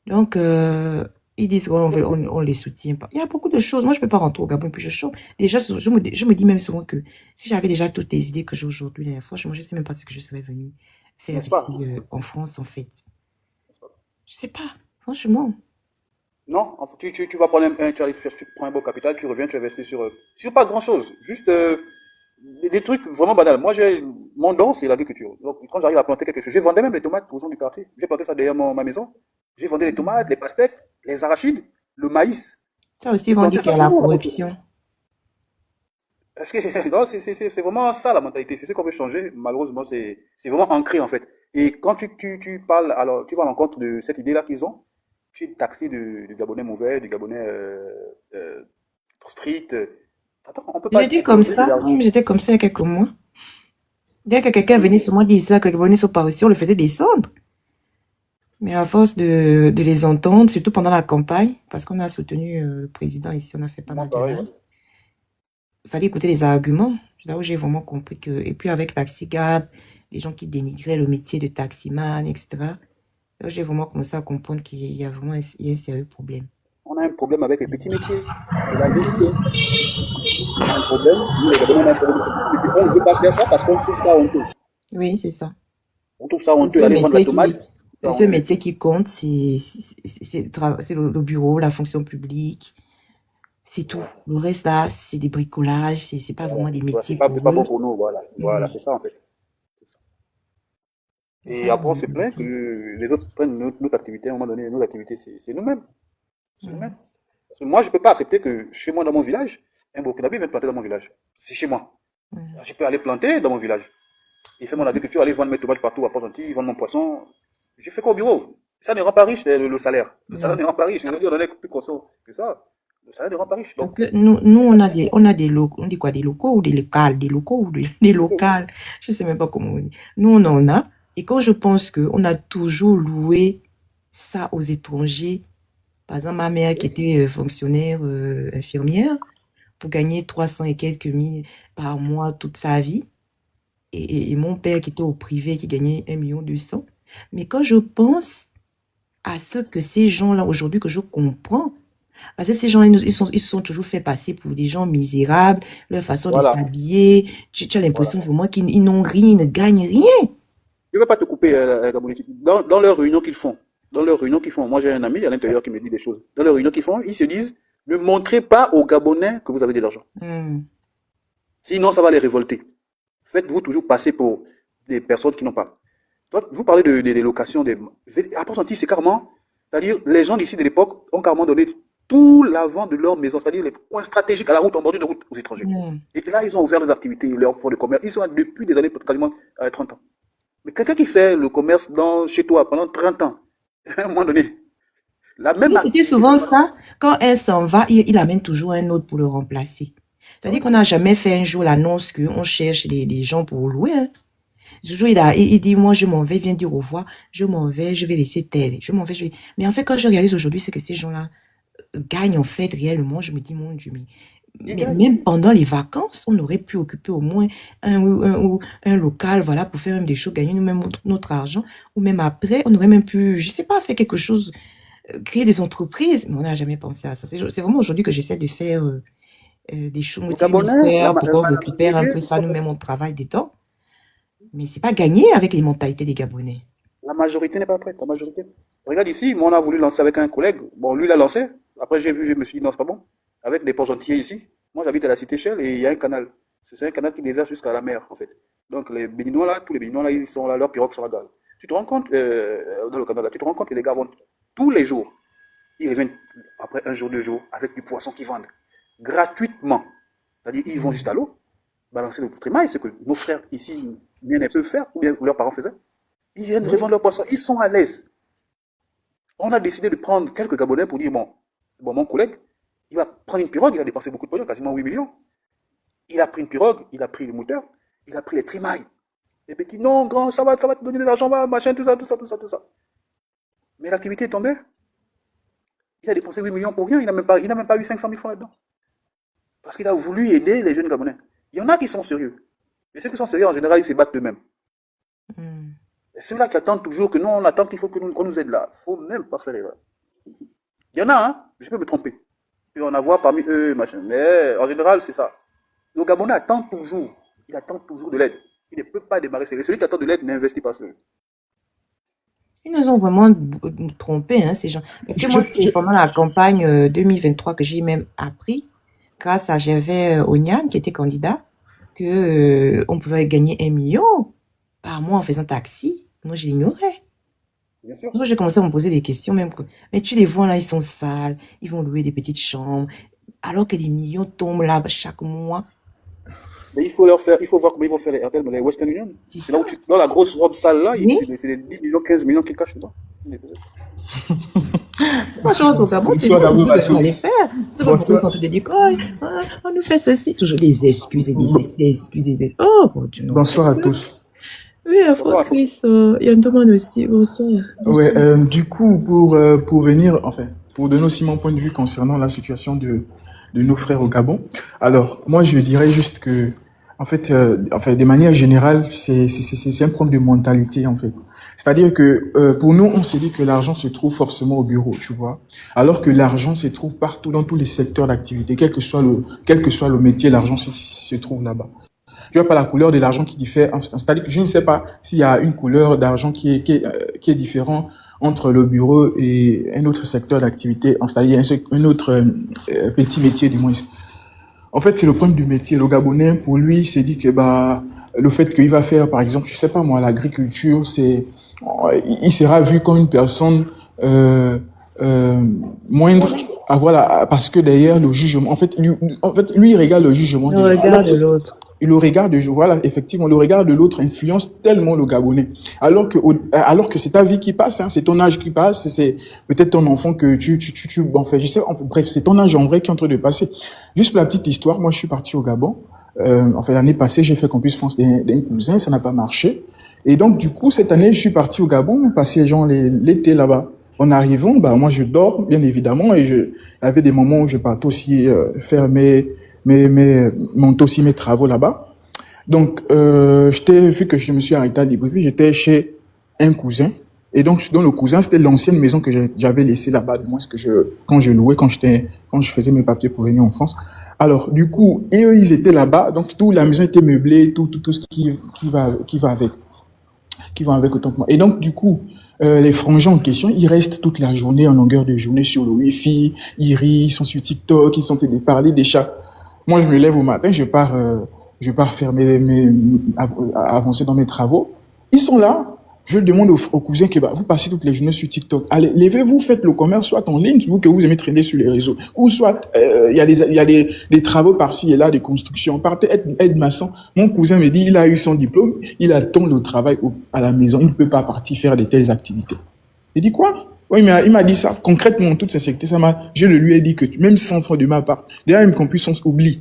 S1: Donc, ils disent on les soutient pas. Il y a beaucoup de choses. Moi, je peux pas rentrer au Gabon puis je chôme. Déjà, je me dis même souvent que si j'avais déjà toutes les idées que j'ai aujourd'hui, franchement, je sais même pas ce que je serais venue faire
S4: N'est-ce
S1: ici
S4: pas?
S1: en France, en fait. Je sais pas, franchement.
S4: Non, tu vas prendre tu prends un beau capital, tu reviens, tu investis sur pas grand-chose. Juste des trucs vraiment banals. Moi, mon don, c'est l'agriculture. Donc, quand j'arrive à planter quelque chose, je vendais même les tomates aux gens du quartier. J'ai planté ça derrière ma maison. J'ai vendu les tomates, les pastèques, les arachides, le maïs.
S1: Ça aussi, ils vont dire qu'il y a la corruption.
S4: Est-ce que, non, c'est vraiment ça la mentalité. C'est ce qu'on veut changer. Malheureusement, c'est vraiment ancré en fait. Et quand tu parles, alors tu vas à l'encontre de cette idée-là qu'ils ont, tu es taxé de Gabonais mauvais, de Gabonais trop strict. Attends, on peut pas.
S1: J'étais comme ça, oui, j'étais comme ça il y a quelques mois. Dès que quelqu'un venait sur moi disant que les Gabonais sont pas réussis, on le faisait descendre. Mais à force de les entendre, surtout pendant la campagne, parce qu'on a soutenu le président ici, on a fait pas mal de live. Il fallait écouter les arguments. C'est là où j'ai vraiment compris que... Et puis avec Taxi Gab, des gens qui dénigraient le métier de taximan, etc. Là, j'ai vraiment commencé à comprendre qu'il y a vraiment un sérieux problème.
S4: On a un problème avec les petits métiers. C'est la vérité. On a un problème. Nous, les Gabonais, on a un problème avec les petits métiers. On ne veut pas faire ça parce qu'on trouve ça honteux.
S1: Oui, c'est ça.
S4: On trouve ça honteux. Aller vendre la tomate.
S1: C'est ce métier qui compte. C'est le bureau, la fonction publique. C'est tout. Le reste, là, c'est des bricolages. C'est pas vraiment des métiers.
S4: C'est pas bon pour nous. Voilà. Voilà, c'est ça, en fait. Et après, on se plaint que les autres prennent notre activité. À un moment donné, notre activité, c'est nous-mêmes. C'est nous-mêmes. Parce que moi, je peux pas accepter que chez moi, dans mon village, un Burkinabé vienne planter dans mon village. C'est chez moi. Je peux aller planter dans mon village. Et faire mon agriculture, aller vendre mes tomates partout à Port-Gentil, vendre mon poisson. Je fais quoi au bureau? Ça ne rend pas riche, le salaire. Le salaire ne rend pas riche. Je veux dire, on est plus conscient que ça. Le salaire ne rend pas riche. Donc,
S1: nous, on a des locaux, on dit quoi, des locaux ou des locales? Des locaux ou des locales? Je sais même pas comment on dit. Nous, on en a. Et quand je pense qu'on a toujours loué ça aux étrangers, par exemple, ma mère qui était fonctionnaire infirmière, pour gagner 300 et quelques mille par mois toute sa vie, et mon père qui était au privé, qui gagnait 1,2 million. Mais quand je pense à ce que ces gens-là, aujourd'hui, que je comprends, parce que ces gens-là, ils se sont toujours fait passer pour des gens misérables, leur façon de s'habiller, tu as l'impression vraiment qu'ils n'ont rien, ils ne gagnent rien.
S4: Je ne veux pas te couper, dans leurs réunions qu'ils font, moi j'ai un ami à l'intérieur qui me dit des choses. Dans leurs réunions qu'ils font, ils se disent, ne montrez pas aux Gabonais que vous avez de l'argent. Sinon, ça va les révolter. Faites-vous toujours passer pour des personnes qui n'ont pas. Toi, vous parlez des locations, à Port-Gentil, c'est carrément, c'est-à-dire, les gens d'ici de l'époque ont carrément donné tout l'avant de leur maison, c'est-à-dire les points stratégiques à la route, en bordure de route aux étrangers. Et là, ils ont ouvert leurs activités, leurs fonds de commerce. Ils sont là depuis des années, quasiment 30 ans. Mais quelqu'un qui fait le commerce chez toi pendant 30 ans, à un moment donné, la même
S1: activité. C'était souvent ça. Quand un s'en va, il amène toujours un autre pour le remplacer. C'est-à-dire qu'on n'a jamais fait un jour l'annonce qu'on cherche des gens pour louer. Hein. Toujours, il dit, moi, je m'en vais, viens dire au revoir, je m'en vais, je vais laisser tel, je m'en vais, Mais en fait, quand je réalise aujourd'hui, c'est que ces gens-là gagnent, en fait, réellement, je me dis, mon Dieu, mais même pendant les vacances, on aurait pu occuper au moins un local, voilà, pour faire même des choses, gagner nous-mêmes notre argent, ou même après, on aurait même pu, je sais pas, faire quelque chose, créer des entreprises, mais on n'a jamais pensé à ça. C'est vraiment aujourd'hui que j'essaie de faire des choses multimilitaires pour qu'on récupère un peu ça, nous-mêmes, on travaille des temps. Mais c'est pas gagné avec les mentalités des Gabonais.
S4: La majorité n'est pas prête, la majorité. Regarde ici, moi on a voulu lancer avec un collègue. Bon, lui l'a lancé. Après j'ai vu, je me suis dit non, c'est pas bon. Avec des Port-Gentillais ici. Moi j'habite à la Cité Shell et il y a un canal. C'est un canal qui déverse jusqu'à la mer en fait. Donc les Béninois là, tous les Béninois là, ils sont là, leurs pirogues sont là. Tu te rends compte, dans le canal là, tu te rends compte que les gars vont tous les jours Ils reviennent après un jour, 2 jours, avec du poisson qu'ils vendent gratuitement. C'est-à-dire, ils vont juste à l'eau, balancer le trémaille, c'est que nos frères ici, bien ne peuvent faire, ou bien leurs parents faisaient. Ils viennent revendre leurs poissons, ils sont à l'aise. On a décidé de prendre quelques Gabonais pour dire, bon, mon collègue, il va prendre une pirogue, il a dépensé beaucoup de pognon, quasiment 8 millions. Il a pris une pirogue, il a pris le moteur, il a pris les trémailles. Et puis il dit, non, grand, ça va te donner de l'argent, machin, tout ça. Mais l'activité est tombée. Il a dépensé 8 millions pour rien, il n'a même pas eu 500 000 francs là-dedans. Parce qu'il a voulu aider les jeunes Gabonais. Il y en a qui sont sérieux. Mais ceux qui sont sérieux, en général, ils se battent eux-mêmes. Et ceux-là qui attendent toujours que non, on attend qu'il faut qu'on nous aide là. Il ne faut même pas faire l'erreur. Il y en a, hein, je peux me tromper. Il peut y en avoir parmi eux, machin. Mais en général, c'est ça. Le Gabonais attend toujours. Il attend toujours de l'aide. Il ne peut pas démarrer sérieux. Celui qui attend de l'aide n'investit pas seul.
S1: Ils nous ont vraiment trompés, hein, ces gens. Parce que moi, c'est pendant la campagne 2023 que j'ai même appris, grâce à Gervais Ognan, qui était candidat, que on pouvait gagner 1 million par mois en faisant taxi. Moi, je l'ignorais.
S4: Bien sûr.
S1: Moi, j'ai commencé à me poser des questions, même. Mais tu les vois là, ils sont sales, ils vont louer des petites chambres, alors que des millions tombent là chaque mois.
S4: Mais il faut voir comment ils vont faire les RTL, les Western Union. C'est là où dans la grosse robe sale là,
S1: Oui.
S4: c'est des 10 millions, 15 millions qu'ils cachent dedans.
S1: Moi, je rentre au Gabon, c'est
S8: Bonsoir,
S1: nous
S8: Gabon,
S1: qui devons les faire. C'est pas pourquoi ils sont en train de dire, on nous fait ceci. Toujours des excuses et des excuses. Oh, bon Dieu, non.
S8: Bonsoir à tous.
S1: Oui, Francis, il y a une demande aussi. Bonsoir.
S8: Ouais, du coup, pour venir, enfin, pour donner aussi mon point de vue concernant la situation de nos frères au Gabon. Alors, moi, je dirais juste que, en fait, de manière générale, c'est un problème de mentalité, en fait. C'est-à-dire que pour nous, on s'est dit que l'argent se trouve forcément au bureau, tu vois. Alors que l'argent se trouve partout dans tous les secteurs d'activité, quel que soit le métier, l'argent se trouve là-bas. Tu vois pas la couleur de l'argent qui diffère. C'est-à-dire que je ne sais pas s'il y a une couleur d'argent qui est différente entre le bureau et un autre secteur d'activité, c'est-à-dire un autre petit métier du moins. En fait, c'est le problème du métier. Le Gabonais, pour lui, s'est dit que le fait qu'il va faire, par exemple, je sais pas moi, l'agriculture, il sera vu comme une personne moindre. Ah voilà, parce que derrière le jugement, en fait, lui, il regarde le jugement.
S1: Le regard de l'autre.
S8: Le regard voilà, effectivement, le regard de l'autre influence tellement le Gabonais. Alors que c'est ta vie qui passe, hein, c'est ton âge qui passe, c'est peut-être ton enfant que enfin, je sais, bref, c'est ton âge en vrai qui est en train de passer. Juste pour la petite histoire, moi, je suis parti au Gabon. Enfin, l'année passée, j'ai fait Campus France d'un cousin, ça n'a pas marché. Et donc, du coup, cette année, je suis parti au Gabon, passer l'été là-bas. En arrivant, moi, je dors, bien évidemment, et il y avait des moments où je partais aussi faire monter aussi mes travaux là-bas. Donc, vu que je me suis arrêté à Libreville, j'étais chez un cousin. Et donc, dans le cousin, c'était l'ancienne maison que j'avais laissée là-bas, du moins quand je louais, quand je faisais mes papiers pour venir en France. Alors, du coup, eux, ils étaient là-bas, donc toute la maison était meublée, tout ce qui va avec autant que moi. Et donc, du coup, les frangins en question, ils restent toute la journée, en longueur de journée, sur le Wi-Fi, ils rient, ils sont sur TikTok, ils sont en train de parler des chats. Moi, je me lève au matin, je pars faire avancer dans mes travaux. Ils sont là. Je demande aux cousins que vous passez toutes les journées sur TikTok. Allez, levez-vous, faites le commerce, soit en ligne, vous que vous aimez traîner sur les réseaux, ou soit il y a des travaux par-ci et là, des constructions. Partez être maçon. Mon cousin me dit, il a eu son diplôme, il attend le travail à la maison, il ne peut pas partir faire de telles activités. Il dit quoi? Oui, mais il m'a dit ça. Concrètement, toutes ces secteurs, je lui ai dit que même 100 francs de ma part, derrière même qu'on puisse oublie.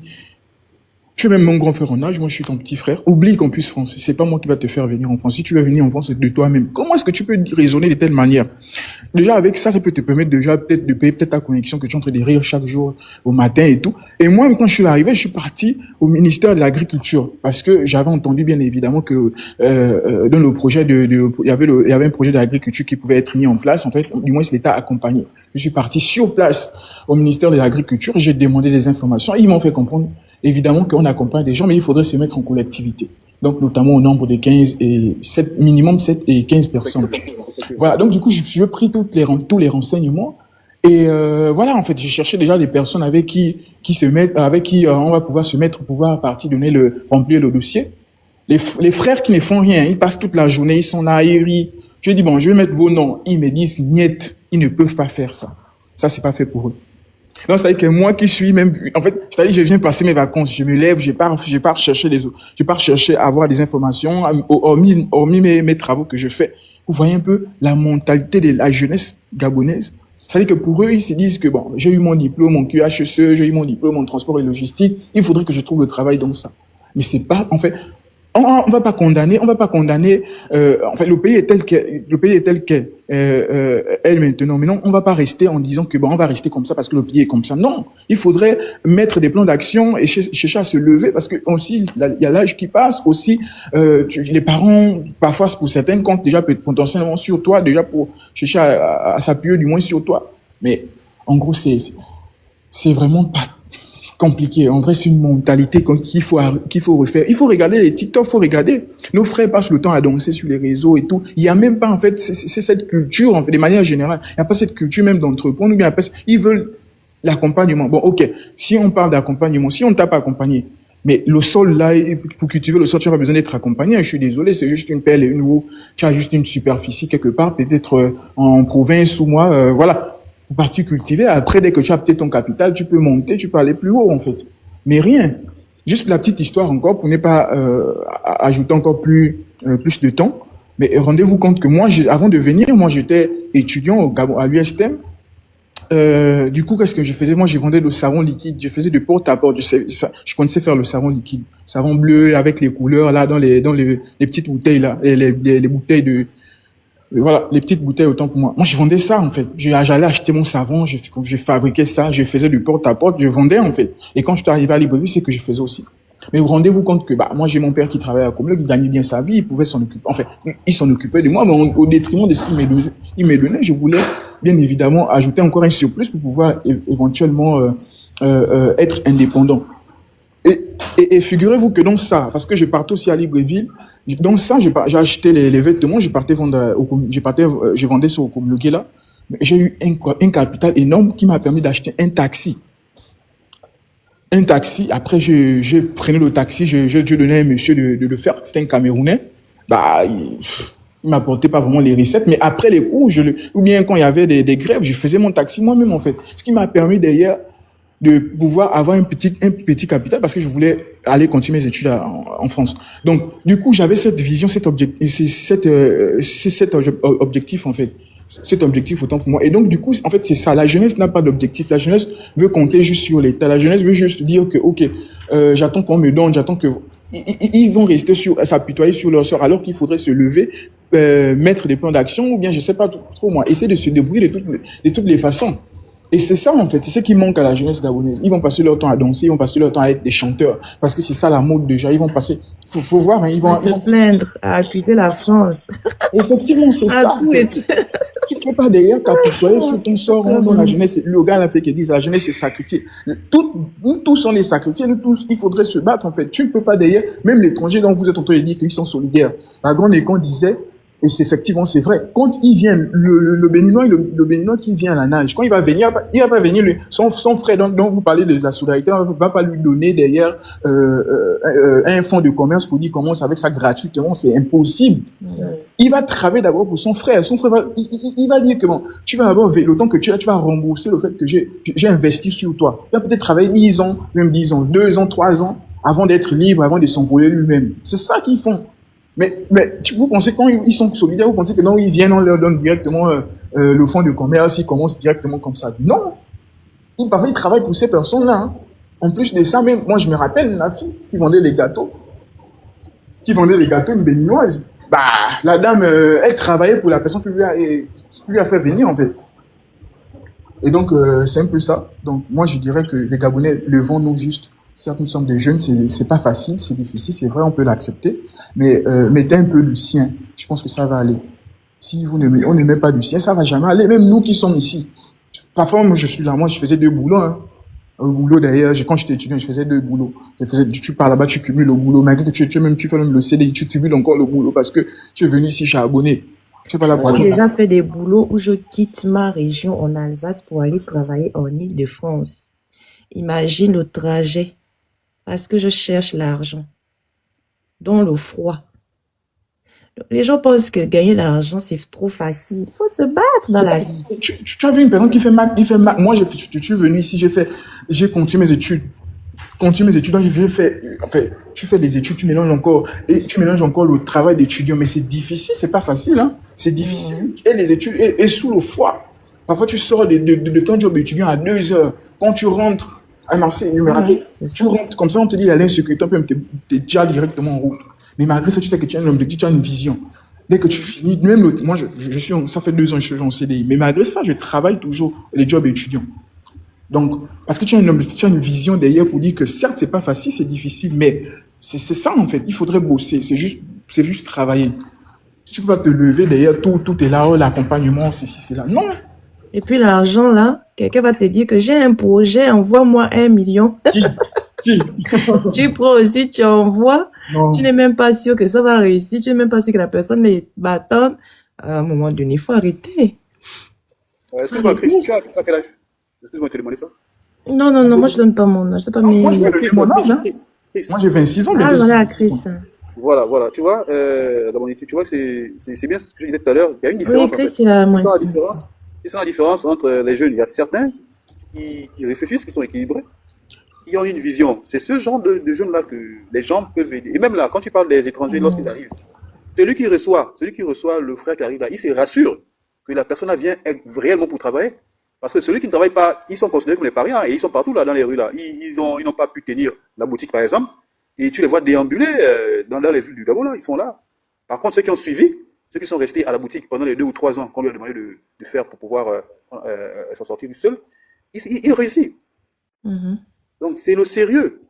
S8: Tu es même mon grand frère en âge, moi je suis ton petit frère. Oublie qu'on puisse France. C'est pas moi qui va te faire venir en France. Si tu veux venir en France, c'est de toi-même. Comment est-ce que tu peux raisonner de telle manière? Déjà, avec ça, ça peut te permettre déjà peut-être de payer peut-être ta connexion que tu es en train de rire chaque jour au matin et tout. Et moi, quand je suis arrivé, je suis parti au ministère de l'Agriculture parce que j'avais entendu bien évidemment que dans le projet il y avait un projet d'agriculture qui pouvait être mis en place. En fait, du moins, l'État accompagné. Je suis parti sur place au ministère de l'Agriculture. J'ai demandé des informations. Ils m'ont fait comprendre. Évidemment qu'on accompagne des gens, mais il faudrait se mettre en collectivité. Donc, notamment au nombre de 15 et 7, minimum 7 et 15 personnes. Voilà. Donc, du coup, je pris tous les renseignements. Et, voilà, en fait, j'ai cherché déjà des personnes avec qui on va pouvoir se mettre, pouvoir partir remplir le dossier. Les frères qui ne font rien, ils passent toute la journée, ils sont là, ils rient. Je dis, bon, je vais mettre vos noms. Ils me disent, niet, ils ne peuvent pas faire ça. Ça, c'est pas fait pour eux. Donc, c'est-à-dire que moi qui suis même, en fait, c'est-à-dire que je viens passer mes vacances, je me lève, je pars chercher je pars chercher à avoir des informations, hormis mes travaux que je fais. Vous voyez un peu la mentalité de la jeunesse gabonaise. C'est-à-dire que pour eux, ils se disent que bon, j'ai eu mon diplôme, mon QHSE, j'ai eu mon diplôme en transport et logistique, il faudrait que je trouve le travail dans ça. Mais c'est pas, en fait, on va pas condamner, en fait, le pays est tel qu'est, elle maintenant. Mais non, on va pas rester en disant que bon, on va rester comme ça parce que le pays est comme ça. Non, il faudrait mettre des plans d'action et chercher à se lever parce que aussi, il y a l'âge qui passe aussi, les parents, parfois, pour certains, comptent déjà potentiellement sur toi, déjà pour chercher à s'appuyer du moins sur toi. Mais, en gros, c'est vraiment pas compliqué. En vrai, c'est une mentalité qu'il faut refaire. Il faut regarder les TikTok, il faut regarder. Nos frères passent le temps à danser sur les réseaux et tout. Il y a même pas, en fait, c'est cette culture, en fait, de manière générale. Il n'y a pas cette culture même d'entreprendre, ou bien ils veulent l'accompagnement. Bon, ok. Si on parle d'accompagnement, si on t'a pas accompagné, mais le sol, là, pour cultiver le sol, tu n'as pas besoin d'être accompagné. Je suis désolé, c'est juste une pelle et une roue. Tu as juste une superficie quelque part, peut-être en province ou moi, voilà. Pour partir cultiver, après, dès que tu as peut-être ton capital, tu peux monter, tu peux aller plus haut, en fait. Mais rien. Juste la petite histoire encore, pour ne pas ajouter encore plus de temps. Mais rendez-vous compte que moi, avant de venir, moi, j'étais étudiant au Gabon, à l'USTM. Du coup, qu'est-ce que je faisais? Moi, je vendais le savon liquide. Je faisais de porte-à-porte. Je connaissais faire le savon liquide. Savon bleu avec les couleurs, là, dans les petites bouteilles, là. Et les bouteilles voilà, les petites bouteilles autant pour moi. Moi, je vendais ça, en fait. J'allais acheter mon savon, je fabriquais ça, je faisais du porte-à-porte, je vendais, en fait. Et quand je suis arrivé à Libreville, c'est que je faisais aussi. Mais vous rendez-vous compte que, moi, j'ai mon père qui travaillait à Comlog, il gagnait bien sa vie, il pouvait s'en occuper. En fait, il s'en occupait de moi, mais au détriment de ce qu'il me donnait, je voulais, bien évidemment, ajouter encore un surplus pour pouvoir éventuellement être indépendant. Et figurez-vous que dans ça, parce que je partais aussi à Libreville, dans ça, j'ai acheté les vêtements, je vendais sur Comlogué là. J'ai eu un capital énorme qui m'a permis d'acheter un taxi. Un taxi, après, je prenais le taxi, je donnais à un monsieur de le faire, c'était un Camerounais. Il m'apportait pas vraiment les recettes, mais après les cours, ou bien quand il y avait des grèves, je faisais mon taxi moi-même, en fait. Ce qui m'a permis d'ailleurs de pouvoir avoir un petit capital parce que je voulais aller continuer mes études en France. Donc, du coup, j'avais cette vision, cet objectif, en fait. Cet objectif autant pour moi. Et donc, du coup, en fait, c'est ça. La jeunesse n'a pas d'objectif. La jeunesse veut compter juste sur l'État. La jeunesse veut juste dire que, ok, j'attends qu'on me donne, j'attends que... Ils vont rester s'apitoyer sur leur sort alors qu'il faudrait se lever, mettre des plans d'action ou bien, je sais pas trop moi, essayer de se débrouiller de toutes les façons. Et c'est ça, en fait, c'est ce qui manque à la jeunesse gabonaise. Ils vont passer leur temps à danser, ils vont passer leur temps à être des chanteurs, parce que c'est ça la mode déjà. Ils vont passer, faut voir, hein, ils vont
S1: se plaindre, à accuser la France.
S8: Effectivement, c'est ça. En fait. Tu ne peux pas derrière t'apitoyer sur ton sort, hein, dans la jeunesse. Le gars l'a fait qui dit, la jeunesse est sacrifiée. Nous tous, on est sacrifiés, nous tous, il faudrait se battre, en fait. Tu ne peux pas derrière, même l'étranger dont vous êtes en train de dire qu'ils sont solidaires. La grande école disait, et effectivement, c'est vrai. Quand il vient, le Béninois qui vient à la nage, quand il va venir, il va pas venir, son frère dont vous parlez de la solidarité, on va pas lui donner derrière un fonds de commerce pour dire commence avec ça gratuitement, c'est impossible. Il va travailler d'abord pour son frère. Son frère il va dire que bon, tu vas avoir le temps que tu vas rembourser le fait que j'ai investi sur toi. Il va peut-être travailler 10 ans, même 10 ans, 2 ans, 3 ans, avant d'être libre, avant de s'envoler lui-même. C'est ça qu'ils font. Mais vous pensez quand ils sont solidaires, vous pensez que non, ils viennent, on leur donne directement le fonds de commerce, ils commencent directement comme ça. Non, parfois ils travaillent pour ces personnes-là. Hein. En plus de ça, même moi je me rappelle la fille qui vendait les gâteaux, une béninoise. La dame, elle travaillait pour la personne qui lui a fait venir en fait. Et donc c'est un peu ça. Donc moi je dirais que les Gabonais le vendent non juste. Certes, nous sommes des jeunes, c'est pas facile, c'est difficile, c'est vrai, on peut l'accepter, mais mettez un peu du sien. Je pense que ça va aller. Si on ne met pas du sien, ça va jamais aller. Même nous qui sommes ici. Parfois, moi, je suis là, moi, je faisais 2 boulots. Hein. Un boulot d'ailleurs, quand j'étais étudiant, je faisais 2 boulots. Tu pars là-bas, tu cumules le boulot. Malgré que tu fais même le CDI, tu cumules encore le boulot parce que tu es venu ici charbonner.
S1: J'ai déjà fait des boulots où je quitte ma région en Alsace pour aller travailler en Île-de-France. Imagine le trajet. Parce que je cherche l'argent. Dans le froid. Les gens pensent que gagner de l'argent, c'est trop facile. Il faut se battre dans la vie.
S8: Tu as vu une personne qui fait maths, moi, je suis venu ici, j'ai continué mes études. Donc tu fais des études, tu mélanges encore le travail d'étudiant, mais c'est difficile, c'est pas facile, hein. C'est difficile. Et les études, et sous le froid. Parfois, tu sors de ton job d'étudiant à 2 heures. Quand tu rentres à Marseille, je me rappelle, tu rentres comme ça, on te dit, il y a l'insécurité, t'es déjà directement en route. Mais malgré ça, tu sais que tu as un objectif, tu as une vision. Dès que tu finis, même moi, ça fait 2 ans que je suis en CDI, mais malgré ça, je travaille toujours les jobs étudiants. Donc, parce que tu as un objectif, tu as une vision derrière pour dire que certes, c'est pas facile, c'est difficile, mais c'est ça en fait. Il faudrait bosser, c'est juste travailler. Tu peux pas te lever derrière, tout est là, l'accompagnement, c'est là. Non.
S1: Et puis l'argent là, quelqu'un va te dire que j'ai un projet, envoie-moi 1 million.
S8: Qui?
S1: Tu prends aussi, tu envoies.
S8: Non.
S1: Tu n'es même pas sûr que ça va réussir. Tu n'es même pas sûr que la personne est battante. À un moment donné, il faut arrêter.
S4: Excuse-moi, Chris, tu as quel âge? Excuse-moi de te demander ça.
S1: Non, moi je donne pas mon âge. Je donne pas mes...
S8: Moi, je
S4: Chris,
S8: mon âge, hein.
S4: Chris.
S8: Moi, j'ai 26 ans.
S1: Ah, j'en ai à Chris.
S4: Voilà, tu vois, tu vois, c'est bien ce que je disais tout à l'heure. Il y a une différence,
S1: Oui, Chris,
S4: en fait.
S1: il a moins.
S4: C'est ça la différence entre les jeunes. Il y a certains qui réfléchissent, qui sont équilibrés, qui ont une vision. C'est ce genre de jeunes-là que les gens peuvent aider. Et même là, quand tu parles des étrangers, lorsqu'ils arrivent, celui qui reçoit le frère qui arrive là, il se rassure que la personne là vient réellement pour travailler. Parce que celui qui ne travaille pas, ils sont considérés comme des parias, et ils sont partout là dans les rues là. Ils n'ont pas pu tenir la boutique par exemple, et tu les vois déambuler dans les villes du Gabon là, ils sont là. Par contre, ceux qui ont suivi, ceux qui sont restés à la boutique pendant les 2 ou 3 ans qu'on lui a demandé de faire pour pouvoir s'en sortir du seul, ils réussissent. Donc c'est le sérieux.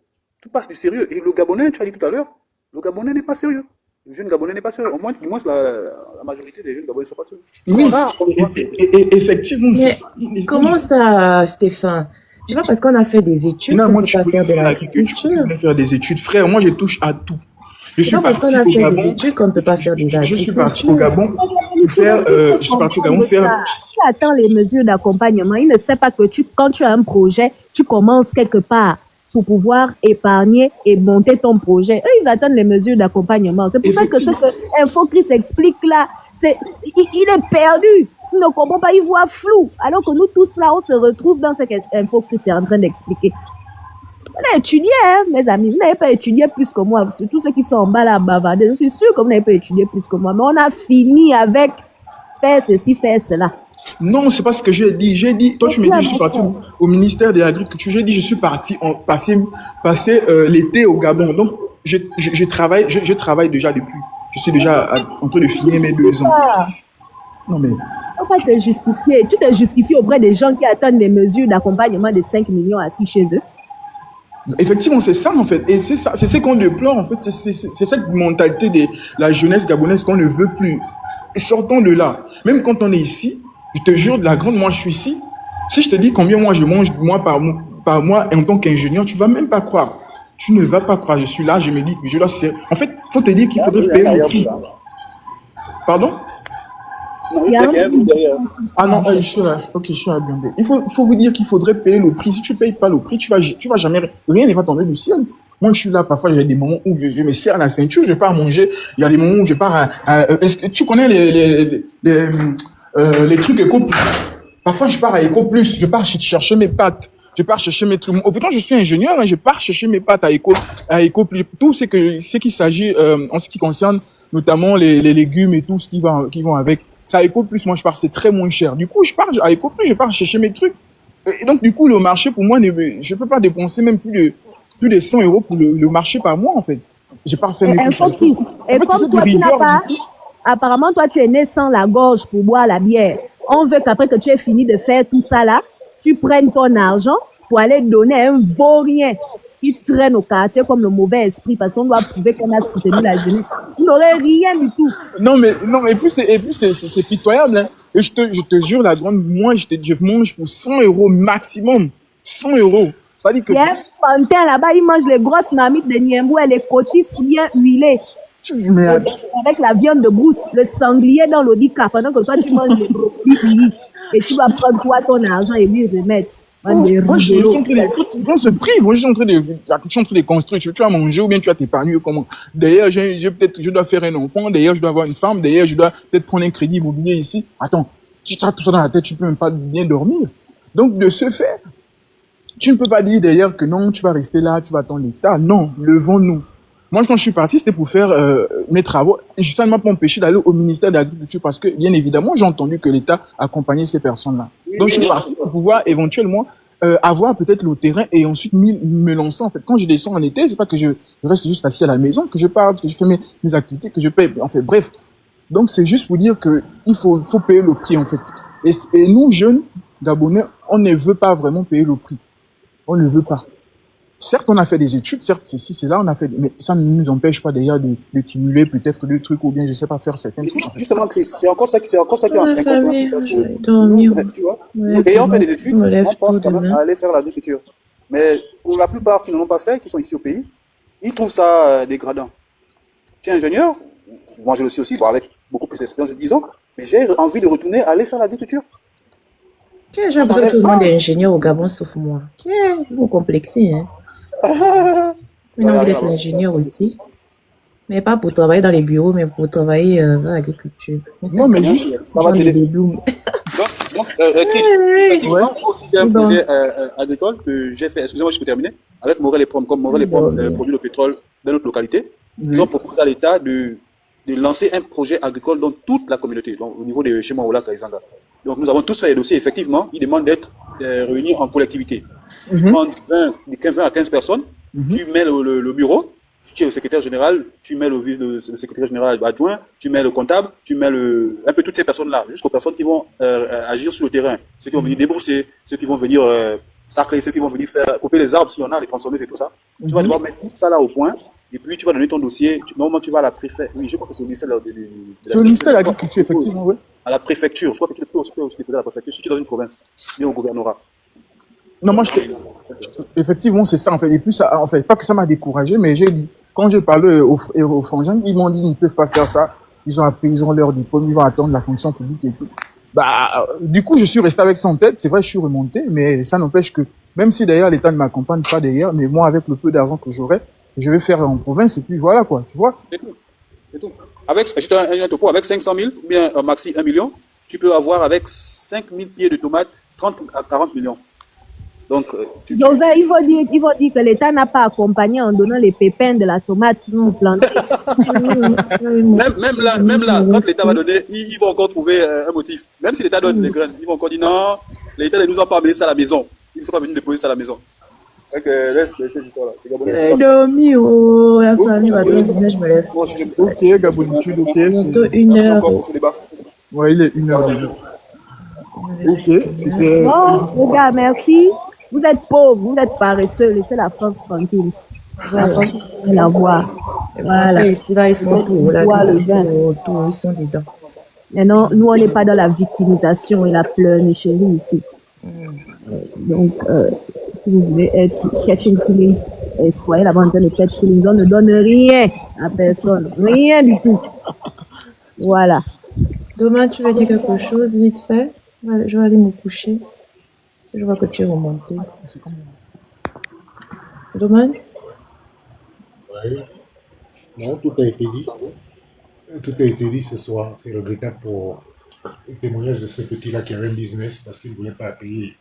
S4: Tout passe du sérieux. Et le Gabonais, tu as dit tout à l'heure, le Gabonais n'est pas sérieux. Le jeune Gabonais n'est pas sérieux. Au moins la majorité des jeunes Gabonais ne sont pas sérieux. Ils sont rares.
S8: Effectivement, c'est ça.
S1: Comment ça, Stéphane? C'est pas parce qu'on a fait des études qu'on ne peut pas faire de l'agriculture.
S8: Je peux faire des études. Frère, moi, je touche à tout. Je suis
S1: C'est pas parce qu'on
S8: parti
S1: a
S8: au
S1: fait des
S8: Gabon.
S1: études qu'on ne peut pas faire de l'agriculture.
S8: Je suis parti au Gabon faire.
S3: Tu attends les mesures d'accompagnement. Il ne sait pas que quand tu as un projet, tu commences quelque part pour pouvoir épargner et monter ton projet. Eux, ils attendent les mesures d'accompagnement. C'est pour ça que ce que InfoChris explique là, il est perdu. Il ne comprend pas, il voit flou. Alors que nous tous là, on se retrouve dans ce qu'InfoChris est en train d'expliquer. On a étudié, hein, mes amis. Vous n'avez pas étudié plus que moi. Surtout ceux qui sont en bas là à bavarder. Je suis sûr que vous n'avez pas étudié plus que moi. Mais on a fini avec faire ceci, faire cela.
S8: Non, c'est pas ce que j'ai dit. J'ai dit, toi tu me dis, je suis parti au ministère de l'Agriculture. J'ai dit, je suis parti passer l'été au Gabon. Donc, je travaille déjà depuis. Je suis déjà en train de finir mes 2 ans. Non, mais.
S3: On va te justifier. Tu te justifies auprès des gens qui attendent des mesures d'accompagnement de 5 millions assis chez eux.
S8: Effectivement, c'est ça en fait. Et c'est ça, c'est ce qu'on déplore en fait. C'est cette mentalité de la jeunesse gabonaise qu'on ne veut plus. Et sortons de là. Même quand on est ici, je te jure, de la grande, moi je suis ici. Si je te dis combien moi je mange par mois en tant qu'ingénieur, tu vas même pas croire. Tu ne vas pas croire. Je suis là, je me dis, je dois. En fait, faut te dire qu'il faudrait payer le prix. Pardon? Ah non, je suis là. Ok, je suis là bien. Il faut vous dire qu'il faudrait payer le prix. Si tu payes pas le prix, tu vas jamais. Rien ne va tomber du ciel. Moi, je suis là. Parfois, il y a des moments où je me serre la ceinture, je pars manger. Il y a des moments où je pars est-ce que tu connais les trucs Eco Plus? Parfois, je pars à Eco Plus. Je pars chercher mes pâtes. Je pars chercher mes trucs. Pourtant, je suis ingénieur, hein, je pars chercher mes pâtes à Eco Plus. Tout ce qu'il s'agit, en ce qui concerne notamment les légumes et tout ce qui vont avec. Ça, Eco Plus, moi, je pars, c'est très moins cher. Du coup, je pars à Eco Plus, je pars chercher mes trucs. Et donc, du coup, le marché, pour moi, je peux pas dépenser même plus de 100 € pour le marché par mois, en fait. J'ai pas refait mes courses.
S3: Et comme toi, tu n'as pas, apparemment, toi, tu es né sans la gorge pour boire la bière. On veut qu'après que tu aies fini de faire tout ça là, tu prennes ton argent pour aller donner à un vaurien qui traîne au quartier comme le mauvais esprit, parce qu'on doit prouver qu'on a soutenu la jeunesse. Vous n'aurez rien du tout.
S8: Non, mais puis c'est pitoyable, hein. Et je te jure, la grande, moi, je mange pour 100 € maximum. 100 €. Ça dit que.
S3: Il y a un pantin là-bas, il mange les grosses marmites de Niembou et les cotis bien huilés. Avec la viande de brousse, le sanglier dans l'Odika, pendant que toi, tu manges les brocolis. Et tu vas prendre toi ton argent et lui remettre.
S8: Moi, je suis en train de... On se prive, moi, je suis en train de construire. Tu vas manger ou bien tu vas t'épargner comment? D'ailleurs, peut-être, je dois faire un enfant. D'ailleurs, je dois avoir une femme. D'ailleurs, je dois peut-être prendre un crédit immobilier ici. Attends, tu as tout ça dans la tête, tu peux même pas bien dormir. Donc, de ce fait, tu ne peux pas dire d'ailleurs que non, tu vas rester là, tu vas attendre l'État. Non, levons-nous. Moi, quand je suis parti, c'était pour faire mes travaux, et justement pour m'empêcher d'aller au ministère de l'Agriculture, parce que, bien évidemment, j'ai entendu que l'État accompagnait ces personnes-là. Donc, je suis parti pour pouvoir éventuellement avoir peut-être le terrain et ensuite me lancer. En fait, quand je descends en été, c'est pas que je reste juste assis à la maison, que je parle, que je fais mes activités, que je paye. En fait, bref. Donc, c'est juste pour dire que il faut payer le prix, en fait. Et nous, jeunes Gabonais, on ne veut pas vraiment payer le prix. On ne veut pas. Certes, on a fait des études, certes, c'est là, on a fait, mais ça ne nous empêche pas d'ailleurs de cumuler peut-être des trucs ou bien, je sais pas, faire certains trucs.
S4: Justement, Chris, c'est encore ça qui est incompréhensible parce que tu vois,
S1: Ouais,
S4: ayant fait des études,
S1: je me lève
S4: on pense
S1: tôt
S4: quand même
S1: demain.
S4: à aller faire l'agriculture. Mais pour la plupart qui ne l'ont pas fait, qui sont ici au pays, ils trouvent ça dégradant. Tu es ingénieur, moi je le suis aussi, bon, avec beaucoup plus d'expérience de 10 ans, mais j'ai envie de retourner aller faire l'agriculture.
S1: J'ai l'impression que tout le monde est ingénieur au Gabon sauf moi. Vous complexez, hein. J'ai envie d'être ingénieur aussi. Mais pas pour travailler dans les bureaux, mais pour travailler dans l'agriculture.
S8: Non, mais juste,
S4: ça va
S1: Genre
S4: t'aider.
S1: les blooms.
S4: Donc, Chris, effectivement, moi aussi j'ai un projet agricole que j'ai fait, excusez-moi, je peux terminer, avec Morel et Prom, comme Morel et Prom produit le pétrole dans notre localité. Ils ont proposé à l'État de lancer un projet agricole dans toute la communauté, donc au niveau de chez moi, au lac Kaizanga. Donc nous avons tous fait les dossiers, effectivement, ils demandent d'être réunis en collectivité. Tu prends 20 à 15 personnes, tu mets le bureau, tu es le secrétaire général, tu mets le secrétaire général adjoint, tu mets le comptable, tu mets un peu toutes ces personnes-là, jusqu'aux personnes qui vont agir sur le terrain, ceux qui vont venir débrousser, ceux qui vont venir sacler, ceux qui vont venir couper les arbres s'il y en a, les transformer et tout ça. Tu vas devoir mettre tout ça là au point, et puis tu vas donner ton dossier, normalement tu vas à la préfecture, oui, je crois que c'est au ministère
S8: de l'Agriculture, effectivement, oui.
S4: À la préfecture, je crois que tu peux aussi déposer à la préfecture, si tu es dans une province, mais au gouvernorat.
S8: Non, moi, effectivement, c'est ça, en fait. Et puis, ça, en fait, pas que ça m'a découragé, mais quand j'ai parlé aux frangins, ils m'ont dit qu'ils ne peuvent pas faire ça. Ils ont leur diplôme, ils vont attendre la fonction publique et tout. Bah, du coup, je suis resté avec ça en tête. C'est vrai, je suis remonté, mais ça n'empêche que, même si d'ailleurs l'État ne m'accompagne pas d'ailleurs, mais moi, avec le peu d'argent que j'aurai, je vais faire en province et puis voilà, quoi, tu vois.
S4: C'est tout. Avec 500 000, ou bien maxi 1 million, tu peux avoir avec 5 000 pieds de tomates, 30 à 40 millions. Donc,
S3: ils vont dire que l'État n'a pas accompagné en donnant les pépins de la tomate qu'ils ont plantés.
S4: même là, quand l'État va donner, ils vont encore trouver un motif. Même si l'État donne les graines, ils vont encore dire non, l'État ne nous a pas amené ça à la maison. Ils ne sont pas venus déposer ça à la maison. Donc, laisse cette histoire-là.
S1: La famille va dire, je me lève.
S8: Ok, Gabonitude, ok.
S1: Bientôt 1h.
S8: Ouais, il est 1h déjà. Ok, c'était...
S3: Bon, les gars, merci. Vous êtes pauvres, vous êtes paresseux, laissez la France tranquille. Voilà, la voir.
S1: Voilà. Ici, là, ils font tout. Là, ils sont dedans.
S3: Mais non, nous, on n'est pas dans la victimisation et la pleurnicherie ici. Donc, si vous voulez être catching feelings, soyez la bande de catch feelings. On ne donne rien à personne. Rien du tout. Voilà.
S1: Demain, tu veux dire quelque chose, vite fait? Je vais aller me coucher. Je vois que tu es remonté. Demain?
S9: Oui. Non, tout a été dit. Tout a été dit ce soir. C'est regrettable pour le témoignage de ce petit-là qui avait un business parce qu'il ne voulait pas payer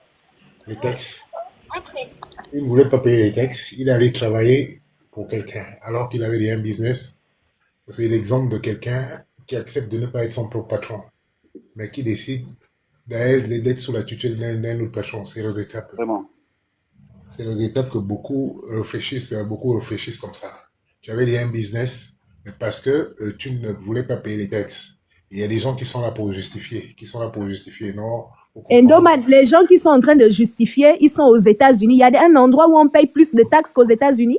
S9: les taxes. Il ne voulait pas payer les taxes. Il est allé travailler pour quelqu'un alors qu'il avait déjà un business. C'est l'exemple de quelqu'un qui accepte de ne pas être son propre patron, mais qui décide d'être sous la tutelle d'un autre patron. C'est regrettable.
S4: Vraiment.
S9: C'est regrettable que beaucoup réfléchissent comme ça. Tu avais déjà un business, mais parce que tu ne voulais pas payer les taxes. Il y a des gens qui sont là pour justifier, non.
S3: Les gens qui sont en train de justifier, ils sont aux États-Unis. Il y a un endroit où on paye plus de taxes qu'aux États-Unis.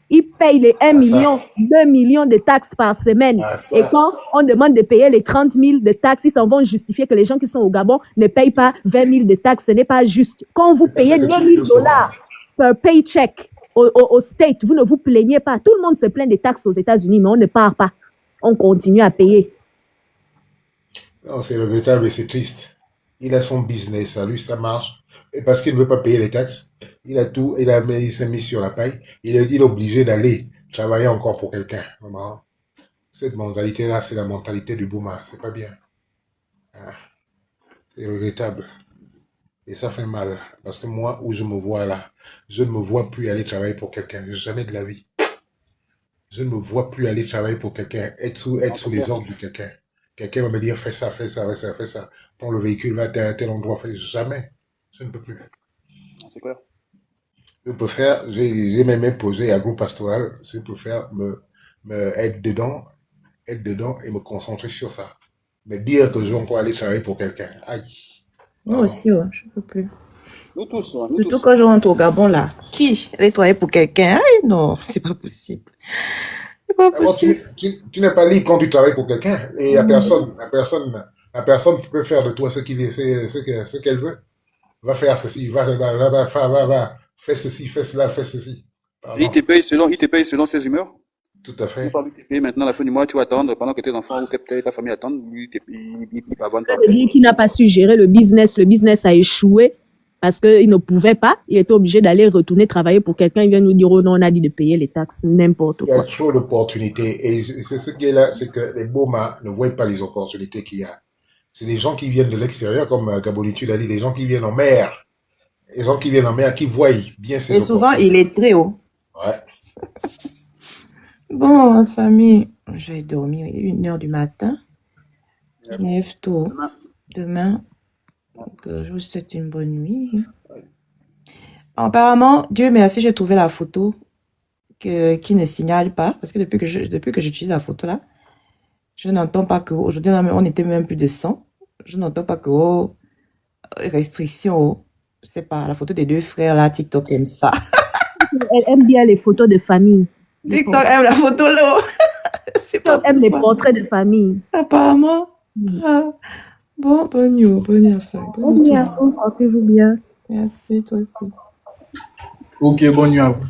S3: Ils payent les 1 million, 2 millions de taxes par semaine. Et quand on demande de payer les 30 000 de taxes, ils s'en vont justifier que les gens qui sont au Gabon ne payent pas 20 000 de taxes. Ce n'est pas juste. Quand vous payez 2 000 $ per paycheck au State, vous ne vous plaignez pas. Tout le monde se plaint des taxes aux États-Unis, mais on ne part pas. On continue à payer.
S9: Non, c'est regrettable et c'est triste. Il a son business, à lui ça marche. Et parce qu'il ne veut pas payer les taxes, il s'est mis sur la paille. Il est obligé d'aller travailler encore pour quelqu'un. Vraiment. Cette mentalité-là, c'est la mentalité du boomer. C'est pas bien. Ah, c'est regrettable. Et ça fait mal. Parce que moi, où je me vois là, je ne me vois plus aller travailler pour quelqu'un. Jamais de la vie. Je ne me vois plus aller travailler pour quelqu'un, être sous les ordres de quelqu'un. Quelqu'un va me dire, fais ça, fais ça, fais ça, fais ça. Prends le véhicule, va à tel endroit. Jamais. Je ne peux plus.
S4: C'est clair.
S9: Je préfère, j'ai même posé à groupe pastoral, je préfère être dedans et me concentrer sur ça. Mais dire que je vais encore aller travailler pour quelqu'un, aïe.
S7: Moi aussi, ouais, je ne peux plus.
S4: Nous tous,
S7: Surtout quand je rentre au Gabon, là. Qui aller travailler pour quelqu'un? Aïe, non, c'est pas possible. C'est pas possible.
S9: Tu n'es pas libre quand tu travailles pour quelqu'un. Et la personne peut faire de toi ce qu'elle veut. Va faire ceci, va, fais ceci, fais cela, fais ceci.
S4: Il te paye selon ses humeurs.
S9: Tout à fait.
S4: Et maintenant, à la fin du mois, tu vas attendre pendant que tes enfants ou que ta famille attendent. Il va vendre.
S3: Lui qui n'a pas su gérer le business a échoué parce qu'il ne pouvait pas. Il était obligé d'aller retourner travailler pour quelqu'un. Il vient nous dire, oh non, on a dit de payer les taxes, n'importe quoi.
S9: Il y a trop d'opportunités. Et c'est ce qui est là, c'est que les Boma ne voient pas les opportunités qu'il y a. C'est des gens qui viennent de l'extérieur, comme Gabonitude a dit, des gens qui viennent en mer. Les gens qui viennent en mer, qui voient bien ces opportunités.
S7: Et souvent, il est très haut.
S9: Ouais.
S7: Bon, famille, je vais dormir 1h du matin. Je me lève tôt. Demain. Donc, je vous souhaite une bonne nuit. Apparemment, Dieu merci, j'ai trouvé la photo qui ne signale pas. Parce que depuis que j'utilise la photo là, je n'entends pas que aujourd'hui, on était même plus de 100. Je n'entends pas que restriction. Je sais pas, la photo des deux frères là, TikTok aime ça.
S3: Elle aime bien les photos de famille.
S7: TikTok aime la photo là.
S3: TikTok aime les portraits de famille.
S7: Apparemment. Ah. Bon, bonne nuit, bonne nuit.
S3: Bonne nuit à vous, portez-vous bien.
S7: Merci, toi aussi.
S8: Ok, bonne nuit à vous.